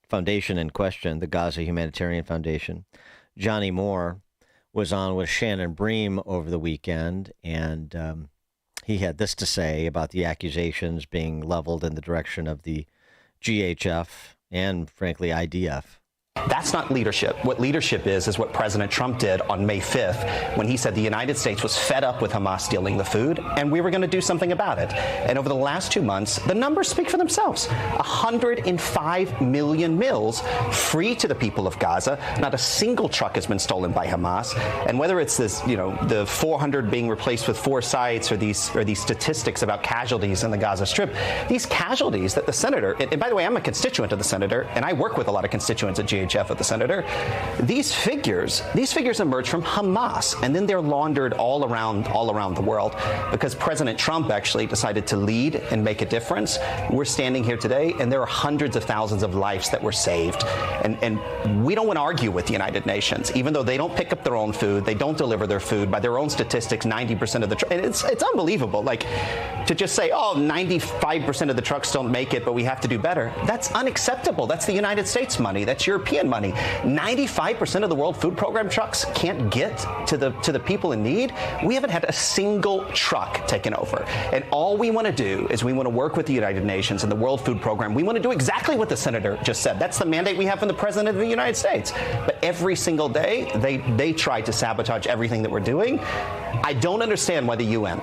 foundation in question, the Gaza Humanitarian Foundation, Johnny Moore, was on with Shannon Bream over the weekend, and he had this to say about the accusations being leveled in the direction of the GHF and, frankly, IDF. That's not leadership. What leadership is what President Trump did on May 5th when he said the United States was fed up with Hamas stealing the food and we were going to do something about it. And over the last 2 months, the numbers speak for themselves. 105 million meals free to the people of Gaza. Not a single truck has been stolen by Hamas. And whether it's this, the 400 being replaced with 4 sites or these statistics about casualties in the Gaza Strip, these casualties that the senator, and by the way, I'm a constituent of the senator, and I work with a lot of constituents at GHF of the senator. These figures emerge from Hamas, and then they're laundered all around the world because President Trump actually decided to lead and make a difference. We're standing here today, and there are hundreds of thousands of lives that were saved. And we don't want to argue with the United Nations, even though they don't pick up their own food, they don't deliver their food. By their own statistics, 90% of the and it's unbelievable. Like to just say, 95% of the trucks don't make it, but we have to do better. That's unacceptable. That's the United States money. That's European money. 95% of the World Food Program trucks can't get to the people in need. We haven't had a single truck taken over. And all we want to do is we want to work with the United Nations and the World Food Program. We want to do exactly what the senator just said. That's the mandate we have from the President of the United States. But every single day, they try to sabotage everything that we're doing. I don't understand why the UN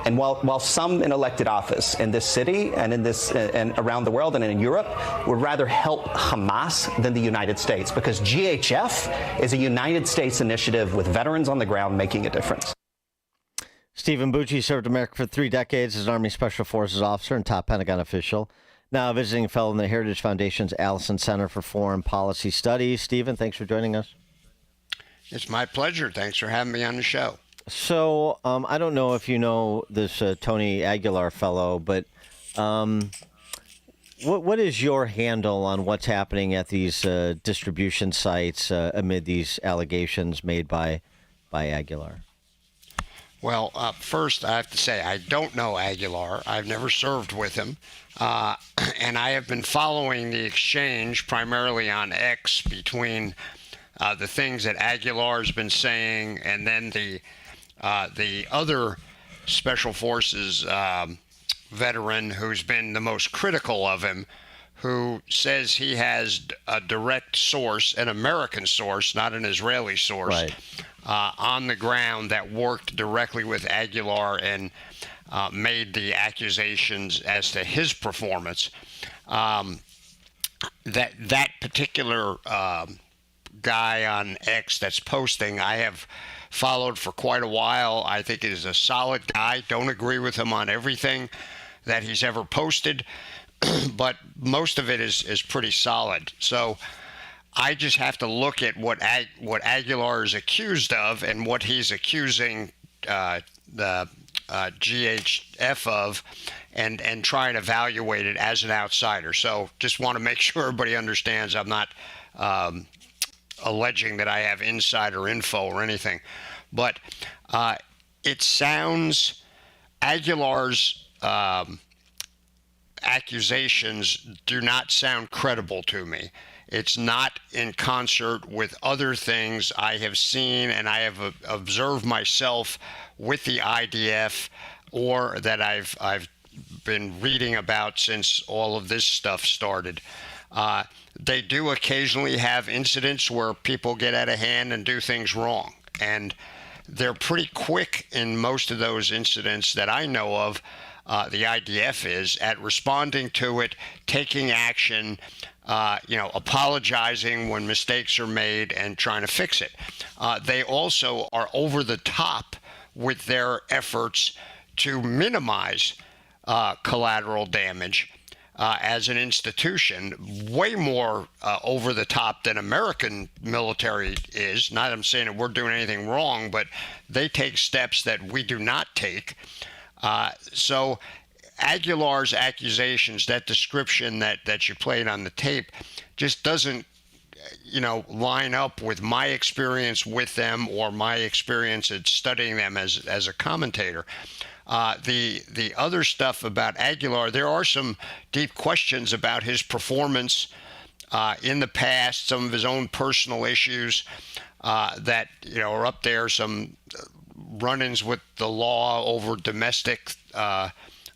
And while some in elected office in this city and and around the world and in Europe would rather help Hamas than the United States, because GHF is a United States initiative with veterans on the ground making a difference. Stephen Bucci served America for 3 decades as an Army Special Forces officer and top Pentagon official. Now a visiting fellow in the Heritage Foundation's Allison Center for Foreign Policy Studies. Stephen, thanks for joining us. It's my pleasure. Thanks for having me on the show. So I don't know if you know this Tony Aguilar fellow, but what is your handle on what's happening at these distribution sites amid these allegations made by Aguilar? Well, first, I have to say, I don't know Aguilar. I've never served with him. And I have been following the exchange primarily on X between the things that Aguilar's been saying and then the other Special Forces veteran who's been the most critical of him, who says he has a direct source, an American source, not an Israeli source, right, on the ground that worked directly with Aguilar and made the accusations as to his performance. That particular guy on X that's posting, I have followed for quite a while. I think he's a solid guy. Don't agree with him on everything that he's ever posted, but most of it is pretty solid. So I just have to look at what Aguilar is accused of and what he's accusing the GHF of, and try and evaluate it as an outsider. So just want to make sure everybody understands I'm not alleging that I have insider info or anything, but it sounds, Aguilar's accusations do not sound credible to me. It's not in concert with other things I have seen and I have observed myself with the IDF, or that I've been reading about since all of this stuff started. They do occasionally have incidents where people get out of hand and do things wrong. And they're pretty quick in most of those incidents that I know of, the IDF is, at responding to it, taking action, apologizing when mistakes are made and trying to fix it. They also are over the top with their efforts to minimize collateral damage. As an institution, way more over the top than American military is. Not that I'm saying that we're doing anything wrong, but they take steps that we do not take. So Aguilar's accusations, that description that you played on the tape, just doesn't, line up with my experience with them or my experience at studying them as a commentator. The other stuff about Aguilar, there are some deep questions about his performance in the past, some of his own personal issues that are up there, some run-ins with the law over domestic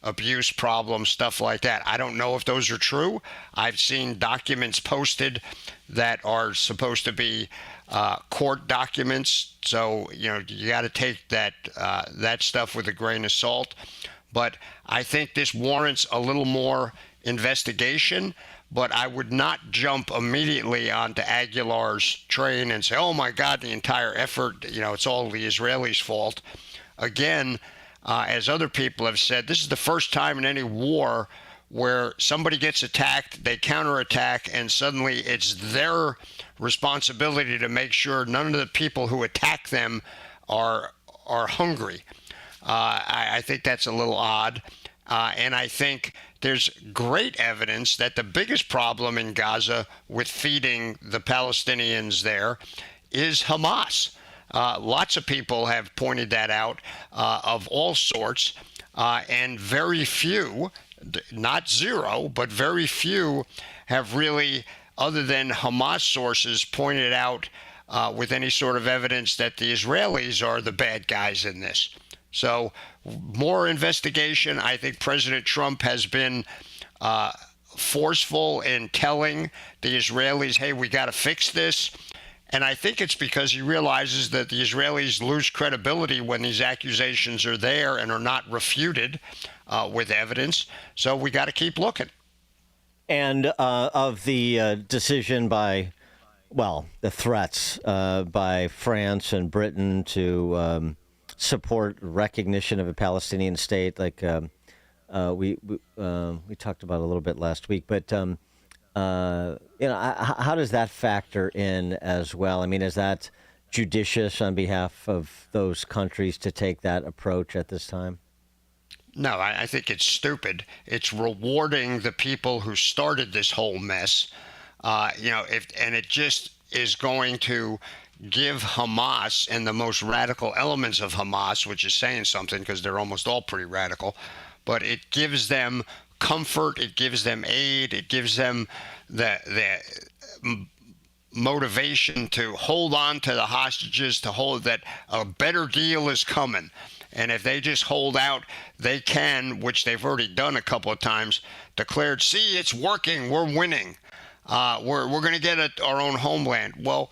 abuse problems, stuff like that. I don't know if those are true. I've seen documents posted that are supposed to be court documents, so you got to take that stuff with a grain of salt. But I think this warrants a little more investigation. But I would not jump immediately onto Aguilar's train and say, "Oh my God, the entire effort, it's all the Israelis' fault." Again, as other people have said, this is the first time in any war where somebody gets attacked, they counterattack, and suddenly it's their responsibility to make sure none of the people who attack them are hungry. I think that's a little odd. And I think there's great evidence that the biggest problem in Gaza with feeding the Palestinians there is Hamas. Lots of people have pointed that out of all sorts, and very few, not zero, but very few have really, other than Hamas sources, pointed out with any sort of evidence that the Israelis are the bad guys in this. So more investigation. I think President Trump has been forceful in telling the Israelis, hey, we got to fix this. And I think it's because he realizes that the Israelis lose credibility when these accusations are there and are not refuted with evidence. So we got to keep looking. And of the decision by, well, the threats by France and Britain to support recognition of a Palestinian state, like we talked about a little bit last week, but how does that factor in as well? I mean, is that judicious on behalf of those countries to take that approach at this time? No, I think it's stupid. It's rewarding the people who started this whole mess. And it just is going to give Hamas and the most radical elements of Hamas, which is saying something because they're almost all pretty radical, but it gives them comfort, it gives them aid, it gives them the motivation to hold on to the hostages, to hold that a better deal is coming. And if they just hold out, they can, which they've already done a couple of times, declared, see, it's working, we're winning. We're going to get our own homeland. Well,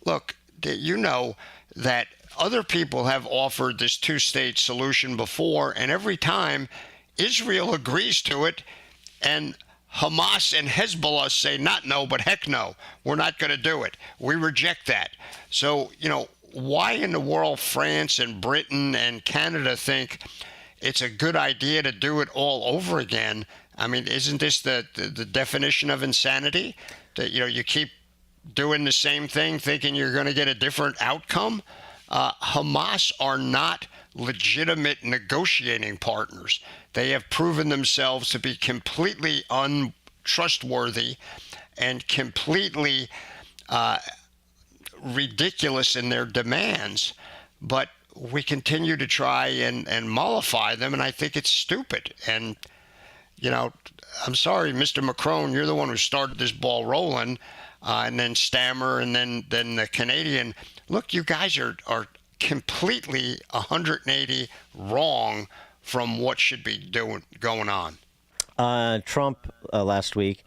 look, you know that other people have offered this two-state solution before, and every time Israel agrees to it, and Hamas and Hezbollah say not no, but heck no, we're not going to do it. We reject that. So, why in the world France and Britain and Canada think it's a good idea to do it all over again? I mean, isn't this the definition of insanity? That, you keep doing the same thing thinking you're going to get a different outcome? Hamas are not legitimate negotiating partners. They have proven themselves to be completely untrustworthy and completely ridiculous in their demands, but we continue to try and mollify them, and I think it's stupid. And, I'm sorry, Mr. Macron, you're the one who started this ball rolling, and then Stammer, and then the Canadian. Look, you guys are completely 180 wrong from what should be going on. Trump last week,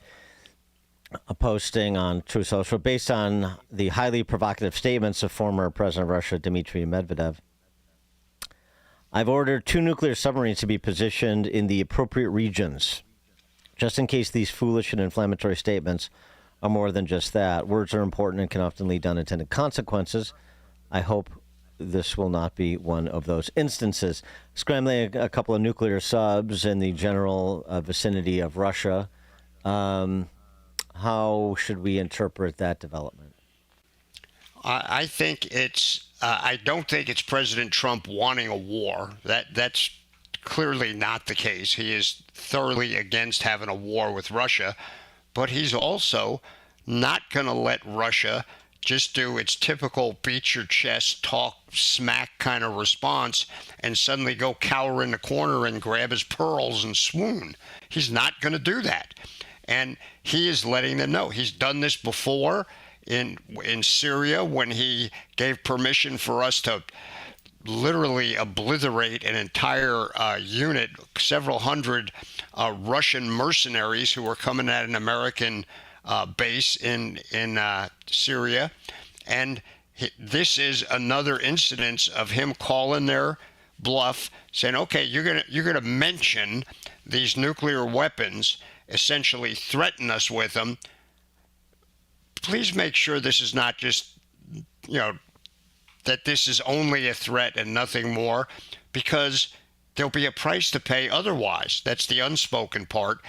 a posting on Truth Social based on the highly provocative statements of former President of Russia, Dmitry Medvedev. I've ordered 2 nuclear submarines to be positioned in the appropriate regions, just in case these foolish and inflammatory statements are more than just that. Words are important and can often lead to unintended consequences. I hope this will not be one of those instances. Scrambling a couple of nuclear subs in the general vicinity of Russia. How should we interpret that development? I think I don't think it's President Trump wanting a war. That's clearly not the case. He is thoroughly against having a war with Russia, but he's also not going to let Russia just do its typical beat your chest, talk smack kind of response and suddenly go cower in the corner and grab his pearls and swoon. He's not going to do that. And he is letting them know. He's done this before in Syria when he gave permission for us to literally obliterate an entire unit, several hundred Russian mercenaries who were coming at an American base in Syria. And this is another incidence of him calling their bluff, saying, okay, you're gonna mention these nuclear weapons, essentially threaten us with them. Please make sure this is not just, that this is only a threat and nothing more, because there'll be a price to pay otherwise. That's the unspoken part.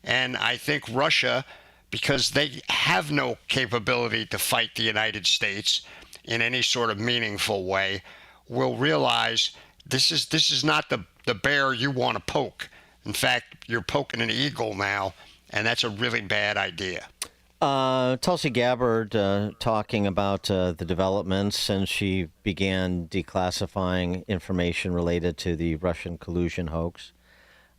And I think Russia, because they have no capability to fight the United States in any sort of meaningful way, will realize this is not the bear you want to poke. In fact, you're poking an eagle now, and that's a really bad idea. Tulsi Gabbard talking about the developments since she began declassifying information related to the Russian collusion hoax.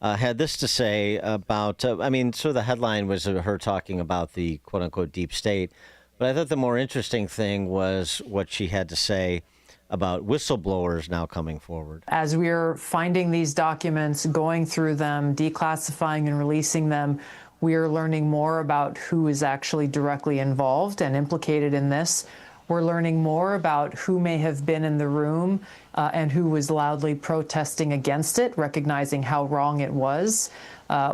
Had this to say about, sort of the headline was her talking about the quote-unquote deep state, but I thought the more interesting thing was what she had to say about whistleblowers now coming forward. As we're finding these documents, going through them, declassifying and releasing them, we are learning more about who is actually directly involved and implicated in this. We're learning more about who may have been in the room and who was loudly protesting against it, recognizing how wrong it was.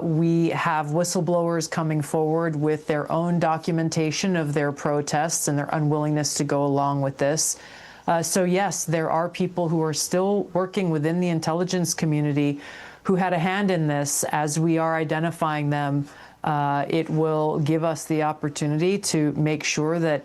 We have whistleblowers coming forward with their own documentation of their protests and their unwillingness to go along with this. So yes, there are people who are still working within the intelligence community who had a hand in this. As we are identifying them, it will give us the opportunity to make sure that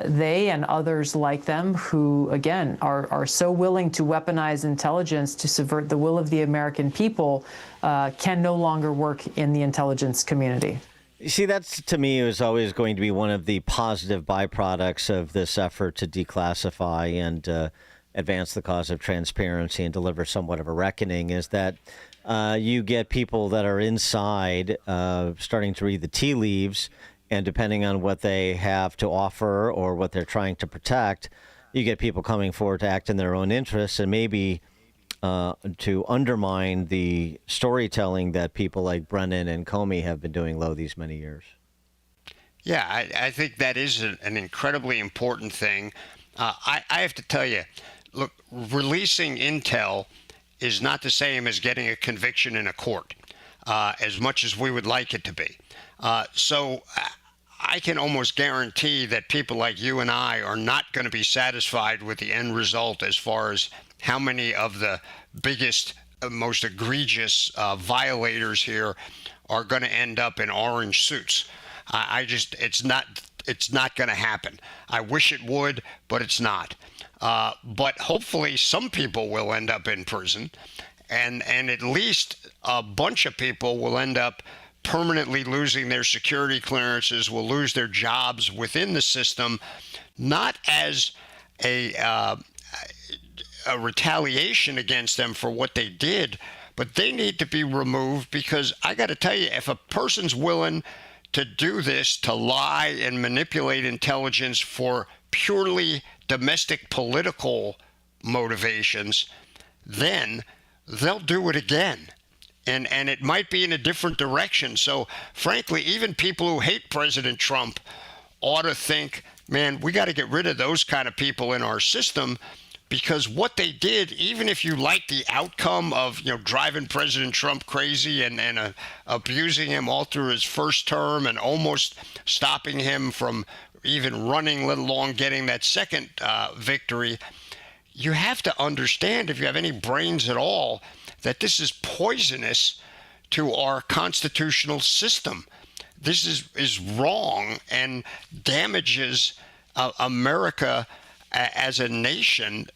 they and others like them who, again, are so willing to weaponize intelligence to subvert the will of the American people can no longer work in the intelligence community. You see, that's, to me, is always going to be one of the positive byproducts of this effort to declassify and advance the cause of transparency and deliver somewhat of a reckoning, is that you get people that are inside starting to read the tea leaves, and depending on what they have to offer or what they're trying to protect, you get people coming forward to act in their own interests and maybe to undermine the storytelling that people like Brennan and Comey have been doing these many years. Yeah, I think that is an incredibly important thing. I have to tell you, look, releasing intel is not the same as getting a conviction in a court, as much as we would like it to be. So I can almost guarantee that people like you and I are not going to be satisfied with the end result as far as how many of the biggest, most egregious violators here are going to end up in orange suits. It's not going to happen. I wish it would, but it's not. But hopefully some people will end up in prison, and at least a bunch of people will end up permanently losing their security clearances, will lose their jobs within the system, not as a retaliation against them for what they did, but they need to be removed, because I got to tell you, if a person's willing to do this, to lie and manipulate intelligence for purely domestic political motivations, then they'll do it again. And it might be in a different direction. So, frankly, even people who hate President Trump ought to think, man, we got to get rid of those kind of people in our system, because what they did, even if you like the outcome of, driving President Trump crazy and abusing him all through his first term and almost stopping him from even running, let alone getting that second victory, you have to understand, if you have any brains at all, that this is poisonous to our constitutional system. This is wrong and damages America as a nation,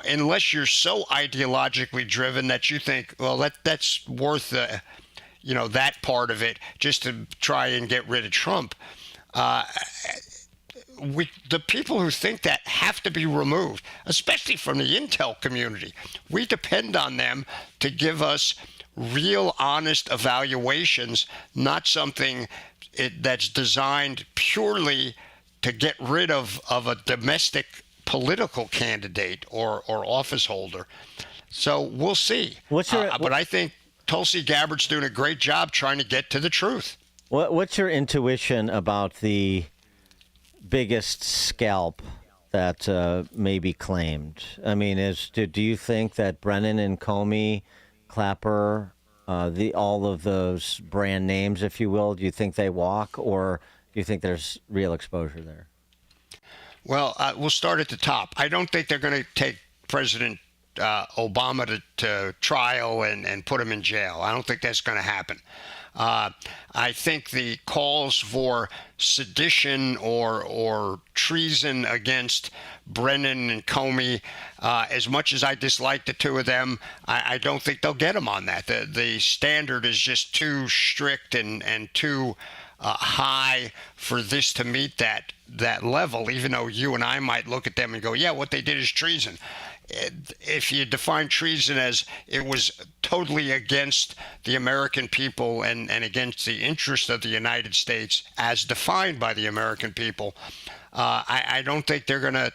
unless you're so ideologically driven that you think, well, that's worth that part of it just to try and get rid of Trump. The people who think that have to be removed, especially from the intel community. We depend on them to give us real, honest evaluations, not something that's designed purely to get rid of a domestic political candidate or office holder. So we'll see. But I think Tulsi Gabbard's doing a great job trying to get to the truth. What's your intuition about the biggest scalp that may be claimed? I mean, do you think that Brennan and Comey, Clapper, all of those brand names, if you will, do you think they walk, or do you think there's real exposure there? Well, we'll start at the top. I don't think they're going to take President Obama to trial and put him in jail. I don't think that's going to happen. I think the calls for sedition or treason against Brennan and Comey, as much as I dislike the two of them, I don't think they'll get them on that. The standard is just too strict and too high for this to meet that level, even though you and I might look at them and go, yeah, what they did is treason. If you define treason as it was totally against the American people and against the interest of the United States as defined by the American people, I don't think they're going to,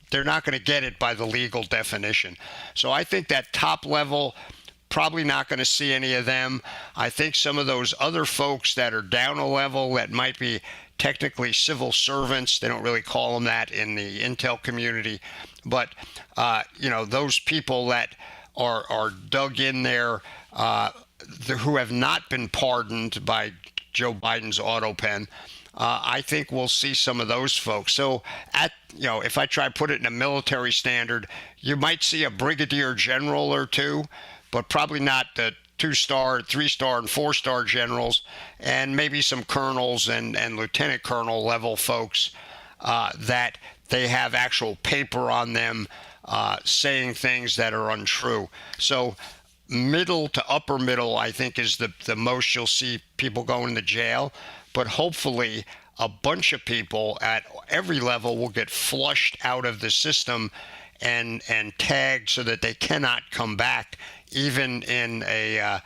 they're not going to get it by the legal definition. So I think that top level, probably not going to see any of them. I think some of those other folks that are down a level that might be technically civil servants. They don't really call them that in the intel community. But, those people that are dug in there who have not been pardoned by Joe Biden's auto pen, I think we'll see some of those folks. So if I try to put it in a military standard, you might see a brigadier general or two, but probably not the 2-star, 3-star, and 4-star generals, and maybe some colonels and lieutenant colonel level folks that they have actual paper on them saying things that are untrue. So middle to upper middle, I think, is the most you'll see people going to jail. But hopefully a bunch of people at every level will get flushed out of the system and tagged so that they cannot come back, even in an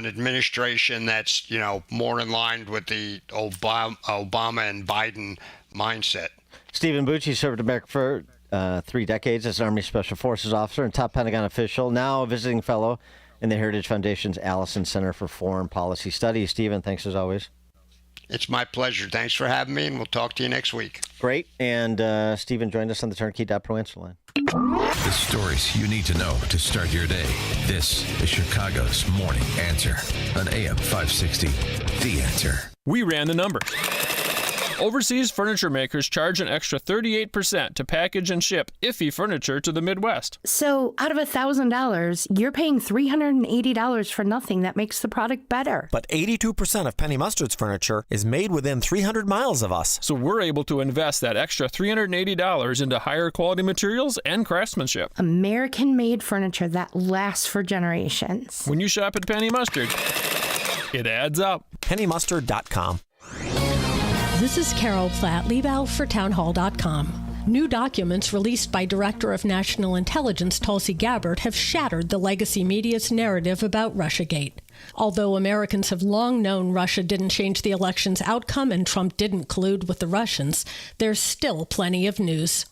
administration that's more in line with the Obama and Biden mindset. Stephen Bucci served America for 3 decades as an Army Special Forces officer and top Pentagon official, now a visiting fellow in the Heritage Foundation's Allison Center for Foreign Policy Studies. Stephen, thanks as always. It's my pleasure. Thanks for having me, and we'll talk to you next week. Great. And Stephen joined us on the Turnkey.pro answer line. The stories you need to know to start your day. This is Chicago's Morning Answer on AM 560. The Answer. We ran the numbers. Overseas furniture makers charge an extra 38% to package and ship iffy furniture to the Midwest. So out of $1,000, you're paying $380 for nothing that makes the product better. But 82% of Penny Mustard's furniture is made within 300 miles of us. So we're able to invest that extra $380 into higher quality materials and craftsmanship. American-made furniture that lasts for generations. When you shop at Penny Mustard, it adds up. PennyMustard.com. This is Carol Platt-Liebau for townhall.com. New documents released by Director of National Intelligence Tulsi Gabbard have shattered the legacy media's narrative about Russiagate. Although Americans have long known Russia didn't change the election's outcome and Trump didn't collude with the Russians, there's still plenty of news.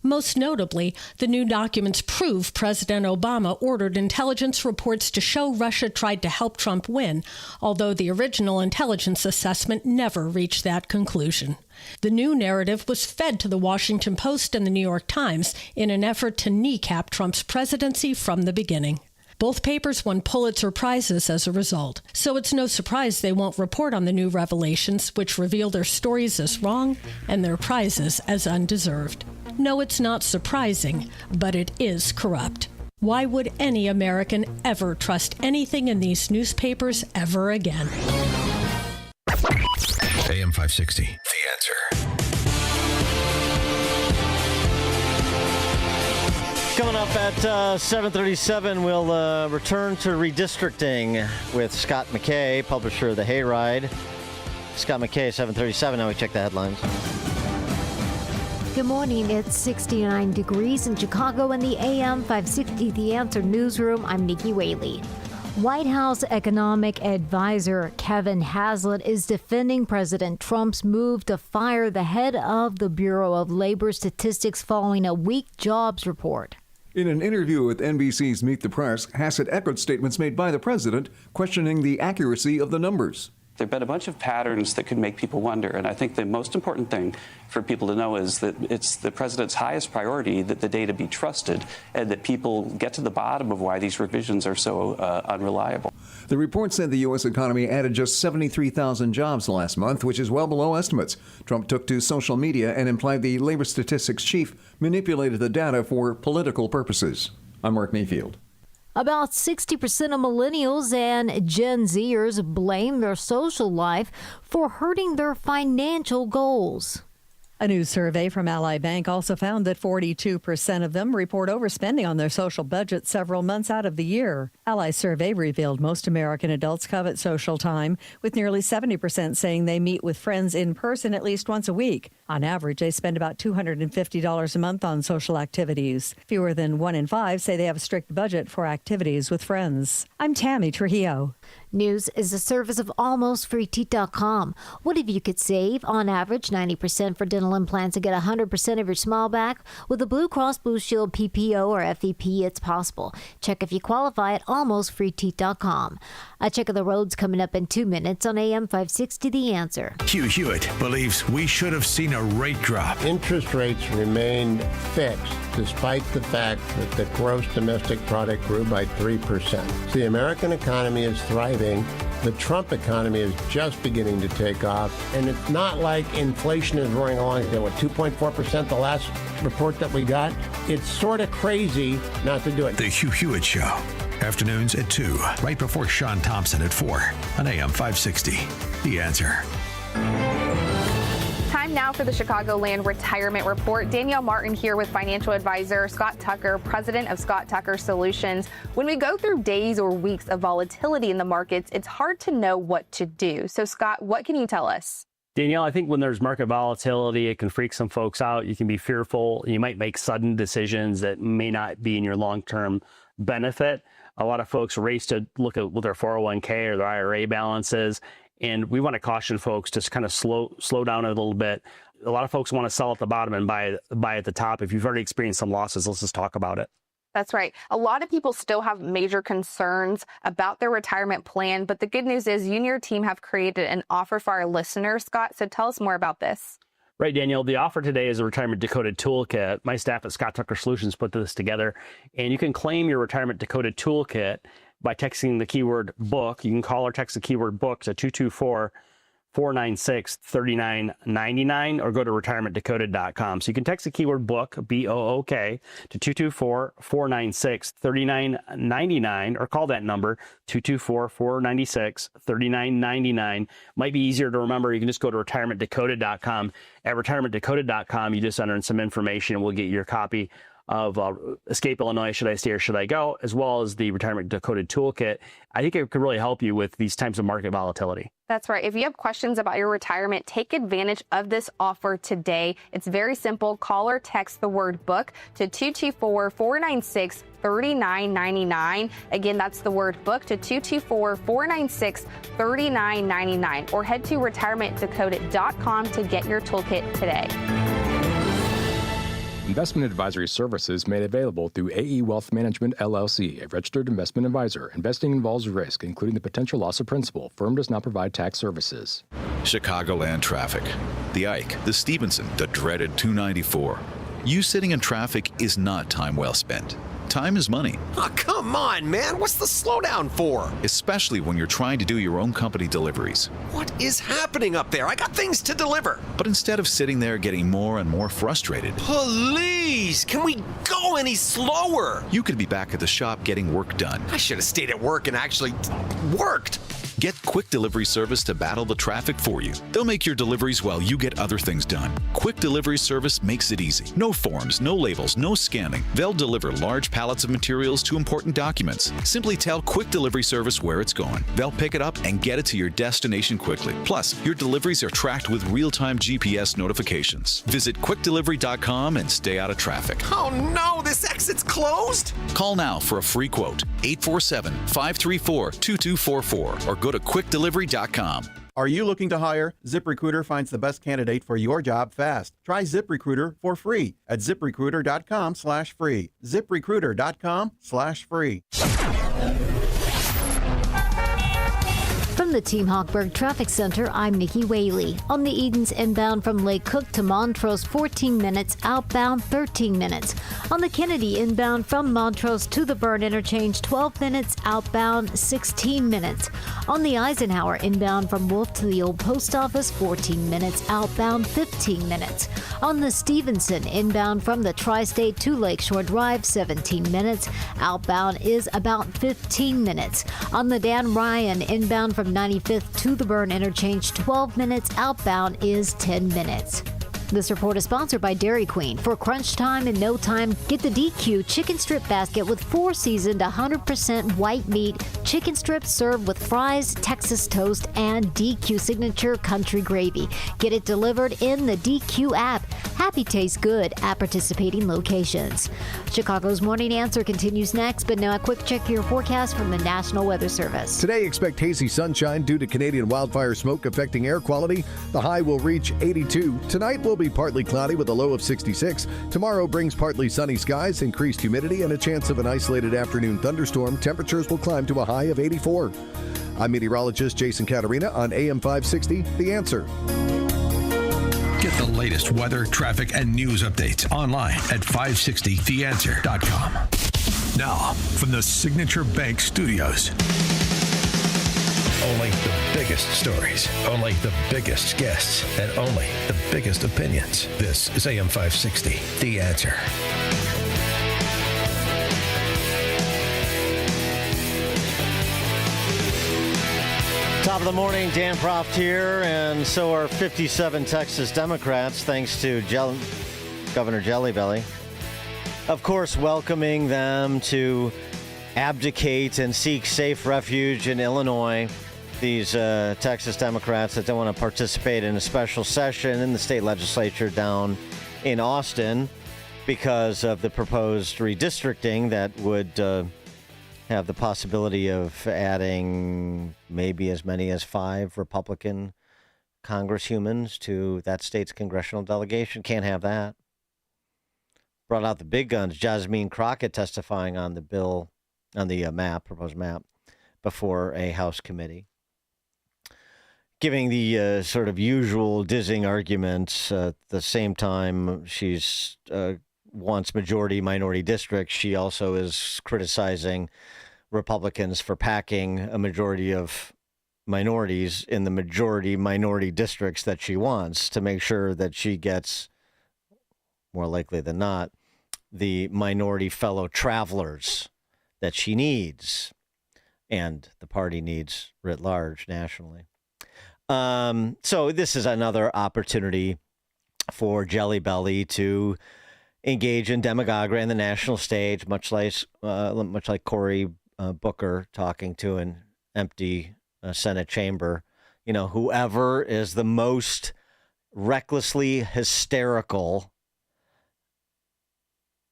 Most notably, the new documents prove President Obama ordered intelligence reports to show Russia tried to help Trump win, although the original intelligence assessment never reached that conclusion. The new narrative was fed to the Washington Post and the New York Times in an effort to kneecap Trump's presidency from the beginning. Both papers won Pulitzer Prizes as a result, so it's no surprise they won't report on the new revelations, which reveal their stories as wrong and their prizes as undeserved. No, it's not surprising, but it is corrupt. Why would any American ever trust anything in these newspapers ever again? AM 560, The Answer. Coming up at 7:37, we'll return to Redistricting with Scott McKay, publisher of The Hayride. Scott McKay, 7:37. Now we check the headlines. Good morning. It's 69 degrees in Chicago in the AM 560 The Answer newsroom. I'm Nikki Whaley. White House economic advisor Kevin Haslett is defending President Trump's move to fire the head of the Bureau of Labor Statistics following a weak jobs report. In an interview with NBC's Meet the Press, Haslett echoed statements made by the president questioning the accuracy of the numbers. There have been a bunch of patterns that could make people wonder, and I think the most important thing for people to know is that it's the president's highest priority that the data be trusted and that people get to the bottom of why these revisions are so unreliable. The report said the U.S. economy added just 73,000 jobs last month, which is well below estimates. Trump took to social media and implied the labor statistics chief manipulated the data for political purposes. I'm Mark Mayfield. About 60% of millennials and Gen Zers blame their social life for hurting their financial goals. A new survey from Ally Bank also found that 42% of them report overspending on their social budget several months out of the year. Ally's survey revealed most American adults covet social time, with nearly 70% saying they meet with friends in person at least once a week. On average, they spend about $250 a month on social activities. Fewer than 1 in 5 say they have a strict budget for activities with friends. I'm Tammy Trujillo. News is a service of AlmostFreeTeeth.com. What if you could save, on average, 90% for dental dental implants and get 100% of your smile back. With the Blue Cross Blue Shield PPO or FEP, it's possible. Check if you qualify at almostfreeteeth.com. A check of the roads coming up in 2 minutes on AM 560 The Answer. Hugh Hewitt believes we should have seen a rate drop. Interest rates remained fixed despite the fact that the gross domestic product grew by 3%. The American economy is thriving. The Trump economy is just beginning to take off, and it's not like inflation is roaring along. They were 2.4% the last report that we got. It's sort of crazy not to do it. The Hugh Hewitt Show. Afternoons at 2, right before Sean Thompson at 4 on AM 560. The Answer. Time now for the Chicagoland Retirement Report. Danielle Martin here with financial advisor Scott Tucker, president of Scott Tucker Solutions. When we go through days or weeks of volatility in the markets, it's hard to know what to do. So, Scott, what can you tell us? Danielle, I think when there's market volatility, it can freak some folks out. You can be fearful. You might make sudden decisions that may not be in your long-term benefit. A lot of folks race to look at what their 401k or their IRA balance is. And we want to caution folks to kind of slow down a little bit. A lot of folks want to sell at the bottom and buy at the top. If you've already experienced some losses, let's just talk about it. That's right. A lot of people still have major concerns about their retirement plan. But the good news is you and your team have created an offer for our listeners, Scott. So tell us more about this. Right, Danielle. The offer today is a Retirement Decoded Toolkit. My staff at Scott Tucker Solutions put this together. And you can claim your Retirement Decoded Toolkit by texting the keyword book. You can call or text the keyword book to 224-496-3999 or go to retirementdecoded.com. So you can text the keyword book, B-O-O-K, to 224-496-3999 or call that number, 224-496-3999. Might be easier to remember. You can just go to retirementdecoded.com. At retirementdecoded.com, you just enter in some information and we'll get your copy of Escape Illinois, Should I Stay or Should I Go, as well as the Retirement Decoded Toolkit. I think it could really help you with these types of market volatility. That's right. If you have questions about your retirement, take advantage of this offer today. It's very simple. Call or text the word book to 224-496-3999. Again, that's the word book to 224-496-3999 or head to retirementdecoded.com to get your toolkit today. Investment advisory services made available through AE Wealth Management, LLC, a registered investment advisor. Investing involves risk, including the potential loss of principal. Firm does not provide tax services. Chicagoland traffic. The Ike, the Stevenson, the dreaded 294. You sitting in traffic is not time well spent. Time is money. Oh, come on, man. What's the slowdown for? Especially when you're trying to do your own company deliveries. What is happening up there? I got things to deliver. But instead of sitting there getting more and more frustrated, please, can we go any slower? You could be back at the shop getting work done. I should have stayed at work and actually worked. Get Quick Delivery Service to battle the traffic for you. They'll make your deliveries while you get other things done. Quick Delivery Service makes it easy. No forms, no labels, no scanning. They'll deliver large pallets of materials to important documents. Simply tell Quick Delivery Service where it's going. They'll pick it up and get it to your destination quickly. Plus, your deliveries are tracked with real-time GPS notifications. Visit quickdelivery.com and stay out of traffic. Oh no, this exit's closed? Call now for a free quote. 847-534-2244 or go to quickdelivery.com. Are you looking to hire? ZipRecruiter finds the best candidate for your job fast. Try ZipRecruiter for free at ziprecruiter.com/free. ZipRecruiter.com/free. From the Team Hochberg Traffic Center, I'm Nikki Whaley. On the Edens inbound from Lake Cook to Montrose, 14 minutes, outbound 13 minutes. On the Kennedy inbound from Montrose to the Byrne Interchange, 12 minutes, outbound 16 minutes. On the Eisenhower inbound from Wolf to the Old Post Office, 14 minutes, outbound 15 minutes. On the Stevenson inbound from the Tri-State to Lakeshore Drive, 17 minutes, outbound is about 15 minutes. On the Dan Ryan inbound from 95th to the Byrne Interchange, 12 minutes, outbound is 10 minutes. This report is sponsored by Dairy Queen. For crunch time in no time, get the DQ chicken strip basket with 4 seasoned 100% white meat, chicken strips served with fries, Texas toast, and DQ signature country gravy. Get it delivered in the DQ app. Happy tastes good at participating locations. Chicago's Morning Answer continues next, but now a quick check of your forecast from the National Weather Service. Today, expect hazy sunshine due to Canadian wildfire smoke affecting air quality. The high will reach 82. Tonight will be be partly cloudy with a low of 66. Tomorrow brings partly sunny skies, increased humidity, and a chance of an isolated afternoon thunderstorm. Temperatures will climb to a high of 84. I'm meteorologist Jason Caterina on AM 560, The Answer. Get the latest weather, traffic, and news updates online at 560theanswer.com. Now, from the Signature Bank Studios. Only the biggest stories, only the biggest guests, and only the biggest opinions. This is AM 560, The Answer. Top of the morning, Dan Proft here, and so are 57 Texas Democrats, thanks to Governor Jelly Belly. Of course, welcoming them to abdicate and seek safe refuge in Illinois. These Texas Democrats that don't want to participate in a special session in the state legislature down in Austin because of the proposed redistricting that would have the possibility of adding maybe as many as 5 Republican congresswomen to that state's congressional delegation. Can't have that. Brought out the big guns. Jasmine Crockett testifying on the bill, on the proposed map, before a House committee, giving the sort of usual dizzying arguments. At the same time, she's wants majority-minority districts. She also is criticizing Republicans for packing a majority of minorities in the majority-minority districts that she wants to make sure that she gets, more likely than not, the minority fellow travelers that she needs and the party needs writ large nationally. So this is another opportunity for Jelly Belly to engage in demagoguery on the national stage, much like Cory Booker talking to an empty Senate chamber. You know, whoever is the most recklessly hysterical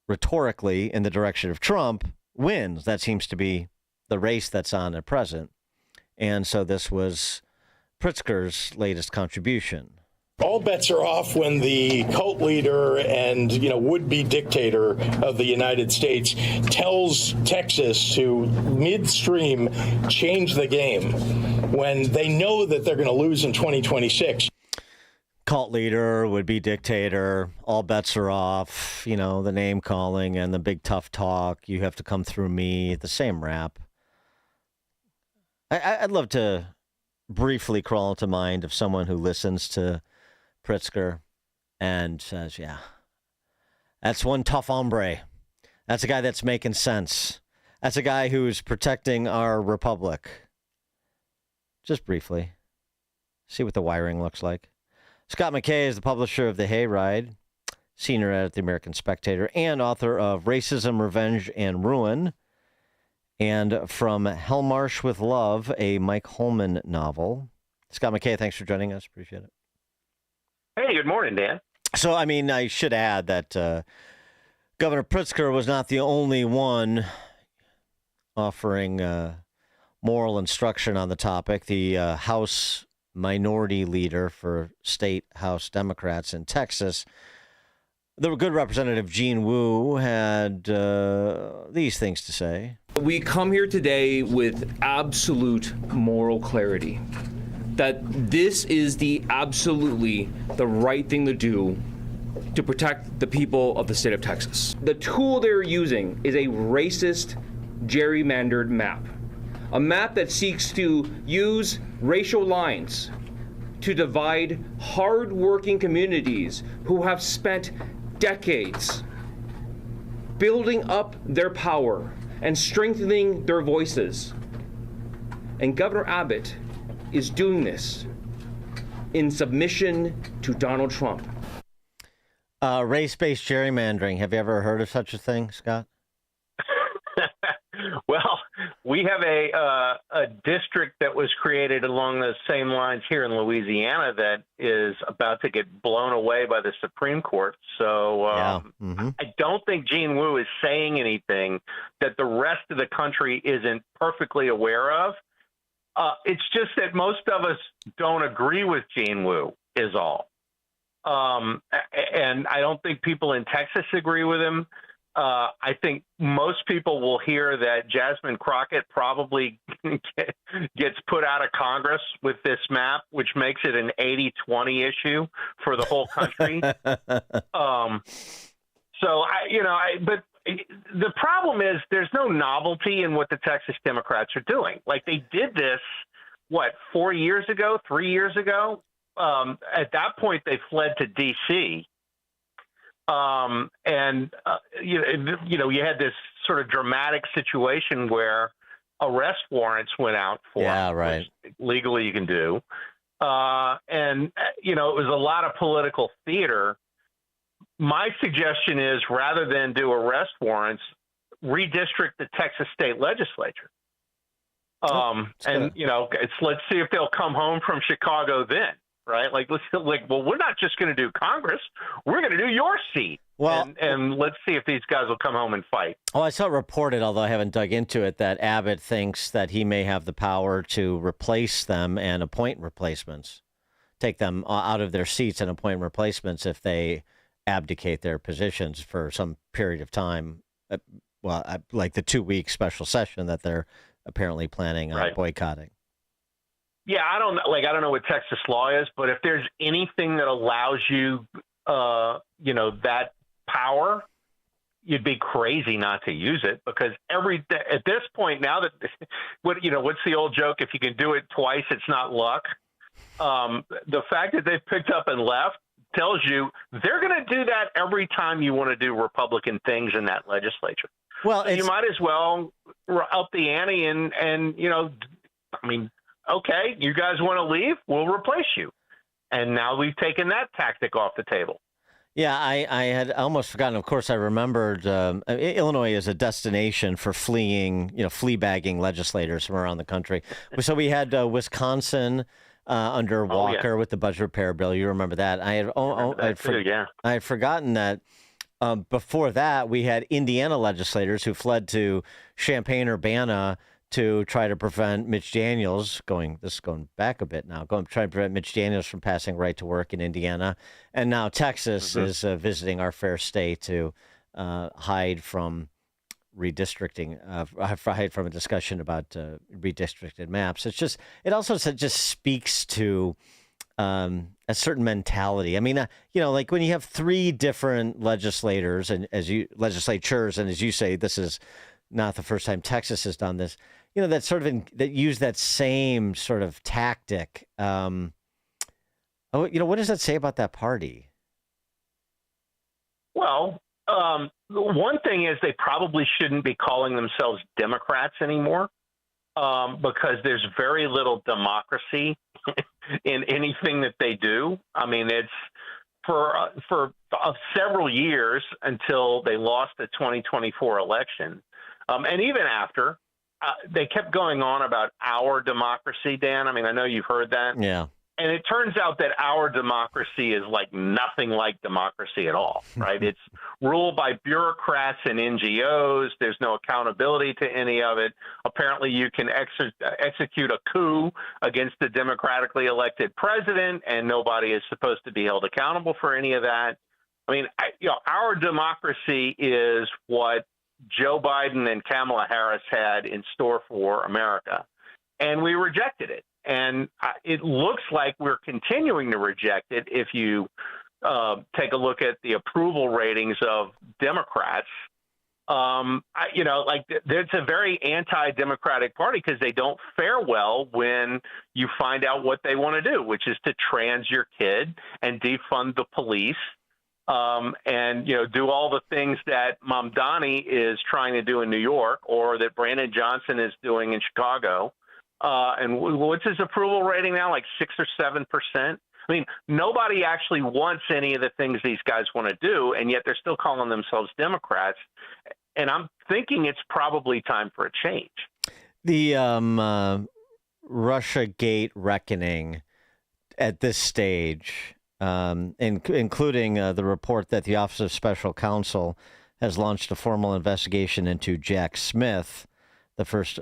rhetorically in the direction of Trump wins. That seems to be the race that's on at present. And so this was Pritzker's latest contribution. All bets are off when the cult leader and, would-be dictator of the United States tells Texas to midstream change the game when they know that they're going to lose in 2026. Cult leader, would-be dictator, all bets are off, the name calling and the big tough talk. You have to come through me, the same rap. I'd love to briefly crawl into mind of someone who listens to Pritzker and says, yeah, that's one tough hombre. That's a guy that's making sense. That's a guy who's protecting our republic. Just briefly. See what the wiring looks like. Scott McKay is the publisher of The Hayride, senior editor at the American Spectator, and author of Racism, Revenge, and Ruin, and From Hellmarsh with Love, a Mike Holman novel. Scott McKay, thanks for joining us. Appreciate it. Hey, good morning, Dan. So, I should add that Governor Pritzker was not the only one offering moral instruction on the topic. The House Minority Leader for State House Democrats in Texas, the good Representative Gene Wu, had these things to say. We come here today with absolute moral clarity that this is absolutely the right thing to do to protect the people of the state of Texas. The tool they're using is a racist, gerrymandered map. A map that seeks to use racial lines to divide hard-working communities who have spent decades building up their power and strengthening their voices. And Governor Abbott is doing this in submission to Donald Trump. Race-based gerrymandering. Have you ever heard of such a thing, Scott? Well, we have a district that was created along the same lines here in Louisiana that is about to get blown away by the Supreme Court. So I don't think Gene Wu is saying anything that the rest of the country isn't perfectly aware of. It's just that most of us don't agree with Gene Wu is all. And I don't think people in Texas agree with him. I think most people will hear that Jasmine Crockett probably gets put out of Congress with this map, which makes it an 80-20 issue for the whole country. But the problem is there's no novelty in what the Texas Democrats are doing. Like, they did this, 3 years ago? At that point, they fled to D.C. You had this sort of dramatic situation where arrest warrants went out for them, right. which legally you can do. It was a lot of political theater. My suggestion is, rather than do arrest warrants, redistrict the Texas state legislature. Let's see if they'll come home from Chicago then. Right? We're not just going to do Congress. We're going to do your seat. Well, and let's see if these guys will come home and fight. Oh, I saw it reported, although I haven't dug into it, that Abbott thinks that he may have the power to replace them and appoint replacements, take them out of their seats and appoint replacements if they abdicate their positions for some period of time. Like the 2-week special session that they're apparently planning on boycotting. Yeah, I don't know what Texas law is, but if there's anything that allows you, that power, you'd be crazy not to use it, because at this point now that what's the old joke? If you can do it twice, it's not luck. The fact that they've picked up and left tells you they're going to do that every time you want to do Republican things in that legislature. Well, so you might as well up the ante okay, you guys want to leave? We'll replace you. And now we've taken that tactic off the table. Yeah, I had almost forgotten. Of course, I remembered Illinois is a destination for flea-bagging legislators from around the country. So we had Wisconsin under Walker with the budget repair bill. You remember that? I had forgotten that. Before that, we had Indiana legislators who fled to Champaign-Urbana to try to prevent Mitch Daniels going back a bit now, trying to prevent Mitch Daniels from passing right to work in Indiana. And now Texas is visiting our fair state to hide from redistricting, hide from a discussion about redistricted maps. It also just speaks to a certain mentality. I mean, like when you have 3 different legislatures, and as you say, this is not the first time Texas has done this. That use that same sort of tactic. What does that say about that party? Well, one thing is they probably shouldn't be calling themselves Democrats anymore, because there's very little democracy in anything that they do. I mean, it's for several years until they lost the 2024 election. And even after, they kept going on about our democracy, Dan. I mean, I know you've heard that. Yeah. And it turns out that our democracy is like nothing like democracy at all, right? It's ruled by bureaucrats and NGOs. There's no accountability to any of it. Apparently, you can execute a coup against the democratically elected president, and nobody is supposed to be held accountable for any of that. I mean, our democracy is what Joe Biden and Kamala Harris had in store for America, and we rejected it. And it looks like we're continuing to reject it. If you take a look at the approval ratings of Democrats, it's a very anti-democratic party because they don't fare well when you find out what they want to do, which is to trans your kid and defund the police. And do all the things that Mamdani is trying to do in New York, or that Brandon Johnson is doing in Chicago. And what's his approval rating now? Like 6 or 7%? I mean, nobody actually wants any of the things these guys want to do, and yet they're still calling themselves Democrats. And I'm thinking it's probably time for a change. The Russiagate reckoning at this stage, including the report that the Office of Special Counsel has launched a formal investigation into Jack Smith, the first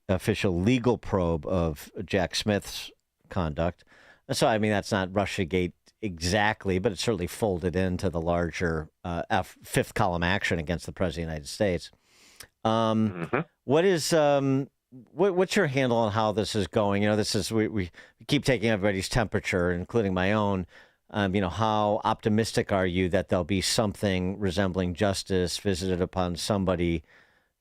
official legal probe of Jack Smith's conduct. So, I mean, that's not Russiagate exactly, but it's certainly folded into the larger fifth column action against the President of the United States. What is what's your handle on how this is going? This is we keep taking everybody's temperature, including my own. How optimistic are you that there'll be something resembling justice visited upon somebody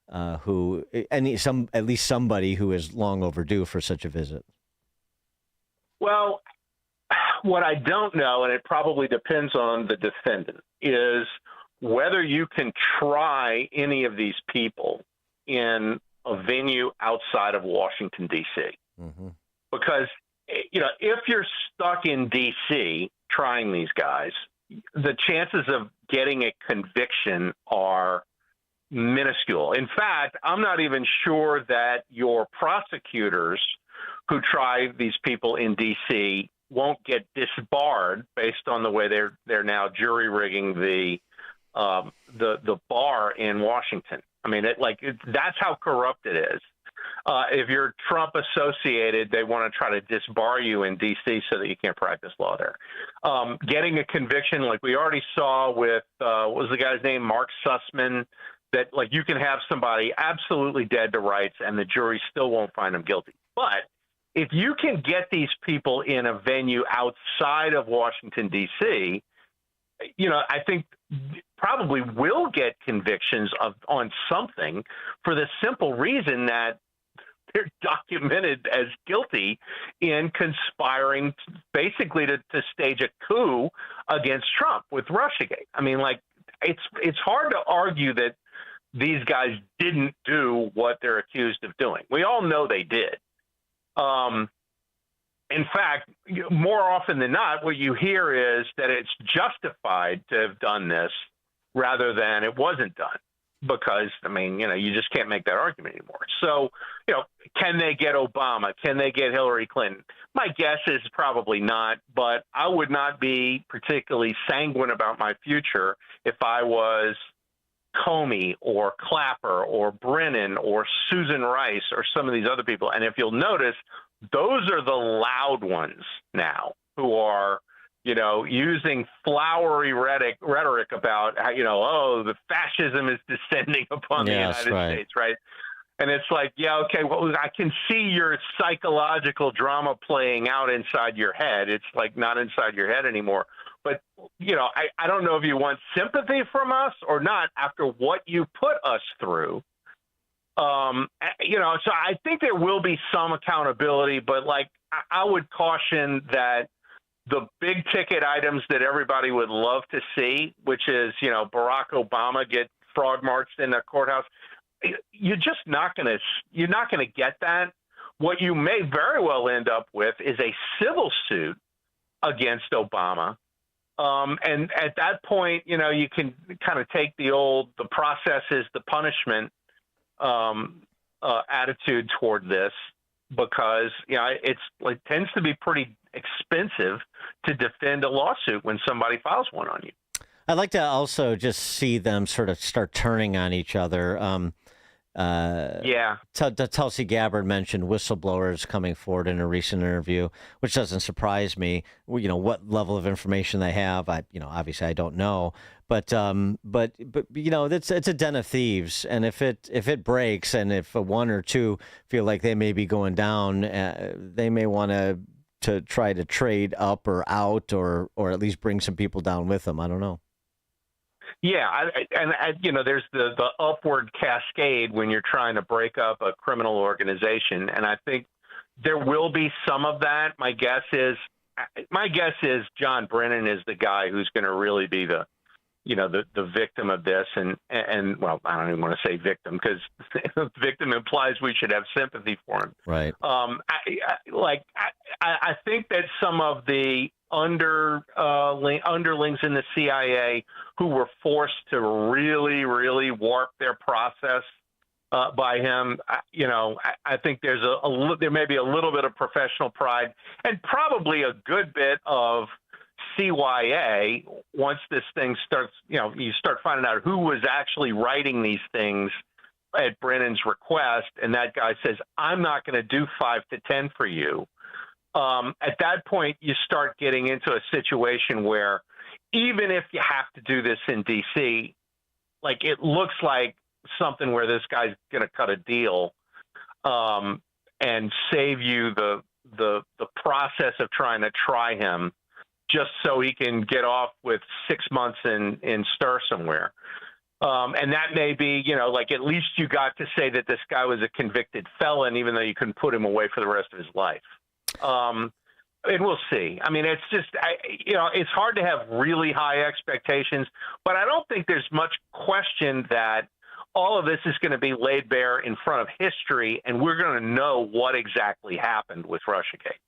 at least somebody who is long overdue for such a visit? Well, what I don't know, and it probably depends on the defendant, is whether you can try any of these people in a venue outside of Washington, D.C. Because, if you're stuck in D.C. trying these guys, the chances of getting a conviction are minuscule. In fact, I'm not even sure that your prosecutors who try these people in D.C. won't get disbarred based on the way they're now jury rigging the bar in Washington. I mean, that's how corrupt it is. If you're Trump associated, they want to try to disbar you in D.C. so that you can't practice law there. Getting a conviction, like we already saw with what was the guy's name, Mark Sussman, that you can have somebody absolutely dead to rights and the jury still won't find them guilty. But if you can get these people in a venue outside of Washington, D.C., I think probably will get convictions on something for the simple reason that they're documented as guilty in conspiring basically to stage a coup against Trump with Russiagate. I mean, it's hard to argue that these guys didn't do what they're accused of doing. We all know they did. In fact, more often than not, what you hear is that it's justified to have done this rather than it wasn't done because, you just can't make that argument anymore. So, can they get Obama? Can they get Hillary Clinton? My guess is probably not, but I would not be particularly sanguine about my future if I was Comey or Clapper or Brennan or Susan Rice or some of these other people. And if you'll notice, those are the loud ones now who are, using flowery rhetoric about how, the fascism is descending upon the United States, right? And it's like, okay, well, I can see your psychological drama playing out inside your head. It's not inside your head anymore. But, I don't know if you want sympathy from us or not after what you put us through. So I think there will be some accountability, but I would caution that the big ticket items that everybody would love to see, which is, Barack Obama get frog marched in the courthouse. You're not going to get that. What you may very well end up with is a civil suit against Obama. And at that point, you can kind of take the process is the punishment attitude toward this because, it tends to be pretty expensive to defend a lawsuit when somebody files one on you. I'd like to also just see them sort of start turning on each other. Tulsi Gabbard mentioned whistleblowers coming forward in a recent interview, which doesn't surprise me. What level of information they have, obviously I don't know, but it's a den of thieves, and if it breaks, and if one or two feel like they may be going down, they may want to try to trade up or out, or at least bring some people down with them. I don't know. Yeah, there's the upward cascade when you're trying to break up a criminal organization, and I think there will be some of that. My guess is John Brennan is the guy who's going to really be the victim of this, and well, I don't even want to say victim because victim implies we should have sympathy for him. Right. I think that some of the underlings in the CIA who were forced to really, really warp their process by him, I think there may be a little bit of professional pride and probably a good bit of CYA once this thing starts, you start finding out who was actually writing these things at Brennan's request, and that guy says, I'm not going to do 5 to 10 for you. At that point, you start getting into a situation where even if you have to do this in D.C., like it looks like something where this guy's going to cut a deal and save you the process of trying to try him just so he can get off with 6 months in stir somewhere. And that may be, like at least you got to say that this guy was a convicted felon, even though you couldn't put him away for the rest of his life. And we'll see. I mean, it's just, it's hard to have really high expectations, but I don't think there's much question that all of this is going to be laid bare in front of history, and we're going to know what exactly happened with Russiagate.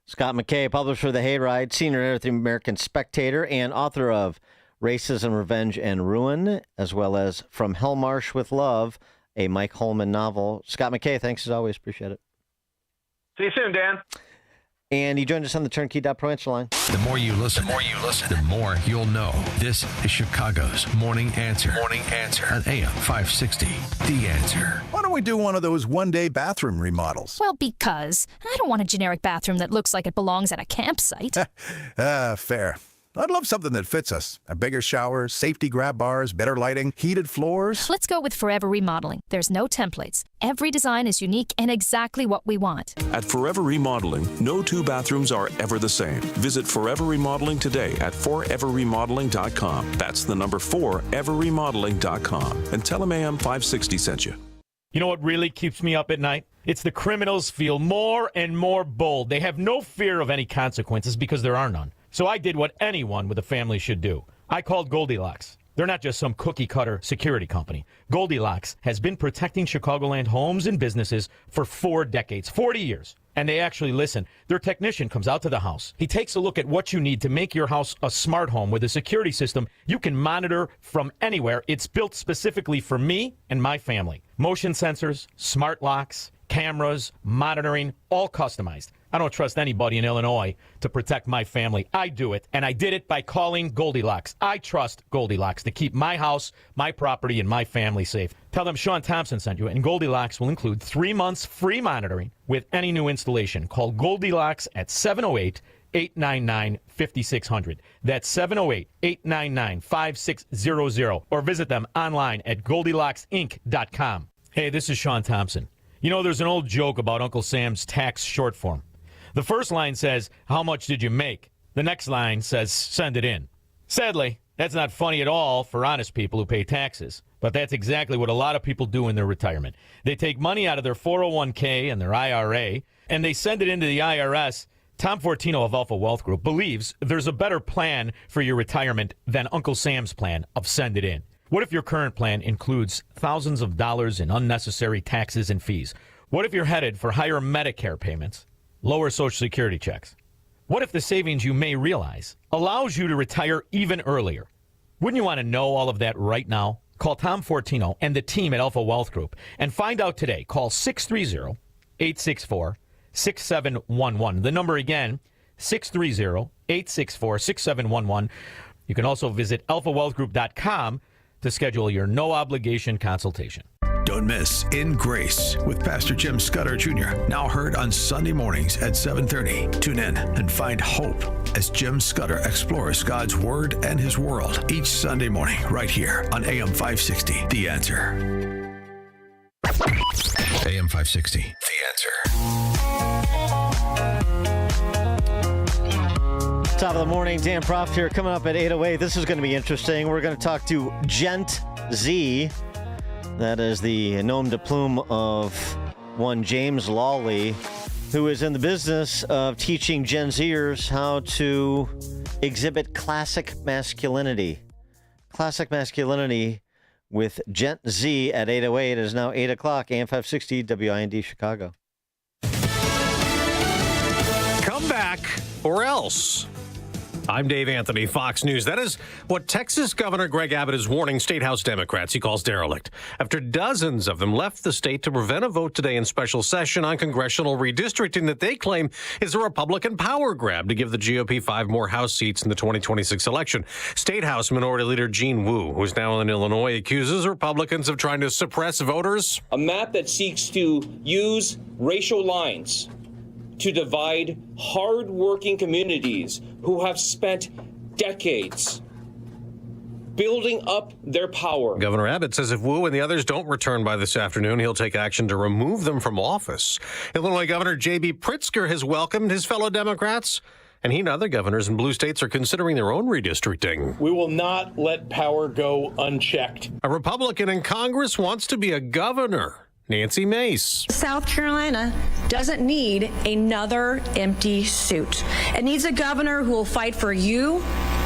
Scott McKay, publisher of The Hayride, senior editor of the American Spectator, and author of Racism, Revenge, and Ruin, as well as From Hellmarsh with Love, a Mike Holman novel. Scott McKay, thanks as always. Appreciate it. See you soon, Dan. And he joined us on the Turnkey.pro answer line. The more you listen, the more you'll know. This is Chicago's Morning Answer. Morning Answer on AM 560. The Answer. Why don't we do one of those one-day bathroom remodels? Well, because I don't want a generic bathroom that looks like it belongs at a campsite. Fair. I'd love something that fits us. A bigger shower, safety grab bars, better lighting, heated floors. Let's go with Forever Remodeling. There's no templates. Every design is unique and exactly what we want. At Forever Remodeling, no two bathrooms are ever the same. Visit Forever Remodeling today at foreverremodeling.com. That's the number 4everremodeling.com. And tell them AM 560 sent you. You know what really keeps me up at night? It's the criminals feel more and more bold. They have no fear of any consequences because there are none. So I did what anyone with a family should do. I called Goldilocks. They're not just some cookie-cutter security company. Goldilocks has been protecting Chicagoland homes and businesses for 4 decades, 40 years. And they actually listen. Their technician comes out to the house. He takes a look at what you need to make your house a smart home with a security system you can monitor from anywhere. It's built specifically for me and my family. Motion sensors, smart locks, cameras, monitoring, all customized. I don't trust anybody in Illinois to protect my family. I do it, and I did it by calling Goldilocks. I trust Goldilocks to keep my house, my property, and my family safe. Tell them Sean Thompson sent you, and Goldilocks will include 3 months free monitoring with any new installation. Call Goldilocks at 708-899-5600. That's 708-899-5600. Or visit them online at GoldilocksInc.com. Hey, this is Sean Thompson. You know, there's an old joke about Uncle Sam's tax short form. The first line says, "How much did you make?" The next line says, "Send it in." Sadly, that's not funny at all for honest people who pay taxes. But that's exactly what a lot of people do in their retirement. They take money out of their 401k and their IRA, and they send it into the IRS. Tom Fortino of Alpha Wealth Group believes there's a better plan for your retirement than Uncle Sam's plan of send it in. What if your current plan includes thousands of dollars in unnecessary taxes and fees? What if you're headed for higher Medicare payments, lower Social Security checks? What if the savings you may realize allows you to retire even earlier? Wouldn't you want to know all of that right now? Call Tom Fortino and the team at Alpha Wealth Group and find out today. Call 630-864-6711. The number again, 630-864-6711. You can also visit alphawealthgroup.com to schedule your no-obligation consultation. Don't miss In Grace with Pastor Jim Scudder Jr., now heard on Sunday mornings at 7:30. Tune in and find hope as Jim Scudder explores God's Word and His world each Sunday morning right here on AM 560, The Answer. AM 560, The Answer. Top of the morning, Dan Proft here, coming up at 8:08. This is going to be interesting. We're going to talk to Gent Z. That is the nom de plume of one James Lawley, who is in the business of teaching Gen Zers how to exhibit classic masculinity. Classic masculinity with Gent Z at 8:08. It is now 8 o'clock, AM 560, WIND Chicago. Come back or else. I'm Dave Anthony, Fox News. That is what Texas Governor Greg Abbott is warning State House Democrats he calls derelict, after dozens of them left the state to prevent a vote today in special session on congressional redistricting that they claim is a Republican power grab to give the GOP 5 more House seats in the 2026 election. State House Minority Leader Gene Wu, who's now in Illinois, accuses Republicans of trying to suppress voters. A map that seeks to use racial lines to divide hard-working communities who have spent decades building up their power. Governor Abbott says if Wu and the others don't return by this afternoon, he'll take action to remove them from office. Illinois Governor J.B. Pritzker has welcomed his fellow Democrats, and he and other governors in blue states are considering their own redistricting. We will not let power go unchecked. A Republican in Congress wants to be a governor. Nancy Mace. South Carolina doesn't need another empty suit. It needs a governor who will fight for you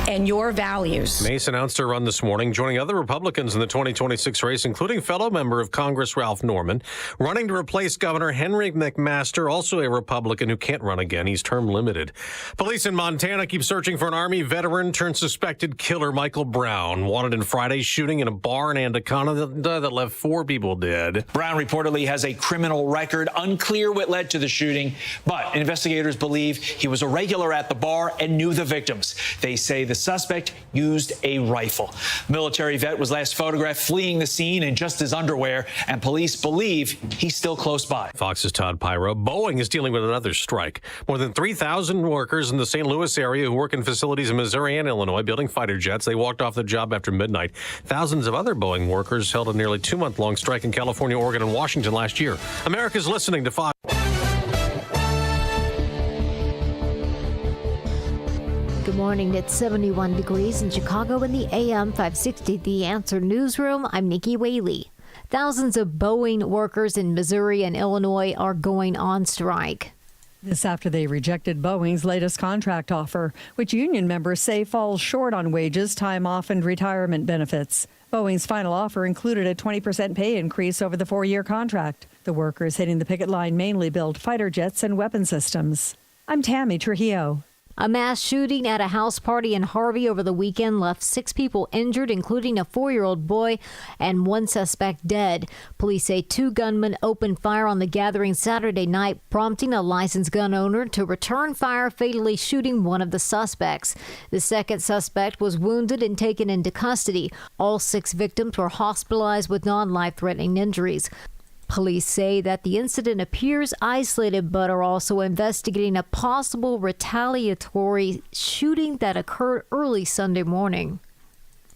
and your values. Mace announced her run this morning, joining other Republicans in the 2026 race, including fellow member of Congress Ralph Norman, running to replace Governor Henry McMaster, also a Republican who can't run again. He's term limited. Police in Montana keep searching for an Army veteran turned suspected killer, Michael Brown, wanted in Friday's shooting in a bar in Anaconda that left 4 people dead. Brown reportedly has a criminal record. Unclear what led to the shooting, but investigators believe he was a regular at the bar and knew the victims. They say the suspect used a rifle. Military vet was last photographed fleeing the scene in just his underwear, and police believe he's still close by. Fox's Todd Pyro. Boeing is dealing with another strike. More than 3,000 workers in the St. Louis area who work in facilities in Missouri and Illinois building fighter jets. They walked off the job after midnight. Thousands of other Boeing workers held a nearly 2-month-long strike in California, Oregon, and Washington last year. America's listening to Fox. Good morning. It's 71 degrees in Chicago in the AM 560 The Answer newsroom. I'm Nikki Whaley. Thousands of Boeing workers in Missouri and Illinois are going on strike. This after they rejected Boeing's latest contract offer, which union members say falls short on wages, time off, and retirement benefits. Boeing's final offer included a 20% pay increase over the 4-year contract. The workers hitting the picket line mainly build fighter jets and weapon systems. I'm Tammy Trujillo. A mass shooting at a house party in Harvey over the weekend left 6 people injured, including a 4-year-old boy, and 1 suspect dead. Police say 2 gunmen opened fire on the gathering Saturday night, prompting a licensed gun owner to return fire, fatally shooting one of the suspects. The second suspect was wounded and taken into custody. All 6 victims were hospitalized with non-life-threatening injuries. Police say that the incident appears isolated, but are also investigating a possible retaliatory shooting that occurred early Sunday morning.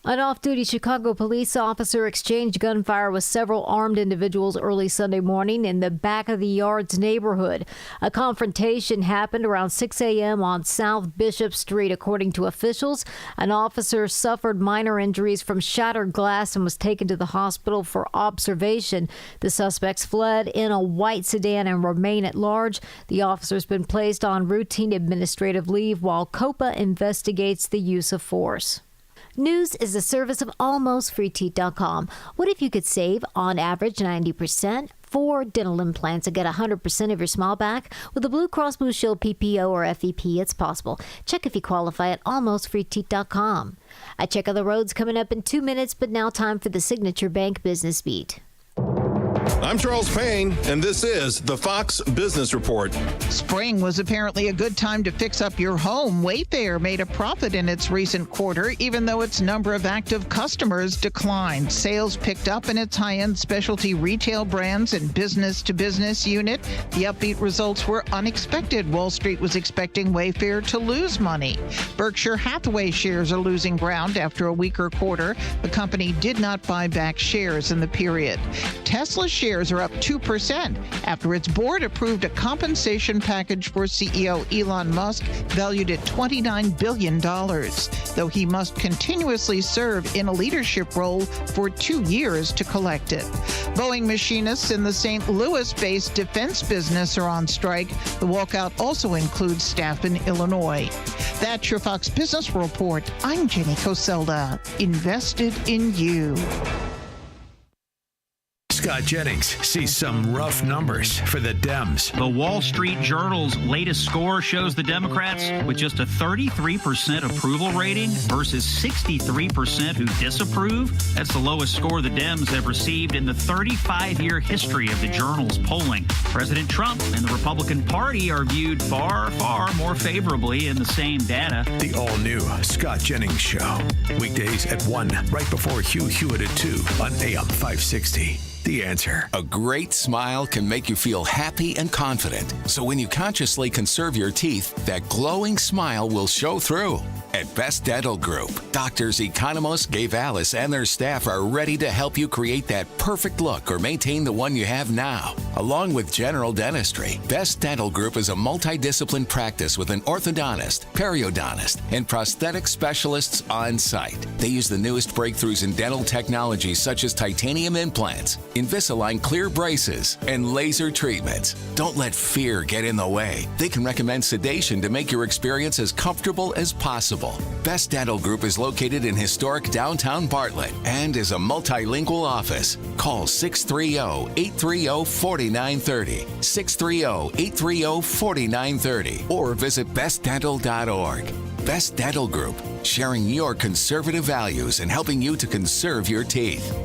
An off-duty Chicago police officer exchanged gunfire with several armed individuals early Sunday morning in the Back of the Yards neighborhood. A confrontation happened around 6 a.m. on South Bishop Street, according to officials. An officer suffered minor injuries from shattered glass and was taken to the hospital for observation. The suspects fled in a white sedan and remain at large. The officer's been placed on routine administrative leave while COPA investigates the use of force. News is a service of almostfreeteeth.com. What if you could save, on average, 90% for dental implants and get 100% of your smile back? With the Blue Cross Blue Shield PPO or FEP, it's possible. Check if you qualify at almostfreeteeth.com. A check on the roads coming up in 2 minutes, but now time for the Signature Bank Business Beat. I'm Charles Payne, and this is the Fox Business Report. Spring was apparently a good time to fix up your home. Wayfair made a profit in its recent quarter, even though its number of active customers declined. Sales picked up in its high-end specialty retail brands and business-to-business unit. The upbeat results were unexpected. Wall Street was expecting Wayfair to lose money. Berkshire Hathaway shares are losing ground after a weaker quarter. The company did not buy back shares in the period. Tesla shares are up 2% after its board approved a compensation package for CEO Elon Musk valued at $29 billion, though he must continuously serve in a leadership role for 2 years to collect it. Boeing machinists in the St. Louis-based defense business are on strike. The walkout also includes staff in Illinois. That's your Fox Business Report. I'm Jenny Coselda. Invested in you. Scott Jennings sees some rough numbers for the Dems. The Wall Street Journal's latest score shows the Democrats with just a 33% approval rating versus 63% who disapprove. That's the lowest score the Dems have received in the 35-year history of the Journal's polling. President Trump and the Republican Party are viewed far, far more favorably in the same data. The all-new Scott Jennings Show. Weekdays at 1, right before Hugh Hewitt at 2 on AM 560. The Answer. A great smile can make you feel happy and confident. So when you consciously conserve your teeth, that glowing smile will show through. At Best Dental Group, doctors Economos, Gavalis, and their staff are ready to help you create that perfect look or maintain the one you have now. Along with general dentistry, Best Dental Group is a multidiscipline practice with an orthodontist, periodontist, and prosthetic specialists on site. They use the newest breakthroughs in dental technology such as titanium implants, Invisalign clear braces, and laser treatments. Don't let fear get in the way. They can recommend sedation to make your experience as comfortable as possible. Best Dental Group is located in historic downtown Bartlett and is a multilingual office. Call 630-830-4930, 630-830-4930, or visit bestdental.org. Best Dental Group, sharing your conservative values and helping you to conserve your teeth.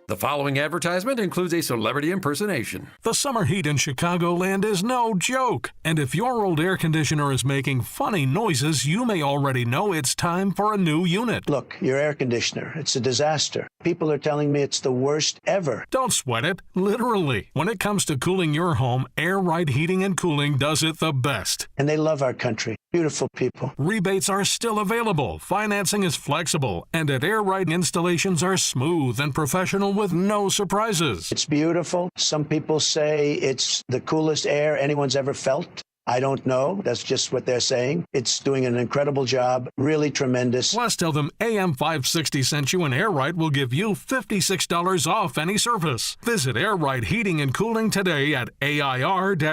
The following advertisement includes a celebrity impersonation. The summer heat in Chicagoland is no joke. And if your old air conditioner is making funny noises, you may already know it's time for a new unit. Look, your air conditioner, it's a disaster. People are telling me it's the worst ever. Don't sweat it, literally. When it comes to cooling your home, Air Right Heating and Cooling does it the best. And they love our country. Beautiful people. Rebates are still available, financing is flexible, and at Air Right installations are smooth and professional with no surprises. It's beautiful. Some people say it's the coolest air anyone's ever felt. I don't know. That's just what they're saying. It's doing an incredible job. Really tremendous. Plus, tell them AM 560 sent you, and Air Right will give you $56 off any service. Visit Air Right Heating and Cooling today at AIR-RITE.com.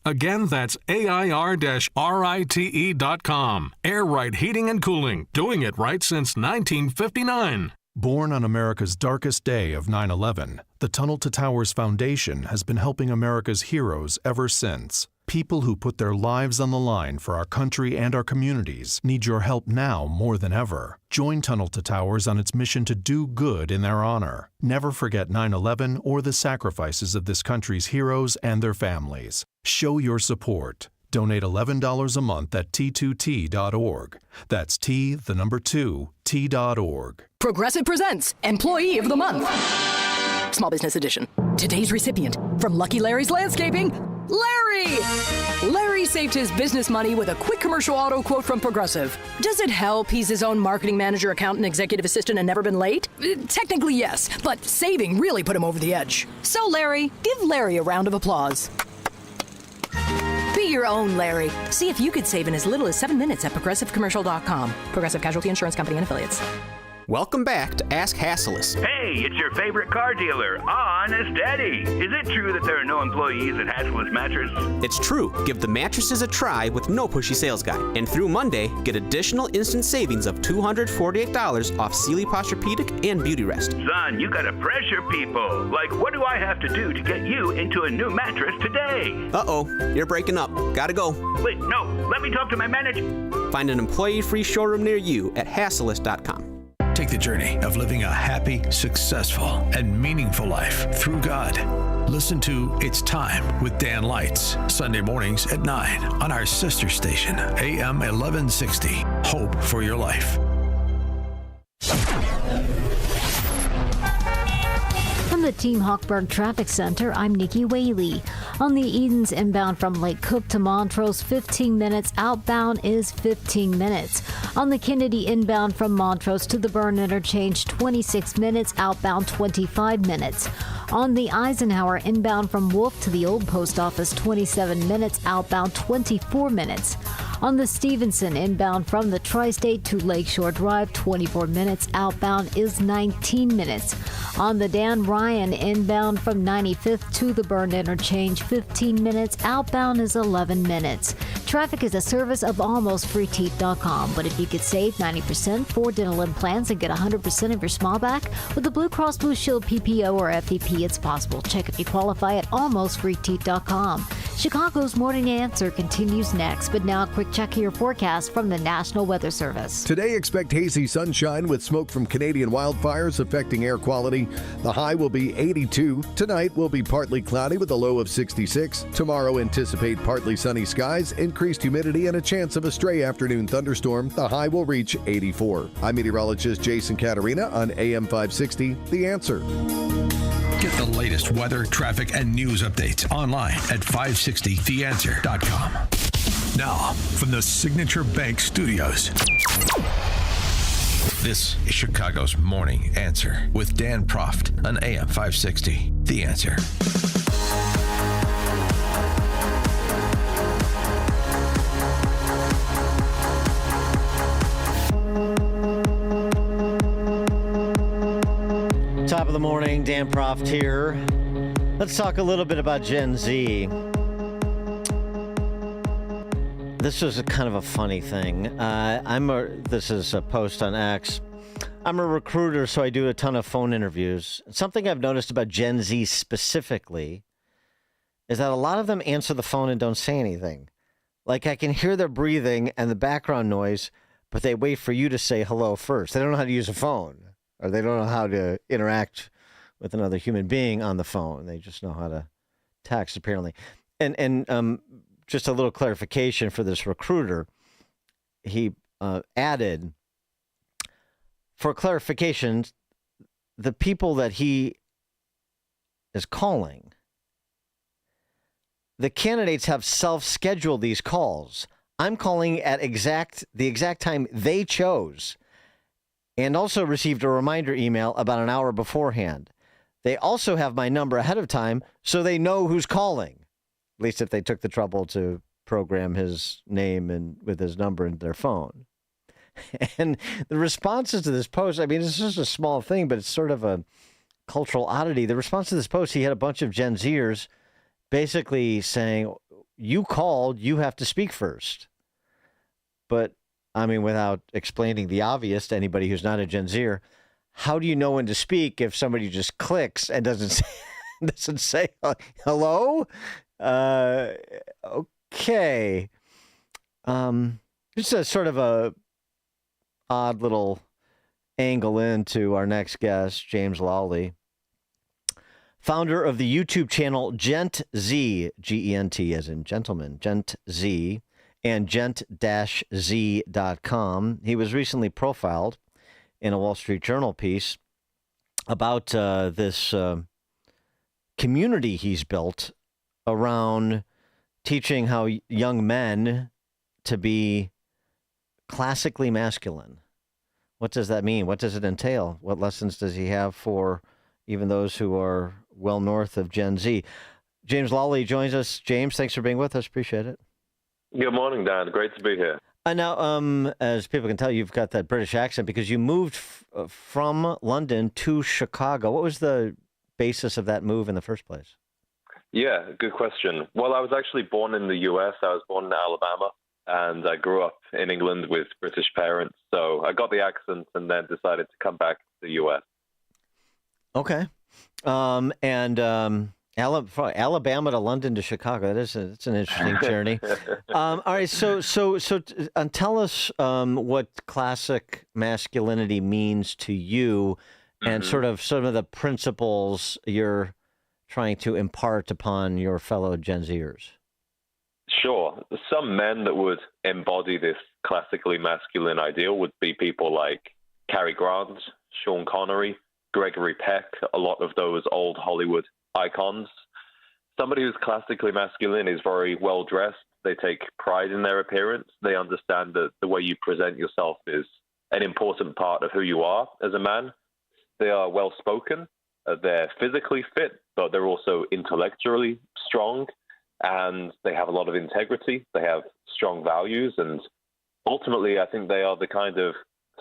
Again, that's AIR-RITE.com. Air Right Heating and Cooling, doing it right since 1959. Born on America's darkest day of 9/11, the Tunnel to Towers Foundation has been helping America's heroes ever since. People who put their lives on the line for our country and our communities need your help now more than ever. Join Tunnel to Towers on its mission to do good in their honor. Never forget 9/11 or the sacrifices of this country's heroes and their families. Show your support. Donate $11 a month at T2T.org. That's T2T.org. Progressive presents Employee of the Month. Small Business Edition. Today's recipient from Lucky Larry's Landscaping, Larry! Larry saved his business money with a quick commercial auto quote from Progressive. Does it help he's his own marketing manager, accountant, executive assistant, and never been late? Technically, yes, but saving really put him over the edge. So, Larry, give Larry a round of applause. Be your own Larry. See if you could save in as little as 7 minutes at ProgressiveCommercial.com. Progressive Casualty Insurance Company and Affiliates. Welcome back to Ask Hasselus. Hey, it's your favorite car dealer, Honest Eddie. Is it true that there are no employees at Hasselus Mattress? It's true. Give the mattresses a try with no pushy sales guy. And through Monday, get additional instant savings of $248 off Sealy Posturepedic and Beauty Rest. Son, you gotta pressure people. Like, what do I have to do to get you into a new mattress today? Uh-oh, you're breaking up. Gotta go. Wait, no, let me talk to my manager. Find an employee-free showroom near you at Hasselus.com. Take the journey of living a happy, successful, and meaningful life through God. Listen to It's Time with Dan Lights, Sunday mornings at 9 on our sister station, AM 1160. Hope for your life. From the Team Hawkburg Traffic Center, I'm Nikki Whaley. On the Edens inbound from Lake Cook to Montrose, 15 minutes. Outbound is 15 minutes. On the Kennedy inbound from Montrose to the Byrne Interchange, 26 minutes. Outbound, 25 minutes. On the Eisenhower inbound from Wolf to the Old Post Office, 27 minutes. Outbound, 24 minutes. On the Stevenson inbound from the Tri-State to Lakeshore Drive, 24 minutes. Outbound is 19 minutes. On the Dan Ryan inbound from 95th to the Byrne Interchange, 15 minutes. Outbound is 11 minutes. Traffic is a service of AlmostFreeTeeth.com. But if you could save 90% for dental implants and get 100% of your smile back with the Blue Cross Blue Shield PPO or FEP, it's possible. Check if you qualify at AlmostFreeTeeth.com. Chicago's Morning Answer continues next, but now a quick check of your forecast from the National Weather Service. Today, expect hazy sunshine with smoke from Canadian wildfires affecting air quality. The high will be 82. Tonight will be partly cloudy with a low of 66. Tomorrow, anticipate partly sunny skies, increased humidity, and a chance of a stray afternoon thunderstorm. The high will reach 84. I'm meteorologist Jason Caterina on AM 560, The Answer. Get the latest weather, traffic, and news updates online at 560theanswer.com. Now, from the Signature Bank Studios, this is Chicago's Morning Answer with Dan Proft on AM 560, The Answer. Top of the morning, Dan Proft here. Let's talk a little bit about Gen Z. This is a kind of a funny thing. This is a post on X. I'm a recruiter, so I do a ton of phone interviews. Something I've noticed about Gen Z specifically is that a lot of them answer the phone and don't say anything. Like, I can hear their breathing and the background noise, but they wait for you to say hello first. They don't know how to use a phone. Or they don't know how to interact with another human being on the phone. They just know how to text, apparently. And just a little clarification for this recruiter. He added, for clarification, the people that he is calling, the candidates have self-scheduled these calls. I'm calling at the exact time they chose, and also received a reminder email about an hour beforehand. They also have my number ahead of time, so they know who's calling, at least if they took the trouble to program his name and with his number in their phone. And the responses to this post, I mean, it's just a small thing, but it's sort of a cultural oddity. The response to this post, he had a bunch of Gen Zers basically saying, you called, you have to speak first. But I mean, without explaining the obvious to anybody who's not a Gen Zer, how do you know when to speak if somebody just clicks and doesn't say hello? Okay. Just a sort of a odd little angle into our next guest, James Lawley, founder of the YouTube channel Gent Z, G-E-N-T as in gentleman, Gent Z, and gent-z.com. He was recently profiled in a Wall Street Journal piece about this community he's built around teaching how young men to be classically masculine. What does that mean? What does it entail? What lessons does he have for even those who are well north of Gen Z? James Lawley joins us. James, thanks for being with us. Appreciate it. Good morning, Dan. Great to be here. Now, as people can tell, you've got that British accent because you moved from London to Chicago. What was the basis of that move in the first place? Yeah, good question. Well, I was actually born in the U.S. I was born in Alabama, and I grew up in England with British parents. So I got the accent and then decided to come back to the U.S. Okay. Alabama to London to Chicago. It's an interesting journey. All right. So tell us what classic masculinity means to you, and sort of some of the principles you're trying to impart upon your fellow Gen Zers. Sure. Some men that would embody this classically masculine ideal would be people like Cary Grant, Sean Connery, Gregory Peck, a lot of those old Hollywood icons. Somebody who's classically masculine is very well dressed. They take pride in their appearance. They understand that the way you present yourself is an important part of who you are as a man. They are well spoken. They're physically fit, but they're also intellectually strong, and they have a lot of integrity. They have strong values, and ultimately, I think they are the kind of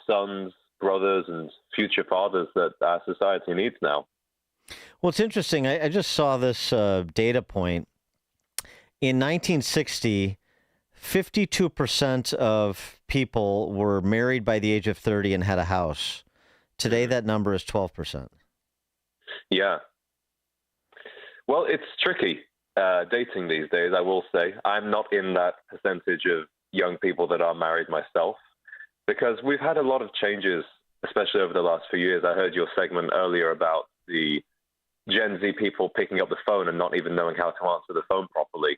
sons, brothers, and future fathers that our society needs now. Well, it's interesting. I just saw this data point. In 1960, 52% of people were married by the age of 30 and had a house. Today, that number is 12%. Yeah. Well, it's tricky. dating these days, I will say. I'm not in that percentage of young people that are married myself, because we've had a lot of changes, especially over the last few years. I heard your segment earlier about the Gen Z people picking up the phone and not even knowing how to answer the phone properly.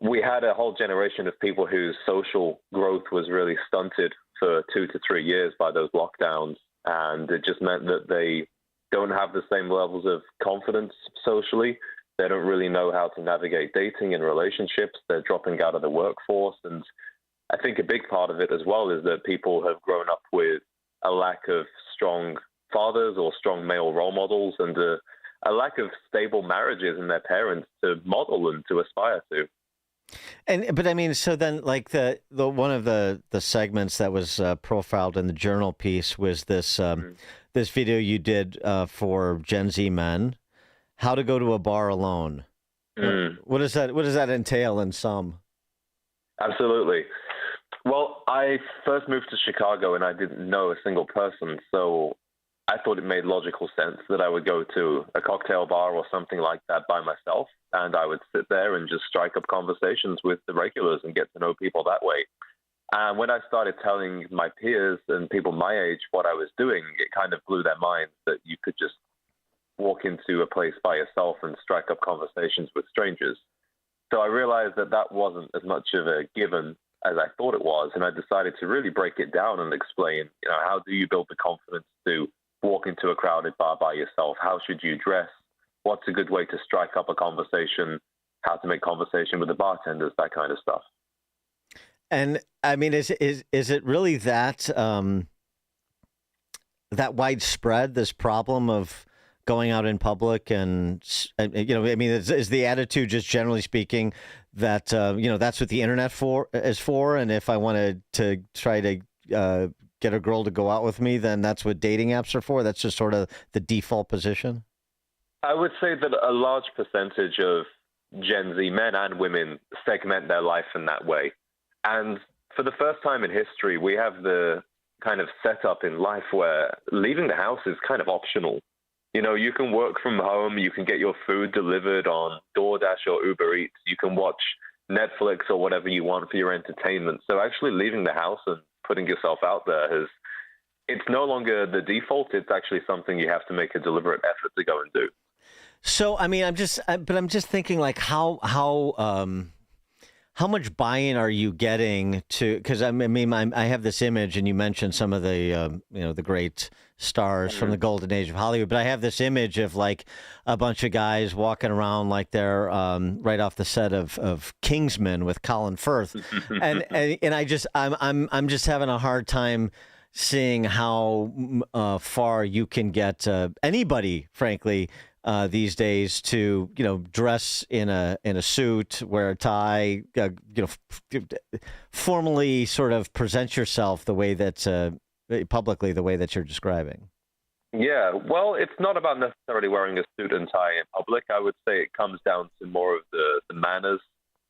We had a whole generation of people whose social growth was really stunted for 2 to 3 years by those lockdowns, and it just meant that they don't have the same levels of confidence socially. They don't really know how to navigate dating and relationships. They're dropping out of the workforce. And I think a big part of it as well is that people have grown up with a lack of strong fathers or strong male role models, and a lack of stable marriages in their parents to model and to aspire to. But I mean, so then, like the one of the segments that was profiled in the Journal piece was this this video you did for Gen Z men, how to go to a bar alone. What does that entail in sum? Absolutely. Well, I first moved to Chicago and I didn't know a single person, so I thought it made logical sense that I would go to a cocktail bar or something like that by myself, and I would sit there and just strike up conversations with the regulars and get to know people that way. And when I started telling my peers and people my age what I was doing, it kind of blew their minds that you could just walk into a place by yourself and strike up conversations with strangers. So I realized that that wasn't as much of a given as I thought it was, and I decided to really break it down and explain, how do you build the confidence to walk into a crowded bar by yourself? How should you dress? What's a good way to strike up a conversation? How to make conversation with the bartenders, that kind of stuff. And I mean, is it really that that widespread, this problem of going out in public and is the attitude, just generally speaking, that that's what the internet is for, and if I wanted to try to get a girl to go out with me, then that's what dating apps are for? That's just sort of the default position? I would say that a large percentage of Gen Z men and women segment their life in that way. And for the first time in history, we have the kind of setup in life where leaving the house is kind of optional. You can work from home, you can get your food delivered on DoorDash or Uber Eats, you can watch Netflix or whatever you want for your entertainment. So actually leaving the house and putting yourself out there it's no longer the default. It's actually something you have to make a deliberate effort to go and do. So, I mean, I'm just thinking, like, how much buy-in are you getting to? Because I have this image, and you mentioned some of the the great stars from the golden age of Hollywood, but I have this image of like a bunch of guys walking around like they're right off the set of Kingsman with Colin Firth, and I'm just having a hard time seeing how far you can get anybody, frankly, these days to dress in a suit, wear a tie, formally sort of present yourself the way that publicly the way that you're describing. Yeah, well, it's not about necessarily wearing a suit and tie in public. I would say it comes down to more of the manners,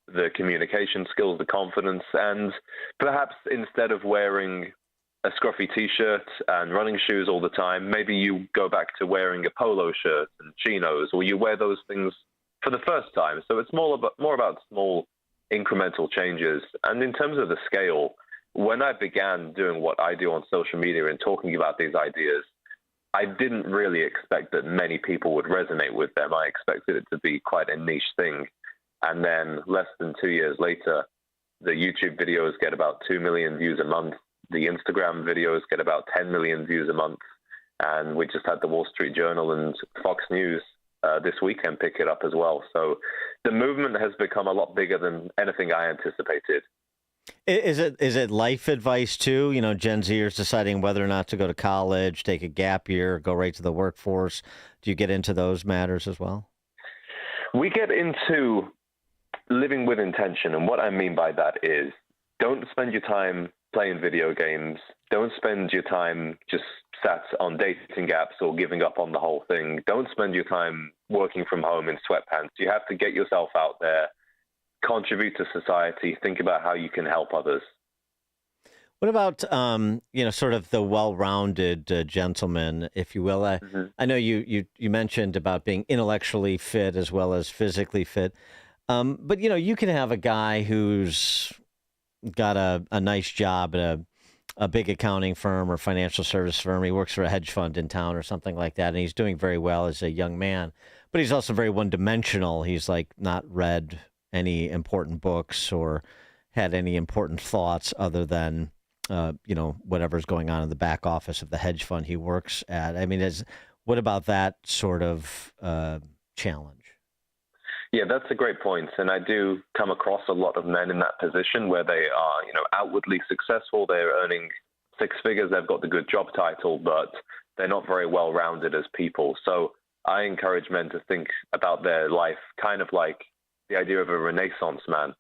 the communication skills, the confidence, and perhaps instead of wearing a scruffy T-shirt and running shoes all the time, maybe you go back to wearing a polo shirt and chinos, or you wear those things for the first time. So it's more about small incremental changes. And in terms of the scale, when I began doing what I do on social media and talking about these ideas, I didn't really expect that many people would resonate with them. I expected it to be quite a niche thing. And then less than 2 years later, the YouTube videos get about 2 million views a month. The Instagram videos get about 10 million views a month. And we just had the Wall Street Journal and Fox News this weekend pick it up as well. So the movement has become a lot bigger than anything I anticipated. Is it life advice too? Gen Zers deciding whether or not to go to college, take a gap year, go right to the workforce. Do you get into those matters as well? We get into living with intention. And what I mean by that is don't spend your time playing video games. Don't spend your time just sat on dating apps or giving up on the whole thing. Don't spend your time working from home in sweatpants. You have to get yourself out there, contribute to society, think about how you can help others. What about, sort of the well-rounded gentleman, if you will? I know you mentioned about being intellectually fit as well as physically fit. But, you can have a guy who's got a nice job at a big accounting firm or financial service firm. He works for a hedge fund in town or something like that, and he's doing very well as a young man. But he's also very one-dimensional. He's like not read any important books or had any important thoughts other than whatever's going on in the back office of the hedge fund he works at. I mean, what about that sort of challenge? Yeah, that's a great point. And I do come across a lot of men in that position where they are, outwardly successful. They're earning six figures. They've got the good job title, but they're not very well rounded as people. So I encourage men to think about their life kind of like the idea of a Renaissance man.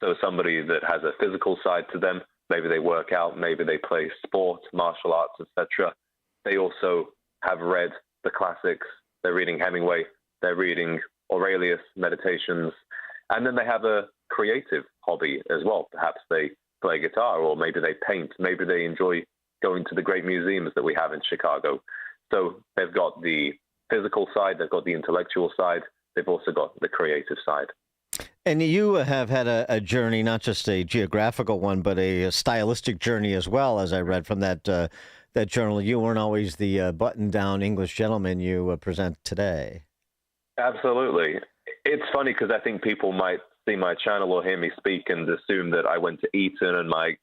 So somebody that has a physical side to them. Maybe they work out, maybe they play sport, martial arts, etc. They also have read the classics. They're reading Hemingway. They're reading Aurelius, Meditations. And then they have a creative hobby as well. Perhaps they play guitar, or maybe they paint. Maybe they enjoy going to the great museums that we have in Chicago. So they've got the physical side, they've got the intellectual side, they've also got the creative side. And you have had a journey, not just a geographical one, but a stylistic journey as well, as I read from that journal. You weren't always the button-down English gentleman you present today. Absolutely. It's funny because I think people might see my channel or hear me speak and assume that I went to Eton and my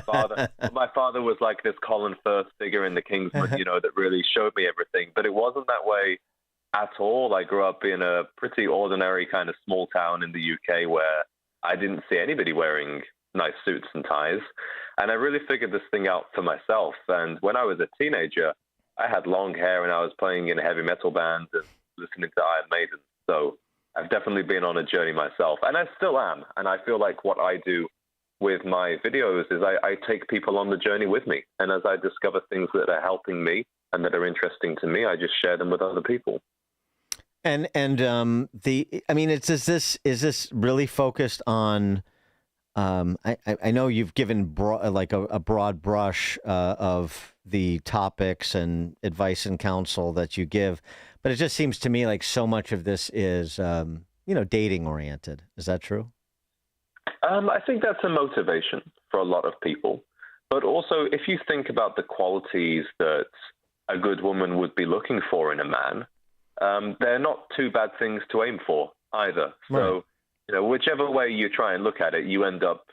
father was like this Colin Firth figure in The Kingsman, that really showed me everything. But it wasn't that way at all. I grew up in a pretty ordinary kind of small town in the UK where I didn't see anybody wearing nice suits and ties. And I really figured this thing out for myself. And when I was a teenager, I had long hair and I was playing in a heavy metal band and listening to Iron Maiden. So I've definitely been on a journey myself, and I still am. And I feel like what I do with my videos is I take people on the journey with me. And as I discover things that are helping me and that are interesting to me, I just share them with other people. Is this really focused on? I know you've given a broad brush of the topics and advice and counsel that you give, but it just seems to me like so much of this is dating oriented. Is that true? I think that's a motivation for a lot of people, but also if you think about the qualities that a good woman would be looking for in a man. They're not two bad things to aim for either. Right. So, whichever way you try and look at it, you end up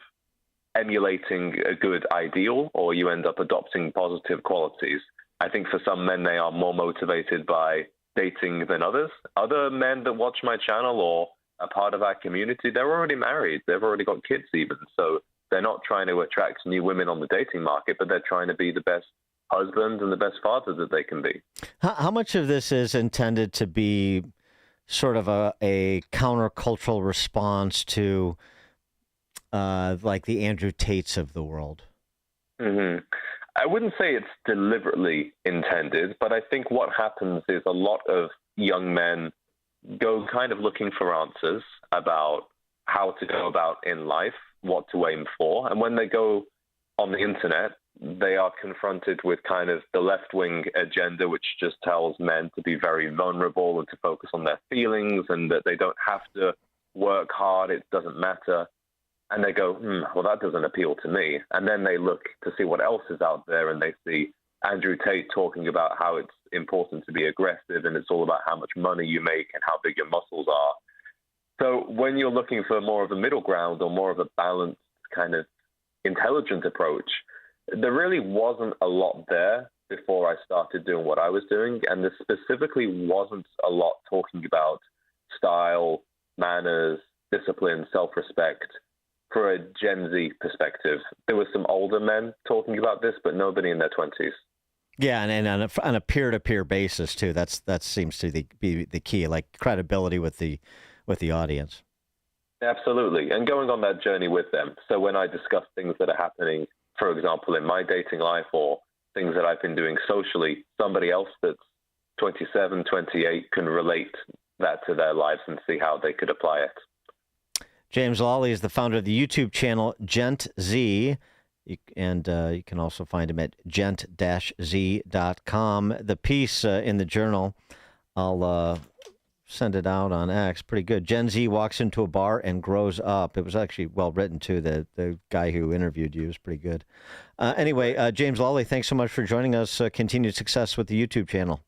emulating a good ideal or you end up adopting positive qualities. I think for some men, they are more motivated by dating than others. Other men that watch my channel or are part of our community, they're already married. They've already got kids even. So they're not trying to attract new women on the dating market, but they're trying to be the best husband and the best father that they can be. How much of this is intended to be sort of a countercultural response to like the Andrew Tates of the world? Mm-hmm. I wouldn't say it's deliberately intended, but I think what happens is a lot of young men go kind of looking for answers about how to go about in life, what to aim for. And when they go on the internet, they are confronted with kind of the left-wing agenda, which just tells men to be very vulnerable and to focus on their feelings and that they don't have to work hard, it doesn't matter. And they go, well, that doesn't appeal to me. And then they look to see what else is out there, and they see Andrew Tate talking about how it's important to be aggressive and it's all about how much money you make and how big your muscles are. So when you're looking for more of a middle ground or more of a balanced kind of intelligent approach, there really wasn't a lot there before I started doing what I was doing. And there specifically wasn't a lot talking about style, manners, discipline, self-respect for a Gen Z perspective. There were some older men talking about this, but nobody in their 20s. Yeah, and on a peer-to-peer basis, too. That seems to be the key, like credibility with the audience. Absolutely. And going on that journey with them. So when I discuss things that are happening, for example, in my dating life or things that I've been doing socially, somebody else that's 27, 28 can relate that to their lives and see how they could apply it. James Lawley is the founder of the YouTube channel Gent Z. You can also find him at gent-z.com. The piece in the Journal, I'll send it out on X. Pretty good. Gen Z walks into a bar and grows up. It was actually well written, too. The guy who interviewed you was pretty good. Anyway, James Lawley, thanks so much for joining us. Continued success with the YouTube channel.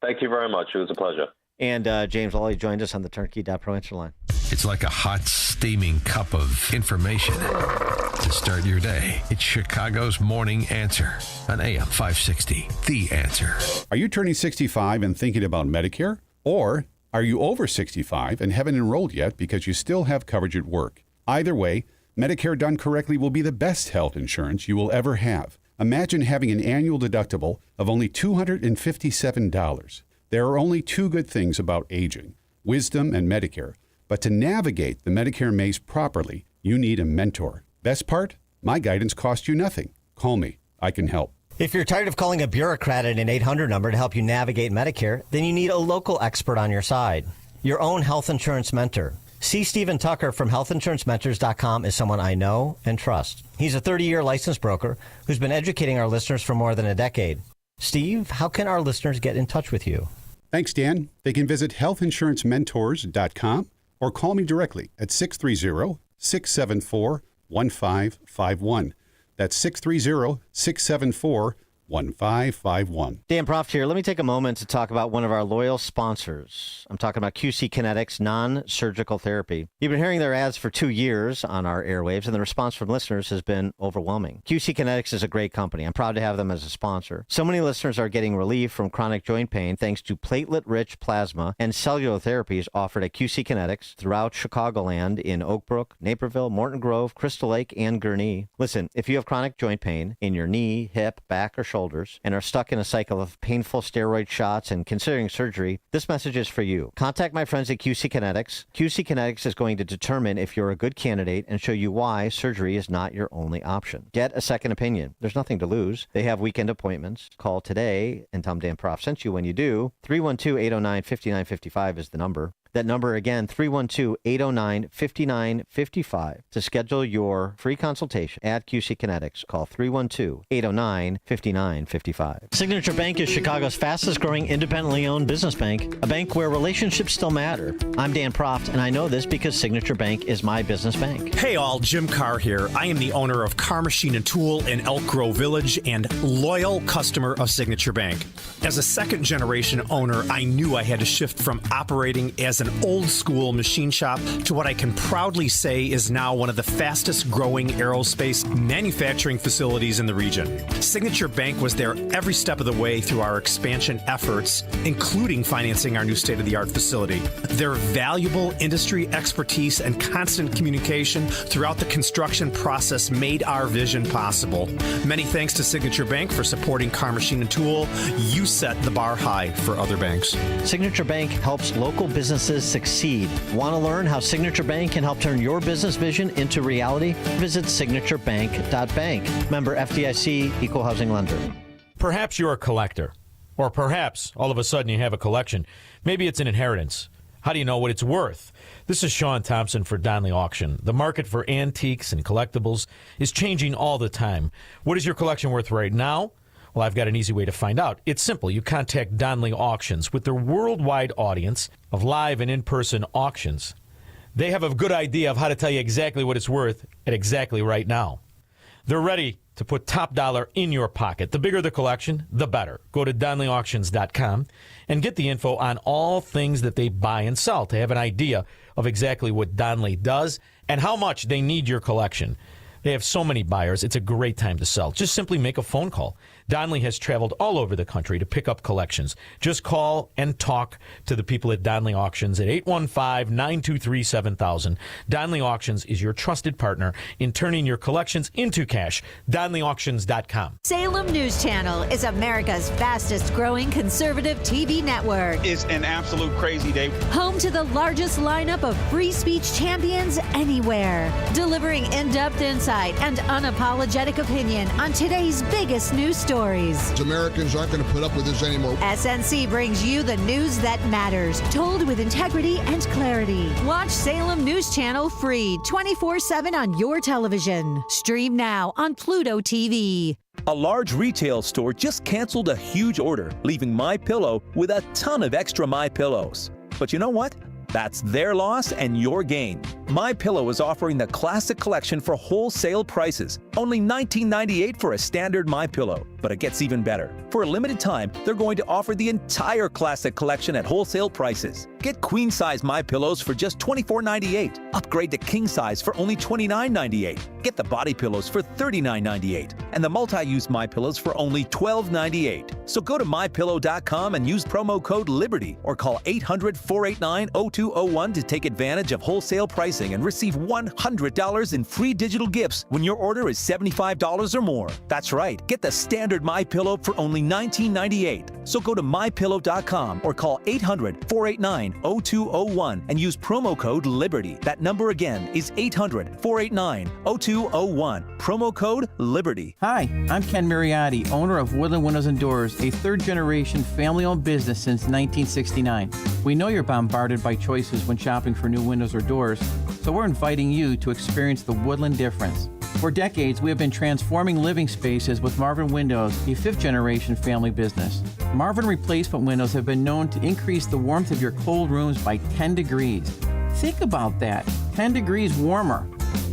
Thank you very much. It was a pleasure. And James Lawley joined us on the Turnkey.Pro answer line. It's like a hot, steaming cup of information to start your day. It's Chicago's Morning Answer on AM 560. The Answer. Are you turning 65 and thinking about Medicare? Or are you over 65 and haven't enrolled yet because you still have coverage at work? Either way, Medicare done correctly will be the best health insurance you will ever have. Imagine having an annual deductible of only $257. There are only two good things about aging, wisdom and Medicare. But to navigate the Medicare maze properly, you need a mentor. Best part? My guidance costs you nothing. Call me. I can help. If you're tired of calling a bureaucrat at an 800 number to help you navigate Medicare, then you need a local expert on your side. Your own health insurance mentor. C. Stephen Tucker from healthinsurancementors.com is someone I know and trust. He's a 30-year licensed broker who's been educating our listeners for more than a decade. Steve, how can our listeners get in touch with you? Thanks, Dan. They can visit healthinsurancementors.com or call me directly at 630-674-1551. That's 630-674-1551. 1551. Dan Proft here. Let me take a moment to talk about one of our loyal sponsors. I'm talking about QC Kinetics Non-Surgical Therapy. You've been hearing their ads for 2 years on our airwaves, and the response from listeners has been overwhelming. QC Kinetics is a great company. I'm proud to have them as a sponsor. So many listeners are getting relief from chronic joint pain thanks to platelet-rich plasma and cellular therapies offered at QC Kinetics throughout Chicagoland in Oak Brook, Naperville, Morton Grove, Crystal Lake, and Gurnee. Listen, if you have chronic joint pain in your knee, hip, back, or shoulders, and are stuck in a cycle of painful steroid shots and considering surgery, this message is for you. Contact my friends at QC Kinetics. QC Kinetics is going to determine if you're a good candidate and show you why surgery is not your only option. Get a second opinion. There's nothing to lose. They have weekend appointments. Call today and tell them Dan Proft sent you. When you do, 312-809-5955 is the number. That number again, 312-809-5955 to schedule your free consultation at QC Kinetics. Call 312-809-5955. Signature Bank is Chicago's fastest growing independently owned business bank, a bank where relationships still matter. I'm Dan Proft, and I know this because Signature Bank is my business bank. Hey all, Jim Carr here. I am the owner of Car Machine and Tool in Elk Grove Village and loyal customer of Signature Bank. As a second generation owner, I knew I had to shift from operating as an old-school machine shop to what I can proudly say is now one of the fastest-growing aerospace manufacturing facilities in the region. Signature Bank was there every step of the way through our expansion efforts, including financing our new state-of-the-art facility. Their valuable industry expertise and constant communication throughout the construction process made our vision possible. Many thanks to Signature Bank for supporting Car Machine and Tool. You set the bar high for other banks. Signature Bank helps local businesses succeed. Want to learn how Signature Bank can help turn your business vision into reality? Visit signaturebank.bank. Member FDIC, Equal Housing Lender. Perhaps you're a collector, or perhaps all of a sudden you have a collection. Maybe it's an inheritance. How do you know what it's worth? This is Sean Thompson for Donley Auction. The market for antiques and collectibles is changing all the time. What is your collection worth right now? Well, I've got an easy way to find out. It's simple. You contact Donley Auctions. With their worldwide audience of live and in-person auctions, they have a good idea of how to tell you exactly what it's worth at exactly right now. They're ready to put top dollar in your pocket. The bigger the collection, the better. Go to DonleyAuctions.com and get the info on all things that they buy and sell to have an idea of exactly what Donley does and how much they need your collection. They have so many buyers, it's a great time to sell. Just simply make a phone call. Donley has traveled all over the country to pick up collections. Just call and talk to the people at Donley Auctions at 815-923-7000. Donley Auctions is your trusted partner in turning your collections into cash. DonleyAuctions.com. Salem News Channel is America's fastest growing conservative TV network. It's an absolute crazy day. Home to the largest lineup of free speech champions anywhere. Delivering in-depth insight and unapologetic opinion on today's biggest news stories. stories. Americans aren't going to put up with this anymore. SNC brings you the news that matters, told with integrity and clarity. Watch Salem News Channel free 24/7 on your television. Stream now on Pluto TV. A large retail store just canceled a huge order, leaving MyPillow with a ton of extra MyPillows. But you know what? That's their loss and your gain. MyPillow is offering the Classic Collection for wholesale prices. Only $19.98 for a standard MyPillow. But it gets even better. For a limited time, they're going to offer the entire Classic Collection at wholesale prices. Get queen-size MyPillows for just $24.98. Upgrade to king size for only $29.98. Get the body pillows for $39.98. And the multi-use MyPillows for only $12.98. So go to MyPillow.com and use promo code LIBERTY or call 800-489-0201 to take advantage of wholesale pricing and receive $100 in free digital gifts when your order is $75 or more. That's right. Get the standard MyPillow for only $19.98. So go to MyPillow.com or call 800-489-0201 and use promo code LIBERTY. That number again is 800-489-0201. Promo code LIBERTY. Hi, I'm Ken Mariotti, owner of Woodland Windows and Doors, a third-generation family-owned business since 1969. We know you're bombarded by choices when shopping for new windows or doors, so we're inviting you to experience the Woodland difference. For decades, we have been transforming living spaces with Marvin Windows, a fifth-generation family business. Marvin replacement windows have been known to increase the warmth of your cold rooms by 10 degrees. Think about that, 10 degrees warmer.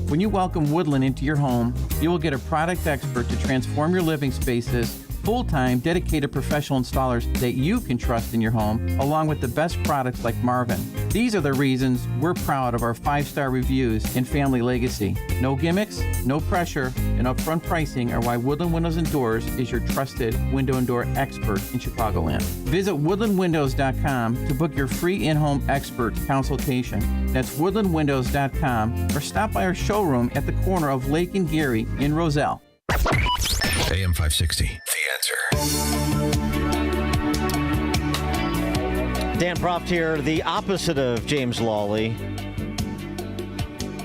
When you welcome Woodland into your home, you will get a product expert to transform your living spaces, full-time, dedicated professional installers that you can trust in your home, along with the best products like Marvin. These are the reasons we're proud of our 5-star reviews and family legacy. No gimmicks, no pressure, and upfront pricing are why Woodland Windows and Doors is your trusted window and door expert in Chicagoland. Visit woodlandwindows.com to book your free in-home expert consultation. That's woodlandwindows.com or stop by our showroom at the corner of Lake and Geary in Roselle. AM 560, The Answer. Dan Proft here, the opposite of James Lawley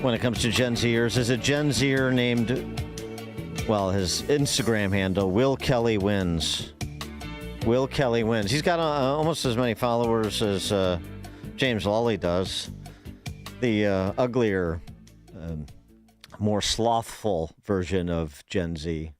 when it comes to Gen Zers is a Gen Zer named, well, his Instagram handle, Will Kelly Wins. Will Kelly Wins. He's got almost as many followers as James Lawley does. The uglier, more slothful version of Gen Z.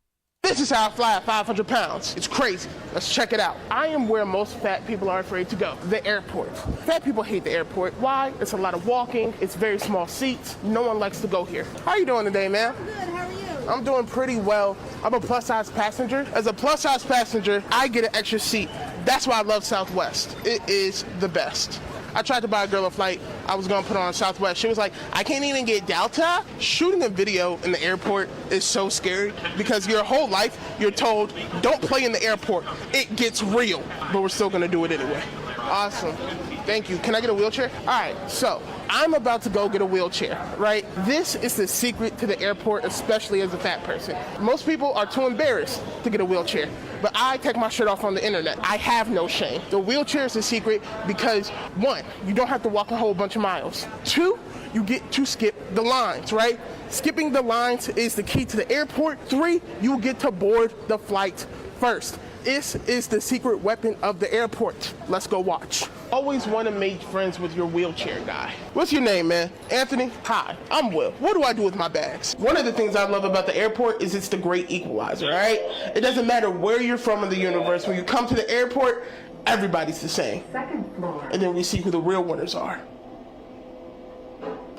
This is how I fly at 500 pounds. It's crazy. Let's check it out. I am where most fat people are afraid to go, the airport. Fat people hate the airport. Why? It's a lot of walking. It's very small seats. No one likes to go here. How are you doing today, man? I'm good. How are you? I'm doing pretty well. I'm a plus-size passenger. As a plus-size passenger, I get an extra seat. That's why I love Southwest. It is the best. I tried to buy a girl a flight. I was going to put on Southwest. She was like, I can't even get Delta. Shooting a video in the airport is so scary because your whole life you're told, don't play in the airport. It gets real. But we're still going to do it anyway. Awesome. Thank you. Can I get a wheelchair? All right, so I'm about to go get a wheelchair, right? This is the secret to the airport, especially as a fat person. Most people are too embarrassed to get a wheelchair, but I take my shirt off on the internet. I have no shame. The wheelchair is the secret because, 1, you don't have to walk a whole bunch of miles. 2, you get to skip the lines, right? Skipping the lines is the key to the airport. 3, you get to board the flight first. This is the secret weapon of the airport. Let's go watch. Always want to make friends with your wheelchair guy. What's your name, man? Anthony? Hi, I'm Will. What do I do with my bags? One of the things I love about the airport is it's the great equalizer, right? It doesn't matter where you're from in the universe. When you come to the airport, everybody's the same. Second floor. And then we see who the real winners are.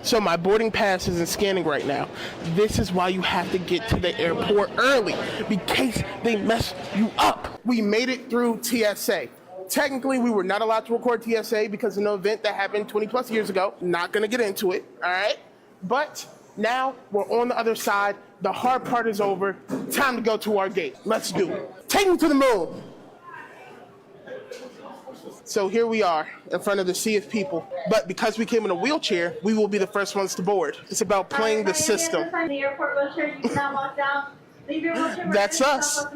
So my boarding pass isn't scanning right now. This is why you have to get to the airport early, in case they mess you up. We made it through TSA. Technically, we were not allowed to record TSA because of an event that happened 20 plus years ago. Not gonna get into it, all right? But now we're on the other side. The hard part is over. Time to go to our gate. Let's do it. Take me to the moon. So here we are in front of the sea of people. But because we came in a wheelchair, we will be the first ones to board. It's about playing the system. The airport wheelchair, you cannot walk down. Leave your wheelchair. That's us.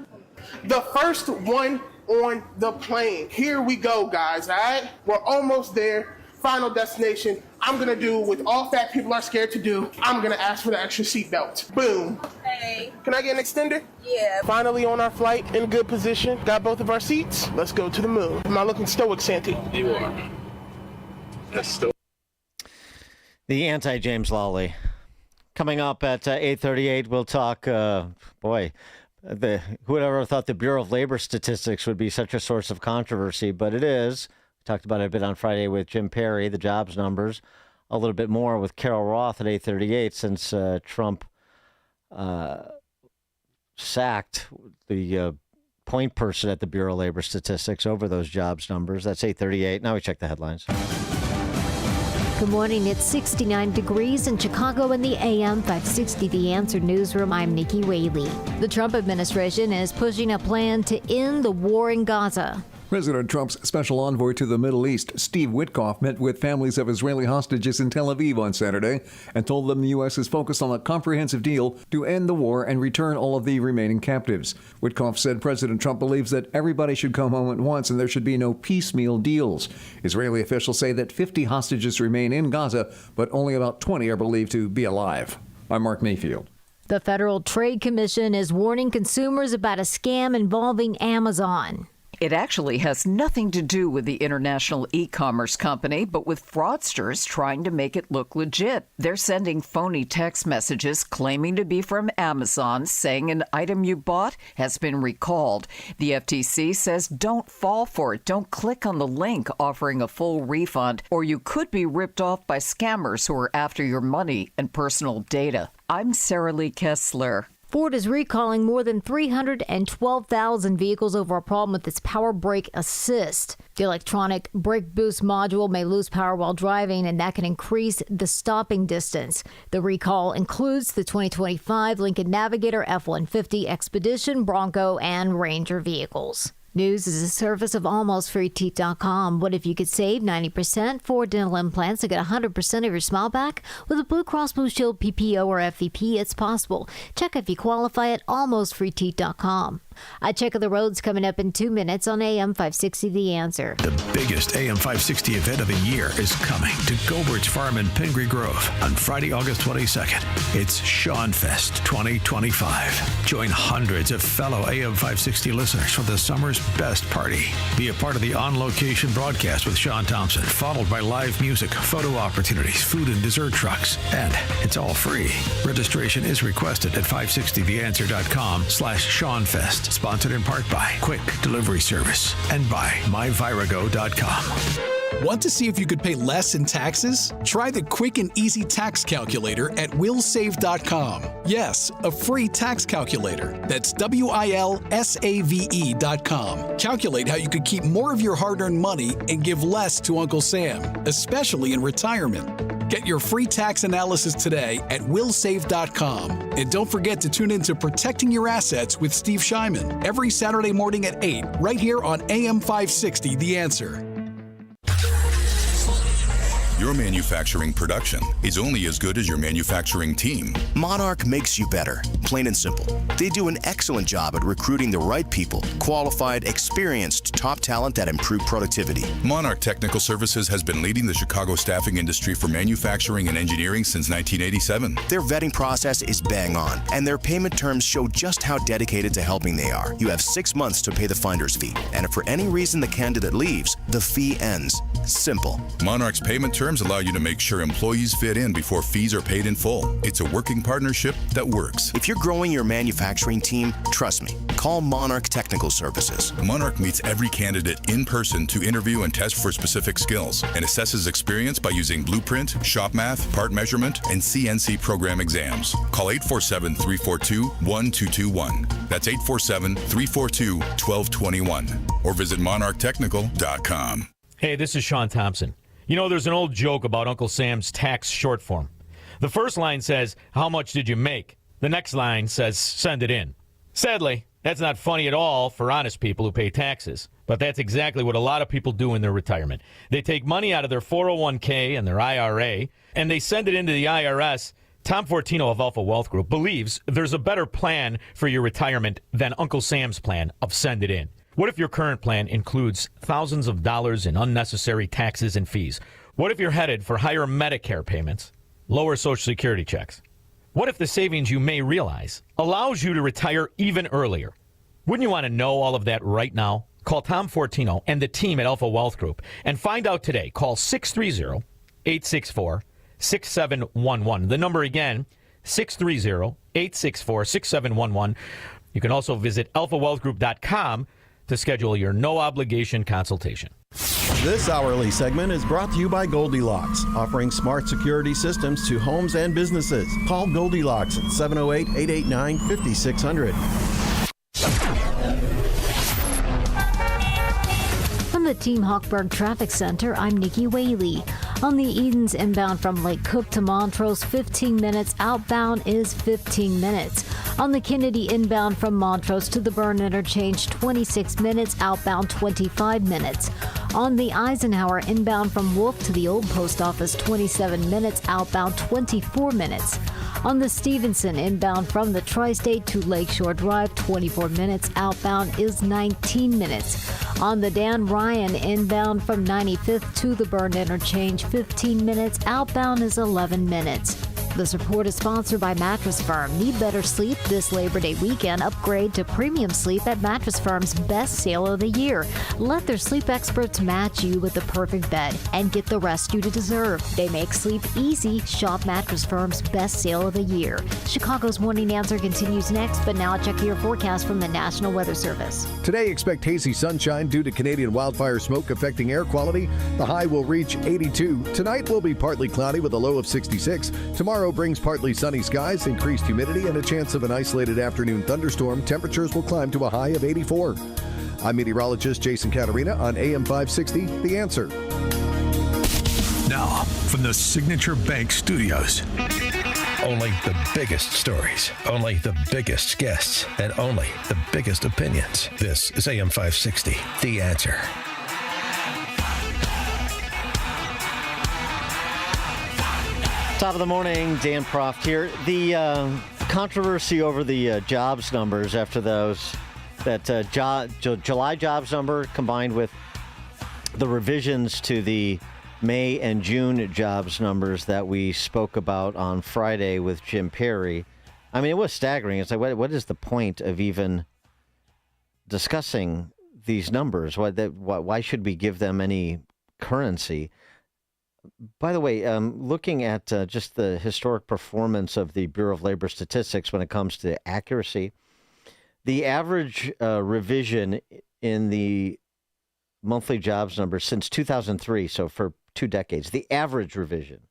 The first one on the plane. Here we go, guys, all right? We're almost there. Final destination. I'm going to do what all fat people are scared to do. I'm going to ask for the extra seatbelt. Boom. Hey. Can I get an extender? Yeah. Finally on our flight, in good position. Got both of our seats. Let's go to the moon. Am I looking stoic, Santi? You are. That's stoic. The anti-James Lawley. Coming up at 8:38, we'll talk, whoever thought the Bureau of Labor Statistics would be such a source of controversy, but it is. We talked about it a bit on Friday with Jim Perry, the jobs numbers, a little bit more with Carol Roth at 8:38 since Trump sacked the point person at the Bureau of Labor Statistics over those jobs numbers. That's 8:38. Now we check the headlines. Good morning. It's 69 degrees in Chicago in the AM 560 The Answer newsroom. I'm Nikki Whaley. The Trump administration is pushing a plan to end the war in Gaza. President Trump's special envoy to the Middle East, Steve Witkoff, met with families of Israeli hostages in Tel Aviv on Saturday and told them the U.S. is focused on a comprehensive deal to end the war and return all of the remaining captives. Witkoff said President Trump believes that everybody should come home at once and there should be no piecemeal deals. Israeli officials say that 50 hostages remain in Gaza, but only about 20 are believed to be alive. I'm Mark Mayfield. The Federal Trade Commission is warning consumers about a scam involving Amazon. It actually has nothing to do with the international e-commerce company, but with fraudsters trying to make it look legit. They're sending phony text messages claiming to be from Amazon, saying an item you bought has been recalled. The FTC says don't fall for it. Don't click on the link offering a full refund, or you could be ripped off by scammers who are after your money and personal data. I'm Sarah Lee Kessler. Ford is recalling more than 312,000 vehicles over a problem with its Power Brake Assist. The electronic brake boost module may lose power while driving, and that can increase the stopping distance. The recall includes the 2025 Lincoln Navigator F-150 Expedition, Bronco, and Ranger vehicles. News is a service of almostfreeteeth.com. What if you could save 90% for dental implants and get 100% of your smile back? With a Blue Cross Blue Shield PPO or FVP, it's possible. Check if you qualify at almostfreeteeth.com. A check of the roads coming up in 2 minutes on AM 560 The Answer. The biggest AM 560 event of the year is coming to Gobert's Farm in Pingree Grove on Friday, August 22nd. It's Sean Fest 2025. Join hundreds of fellow AM 560 listeners for the summer's best party. Be a part of the on-location broadcast with Sean Thompson, followed by live music, photo opportunities, food and dessert trucks, and it's all free. Registration is requested at 560theanswer.com/SeanFest. Sponsored in part by Quick Delivery Service and by myvirago.com. Want to see if you could pay less in taxes? Try the quick and easy tax calculator at willsave.com. Yes, a free tax calculator. That's WILSAVE.com. Calculate how you could keep more of your hard-earned money and give less to Uncle Sam, especially in retirement. Get your free tax analysis today at willsave.com. And don't forget to tune in to Protecting Your Assets with Steve Shyman every Saturday morning at 8, right here on AM 560 The Answer. Your manufacturing production is only as good as your manufacturing team. Monarch makes you better, plain and simple. They do an excellent job at recruiting the right people, qualified, experienced, top talent that improve productivity. Monarch Technical Services has been leading the Chicago staffing industry for manufacturing and engineering since 1987. Their vetting process is bang on, and their payment terms show just how dedicated to helping they are. You have 6 months to pay the finder's fee, and if for any reason the candidate leaves, the fee ends. Simple. Monarch's payment terms allow you to make sure employees fit in before fees are paid in full. It's a working partnership that works. If you're growing your manufacturing team, trust me, call Monarch Technical Services. Monarch meets every candidate in person to interview and test for specific skills and assesses experience by using blueprint, shop math, part measurement, and CNC program exams. Call 847-342-1221. That's 847-342-1221. Or visit monarchtechnical.com. Hey, this is Sean Thompson. You know, there's an old joke about Uncle Sam's tax short form. The first line says, "How much did you make?" The next line says, "Send it in." Sadly, that's not funny at all for honest people who pay taxes. But that's exactly what a lot of people do in their retirement. They take money out of their 401k and their IRA, and they send it into the IRS. Tom Fortino of Alpha Wealth Group believes there's a better plan for your retirement than Uncle Sam's plan of send it in. What if your current plan includes thousands of dollars in unnecessary taxes and fees? What if you're headed for higher Medicare payments, lower Social Security checks? What if the savings you may realize allows you to retire even earlier? Wouldn't you want to know all of that right now? Call Tom Fortino and the team at Alpha Wealth Group and find out today. Call 630-864-6711. The number again, 630-864-6711. You can also visit alphawealthgroup.com to schedule your no-obligation consultation. This hourly segment is brought to you by Goldilocks, offering smart security systems to homes and businesses. Call Goldilocks at 708-889-5600. From the Team Hawkburg Traffic Center, I'm Nikki Whaley. On the Edens inbound from Lake Cook to Montrose, 15 minutes. Outbound is 15 minutes. On the Kennedy inbound from Montrose to the Byrne Interchange, 26 minutes. Outbound, 25 minutes. On the Eisenhower inbound from Wolf to the Old Post Office, 27 minutes. Outbound, 24 minutes. On the Stevenson inbound from the Tri-State to Lakeshore Drive, 24 minutes. Outbound is 19 minutes. On the Dan Ryan inbound from 95th to the Byrne Interchange, 15 minutes. Outbound is 11 minutes. This report is sponsored by Mattress Firm. Need better sleep this Labor Day weekend? Upgrade to premium sleep at Mattress Firm's best sale of the year. Let their sleep experts match you with the perfect bed and get the rest you deserve. They make sleep easy. Shop Mattress Firm's best sale of the year. Chicago's Morning Answer continues next, but now check your forecast from the National Weather Service. Today, expect hazy sunshine due to Canadian wildfire smoke affecting air quality. The high will reach 82. Tonight will be partly cloudy with a low of 66. Tomorrow brings partly sunny skies, increased humidity, and a chance of an isolated afternoon thunderstorm. Temperatures will climb to a high of 84. I'm meteorologist Jason Caterina on AM 560, The Answer. Now, from the Signature Bank Studios. Only the biggest stories, only the biggest guests, and only the biggest opinions. This is AM 560, The Answer. Top of the morning, Dan Proft here. The controversy over the jobs numbers after those, that July jobs number combined with the revisions to the May and June jobs numbers that we spoke about on Friday with Jim Perry. I mean, it was staggering. It's like, what is the point of even discussing these numbers? Why should we give them any currency? By the way, looking at just the historic performance of the Bureau of Labor Statistics when it comes to accuracy, the average revision in the monthly jobs numbers since 2003, so for 2 decades, the average revision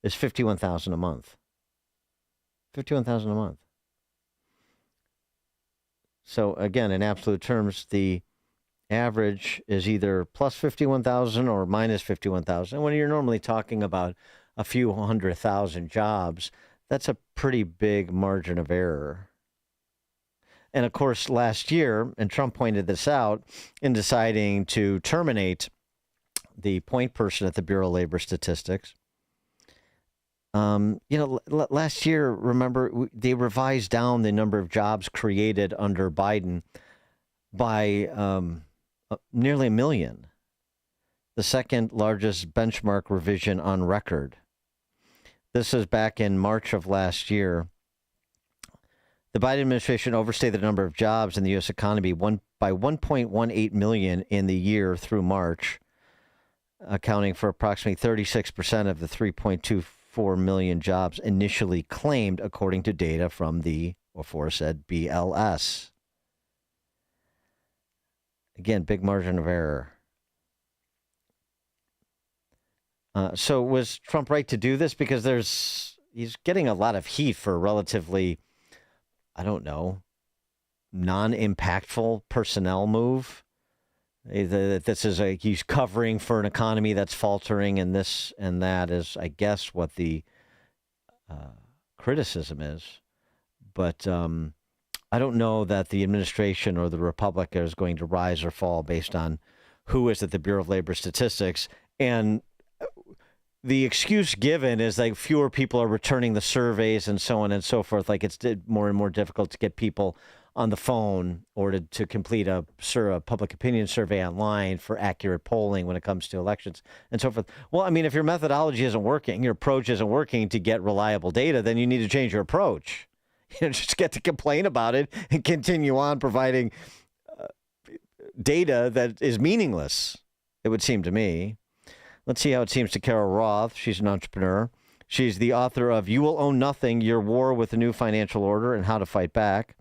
is 51,000 a month. 51,000 a month. So again, in absolute terms, the average is either plus 51,000 or minus 51,000. When you're normally talking about a few 100,000 jobs, that's a pretty big margin of error. And of course, last year, and Trump pointed this out in deciding to terminate the point person at the Bureau of Labor Statistics. Last year, remember, they revised down the number of jobs created under Biden by nearly 1 million, the second largest benchmark revision on record. This is back in March of last year. The Biden administration overstated the number of jobs in the U.S. economy by 1.18 million in the year through March, accounting for approximately 36% of the 3.24 million jobs initially claimed, according to data from the aforesaid BLS. Again, big margin of error. So was Trump right to do this? Because he's getting a lot of heat for a relatively, non-impactful personnel move. He's covering for an economy that's faltering, and this and that is, I guess, what the criticism is. But I don't know that the administration or the Republic is going to rise or fall based on who is at the Bureau of Labor Statistics. And the excuse given is like fewer people are returning the surveys and so on and so forth. Like it's more and more difficult to get people on the phone or to complete a public opinion survey online for accurate polling when it comes to elections and so forth. Well, I mean, if your methodology isn't working, your approach isn't working to get reliable data, then you need to change your approach. Just get to complain about it and continue on providing data that is meaningless, it would seem to me. Let's see how it seems to Carol Roth. She's an entrepreneur. She's the author of You Will Own Nothing, Your War with the New Financial Order and How to Fight Back.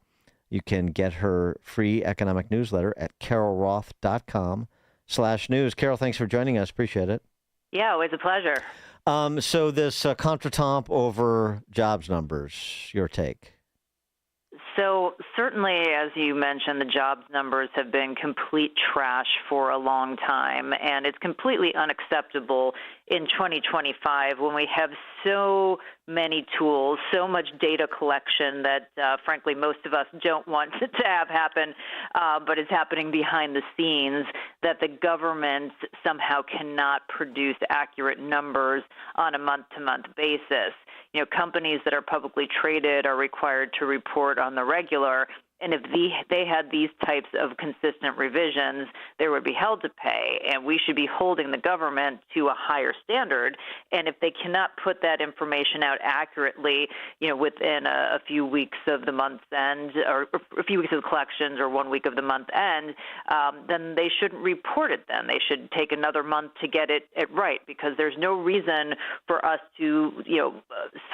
You can get her free economic newsletter at carolroth.com/news. Carol, thanks for joining us. Appreciate it. Yeah, always a pleasure. So this contretemps over jobs numbers, your take? So certainly, as you mentioned, the jobs numbers have been complete trash for a long time, and it's completely unacceptable in 2025 when we have so many tools, so much data collection that, frankly, most of us don't want to have happen, but it's happening behind the scenes, that the government somehow cannot produce accurate numbers on a month-to-month basis. You know, companies that are publicly traded are required to report on the regular, and if they had these types of consistent revisions, they would be held to pay, and we should be holding the government to a higher standard. And if they cannot put that information out accurately, you know, within a few weeks of the month's end, or a few weeks of collections, or 1 week of the month end, then they shouldn't report it then. They should take another month to get it right, because there's no reason for us to, you know,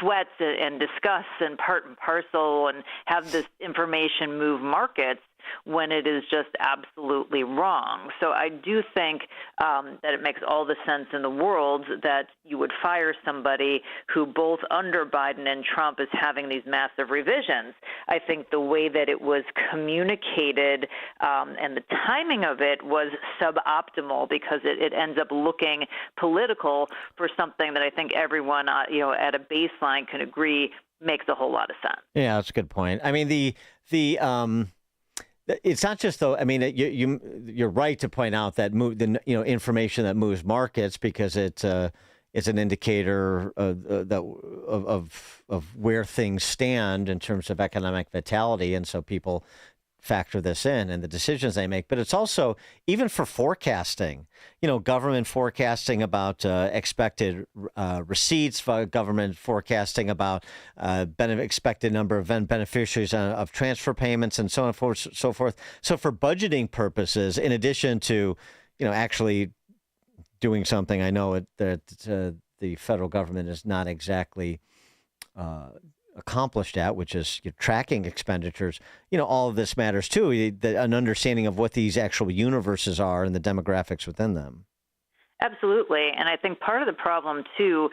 sweat and discuss and part and parcel and have this information move markets when it is just absolutely wrong. So I do think that it makes all the sense in the world that you would fire somebody who both under Biden and Trump is having these massive revisions. I think the way that it was communicated and the timing of it was suboptimal, because it ends up looking political for something that I think everyone, you know, at a baseline can agree makes a whole lot of sense. Yeah, that's a good point. I mean, it's not just though. I mean, you're right to point out that information that moves markets, because it's an indicator of where things stand in terms of economic vitality, and so people factor this in the decisions they make. But it's also, even for forecasting, you know, government forecasting about expected receipts, government forecasting about expected number of beneficiaries of transfer payments, and so on and so forth. So for budgeting purposes, in addition to, you know, actually doing something, I know that the federal government is not exactly accomplished at, which is tracking expenditures. You know, all of this matters too, an understanding of what these actual universes are and the demographics within them. Absolutely. And I think part of the problem, too,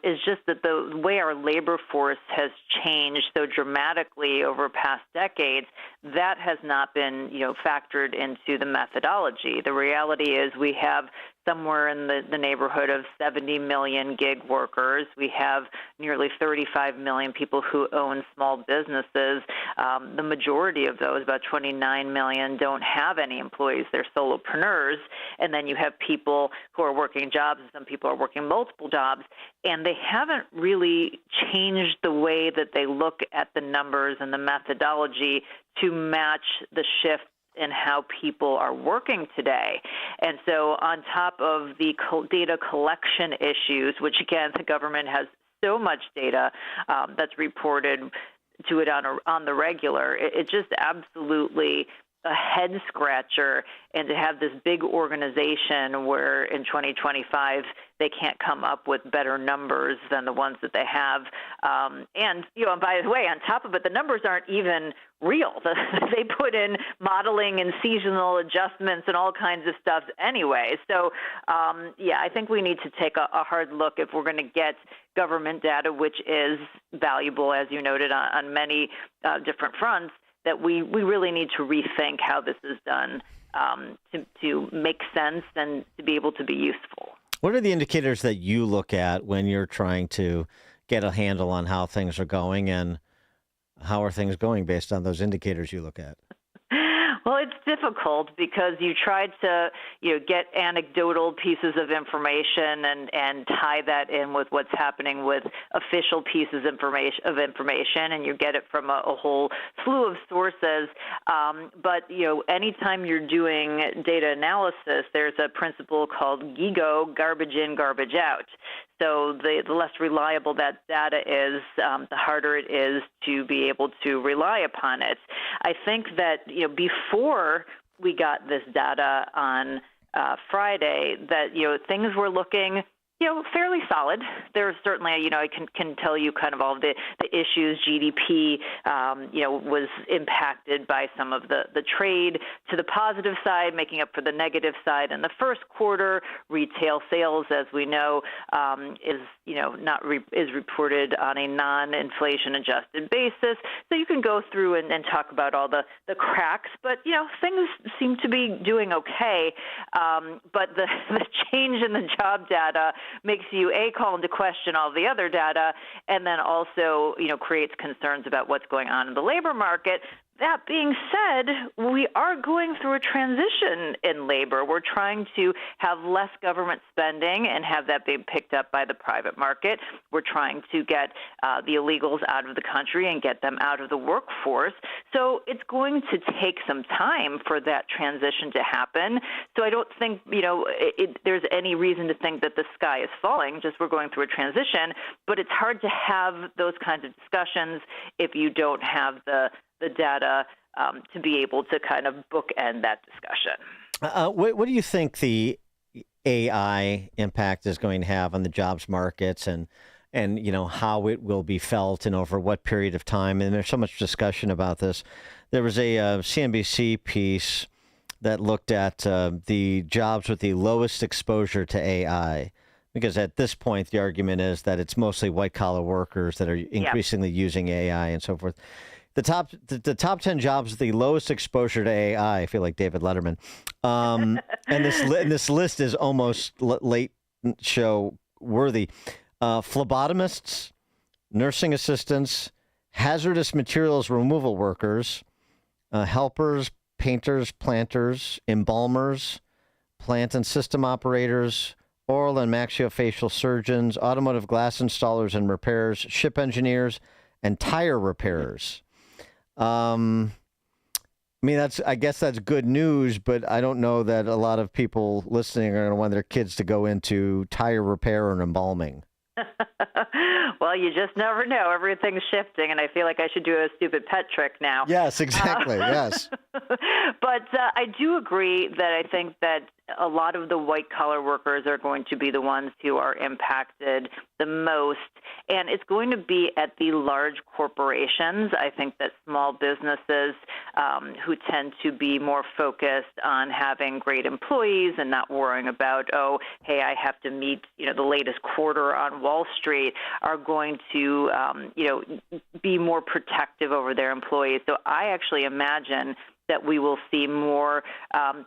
is just that the way our labor force has changed so dramatically over past decades, that has not been, you know, factored into the methodology. The reality is we have somewhere in the neighborhood of 70 million gig workers. We have nearly 35 million people who own small businesses. The majority of those, about 29 million, don't have any employees. They're solopreneurs. And then you have people who are working jobs, and some people are working multiple jobs. And they haven't really changed the way that they look at the numbers and the methodology to match the shift in how people are working today. And so on top of the data collection issues, which again, the government has so much data that's reported to it on the regular, it just absolutely a head scratcher. And to have this big organization where in 2025 they can't come up with better numbers than the ones that they have. And, you know, and by the way, on top of it, the numbers aren't even real. They put in modeling and seasonal adjustments and all kinds of stuff anyway. So, yeah, I think we need to take a hard look if we're going to get government data, which is valuable, as you noted, on many different fronts, that we really need to rethink how this is done to make sense and to be able to be useful. What are the indicators that you look at when you're trying to get a handle on how things are going, and how are things going based on those indicators you look at? Well, it's difficult because you try to, get anecdotal pieces of information and tie that in with what's happening with official pieces of information, and you get it from a whole slew of sources. But anytime you're doing data analysis, there's a principle called GIGO, garbage in, garbage out. So the less reliable that data is, the harder it is to be able to rely upon it. I think that before we got this data on Friday, that things were looking fairly solid. There's certainly, I can tell you kind of all the issues. GDP, was impacted by some of the trade to the positive side, making up for the negative side in the first quarter. Retail sales, as we know, is reported on a non-inflation adjusted basis. So you can go through and talk about all the cracks, but things seem to be doing okay. But the change in the job data makes you call into question all the other data, and then also creates concerns about what's going on in the labor market. That being said, we are going through a transition in labor. We're trying to have less government spending and have that being picked up by the private market. We're trying to get the illegals out of the country and get them out of the workforce. So it's going to take some time for that transition to happen. So I don't think, there's any reason to think that the sky is falling, just we're going through a transition. But it's hard to have those kinds of discussions if you don't have the data to be able to kind of bookend that discussion. What do you think the AI impact is going to have on the jobs markets and how it will be felt and over what period of time? And there's so much discussion about this. There was a CNBC piece that looked at the jobs with the lowest exposure to AI, because at this point the argument is that it's mostly white-collar workers that are increasingly using AI and so forth. The top 10 jobs with the lowest exposure to AI, I feel like David Letterman. And this list is almost late show worthy. Phlebotomists, nursing assistants, hazardous materials removal workers, helpers, painters, planters, embalmers, plant and system operators, oral and maxillofacial surgeons, automotive glass installers and repairs, ship engineers, and tire repairers. I guess that's good news, but I don't know that a lot of people listening are going to want their kids to go into tire repair and embalming. Well, you just never know. Everything's shifting, and I feel like I should do a stupid pet trick now. Yes, exactly. Yes. But I do agree that I think that a lot of the white-collar workers are going to be the ones who are impacted the most, and it's going to be at the large corporations. I think that small businesses who tend to be more focused on having great employees and not worrying about, I have to meet, the latest quarter on Wall Street, are going to, be more protective over their employees. So I actually imagine that we will see more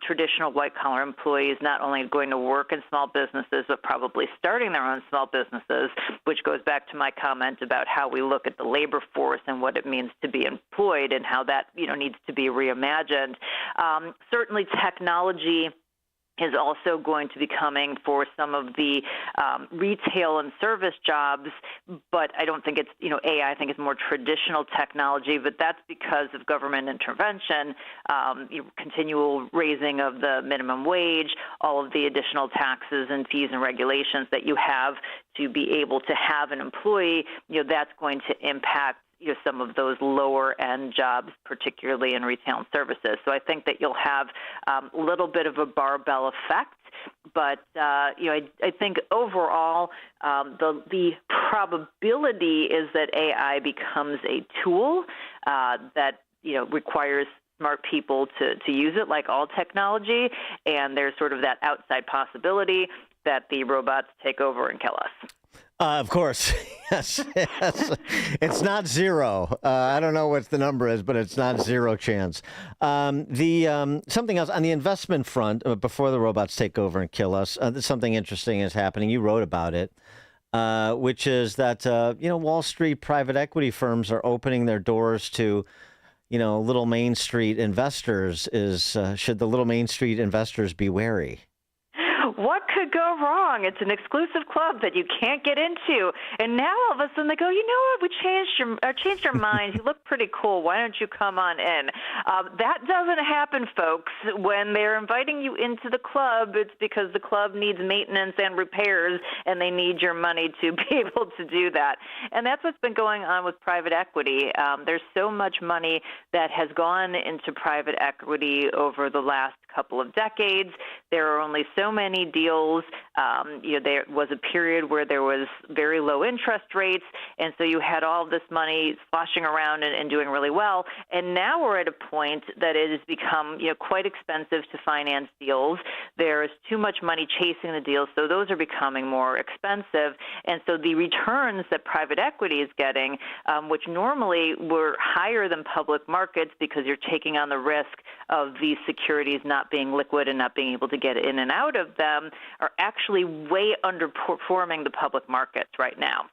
traditional white-collar employees not only going to work in small businesses, but probably starting their own small businesses, which goes back to my comment about how we look at the labor force and what it means to be employed and how that needs to be reimagined. Certainly technology is also going to be coming for some of the retail and service jobs, but I don't think it's, AI, I think it's more traditional technology, but that's because of government intervention, continual raising of the minimum wage, all of the additional taxes and fees and regulations that you have to be able to have an employee, that's going to impact some of those lower-end jobs, particularly in retail and services. So I think that you'll have a little bit of a barbell effect. But, I think overall the probability is that AI becomes a tool that, requires smart people to use it like all technology. And there's sort of that outside possibility that the robots take over and kill us. Of course, yes. It's not zero. I don't know what the number is, but it's not zero chance. Something else on the investment front, before the robots take over and kill us, something interesting is happening. You wrote about it, which is that Wall Street private equity firms are opening their doors to Little Main Street investors should the Little Main Street investors be wary? What could go wrong? It's an exclusive club that you can't get into. And now all of a sudden they go, you know what? We changed our minds. You look pretty cool. Why don't you come on in? That doesn't happen, folks. When they're inviting you into the club, it's because the club needs maintenance and repairs, and they need your money to be able to do that. And that's what's been going on with private equity. There's so much money that has gone into private equity over the last couple of decades. There are only so many deals. There was a period where there was very low interest rates, and so you had all this money sloshing around and doing really well. And now we're at a point that it has become quite expensive to finance deals. There's too much money chasing the deals, so those are becoming more expensive. And so the returns that private equity is getting, which normally were higher than public markets because you're taking on the risk of these securities not being liquid and not being able to get in and out of them, are actually way underperforming the public markets right now.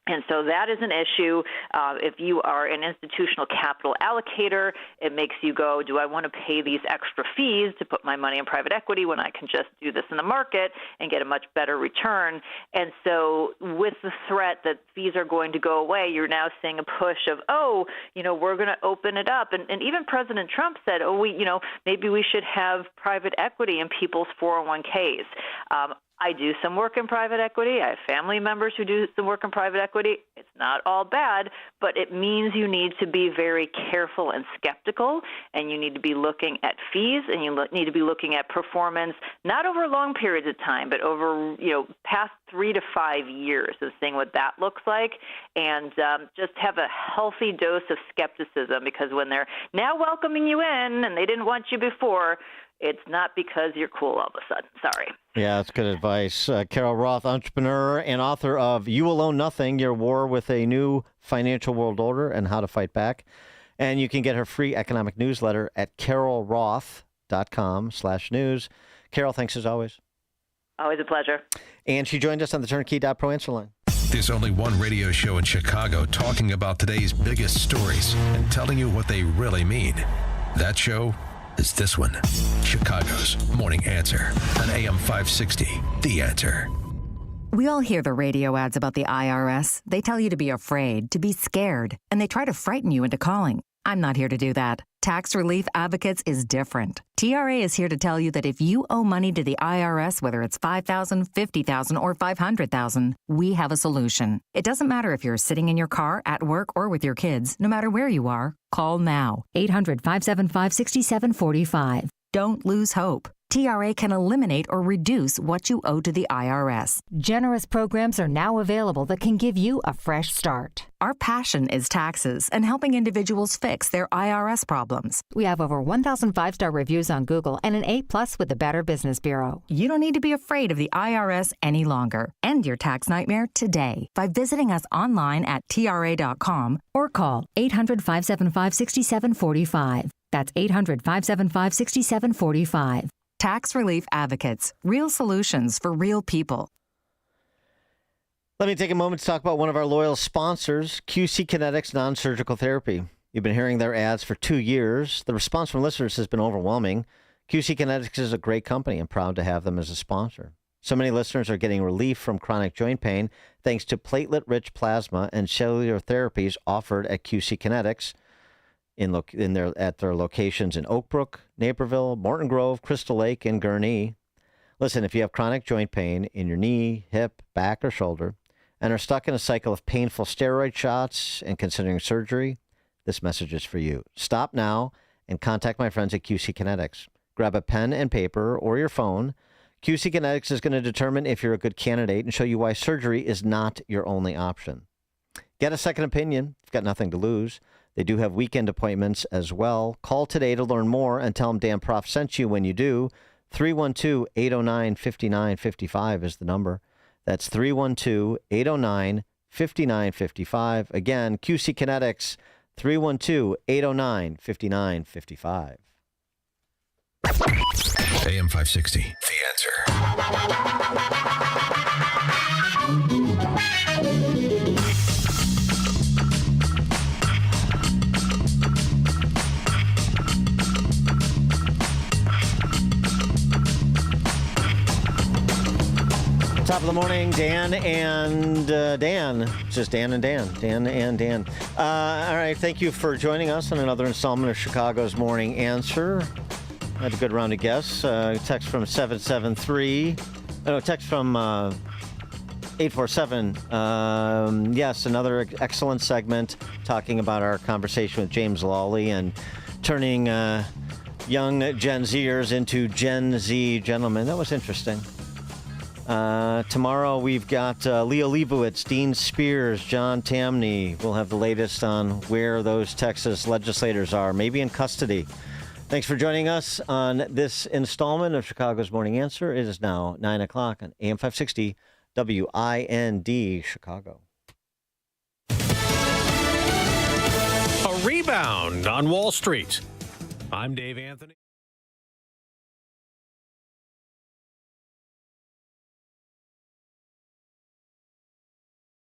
And so that is an issue. If you are an institutional capital allocator, it makes you go, do I want to pay these extra fees to put my money in private equity when I can just do this in the market and get a much better return? And so with the threat that fees are going to go away, you're now seeing a push of, we're going to open it up. And even President Trump said, maybe we should have private equity in people's 401ks. I do some work in private equity. I have family members who do some work in private equity. It's not all bad, but it means you need to be very careful and skeptical, and you need to be looking at fees, and you need to be looking at performance, not over long periods of time, but over, past 3 to 5 years, and seeing what that looks like, and just have a healthy dose of skepticism, because when they're now welcoming you in and they didn't want you before, it's not because you're cool all of a sudden. Sorry. Yeah, that's good advice. Carol Roth, entrepreneur and author of You Will Own Nothing, Your War with a New Financial World Order and How to Fight Back. And you can get her free economic newsletter at carolroth.com/news. Carol, thanks as always. Always a pleasure. And she joined us on the Turnkey.pro answer line. There's only one radio show in Chicago talking about today's biggest stories and telling you what they really mean. That show is this one, Chicago's Morning Answer on AM 560, The Answer. We all hear the radio ads about the IRS. They tell you to be afraid, to be scared, and they try to frighten you into calling. I'm not here to do that. Tax Relief Advocates is different. TRA is here to tell you that if you owe money to the IRS, whether it's $5,000, $50,000, or $500,000, we have a solution. It doesn't matter if you're sitting in your car, at work, or with your kids. No matter where you are, call now. 800-575-6745. Don't lose hope. TRA can eliminate or reduce what you owe to the IRS. Generous programs are now available that can give you a fresh start. Our passion is taxes and helping individuals fix their IRS problems. We have over 1,000 5-star reviews on Google and an A+ with the Better Business Bureau. You don't need to be afraid of the IRS any longer. End your tax nightmare today by visiting us online at TRA.com or call 800-575-6745. That's 800-575-6745. Tax Relief Advocates. Real solutions for real people. Let me take a moment to talk about one of our loyal sponsors, QC Kinetics Non-Surgical Therapy. You've been hearing their ads for 2 years. The response from listeners has been overwhelming. QC Kinetics is a great company. I'm proud to have them as a sponsor. So many listeners are getting relief from chronic joint pain thanks to platelet-rich plasma and cellular therapies offered at QC Kinetics at their locations in Oak Brook, Naperville, Morton Grove, Crystal Lake, and Gurnee. Listen, if you have chronic joint pain in your knee, hip, back, or shoulder, and are stuck in a cycle of painful steroid shots and considering surgery, this message is for you. Stop now and contact my friends at QC Kinetics. Grab a pen and paper or your phone. QC Kinetics is going to determine if you're a good candidate and show you why surgery is not your only option. Get a second opinion. You've got nothing to lose. They do have weekend appointments as well. Call today to learn more and tell them Dan Prof sent you when you do. 312-809-5955 is the number. That's 312-809-5955. Again, QC Kinetics, 312-809-5955. AM 560, The Answer. Top of the morning, Dan and Dan. Just Dan and Dan. Dan and Dan. All right, thank you for joining us on another installment of Chicago's Morning Answer. I had a good round of guests. Text from 773. No, text from 847. Yes, another excellent segment talking about our conversation with James Lawley and turning young Gen Zers into Gen Z gentlemen. That was interesting. Tomorrow we've got Leo Leibowitz, Dean Spears, John Tamney. We'll have the latest on where those Texas legislators are, maybe in custody. Thanks for joining us on this installment of Chicago's Morning Answer. It is now 9 o'clock on AM 560 WIND Chicago. A rebound on Wall Street. I'm Dave Anthony.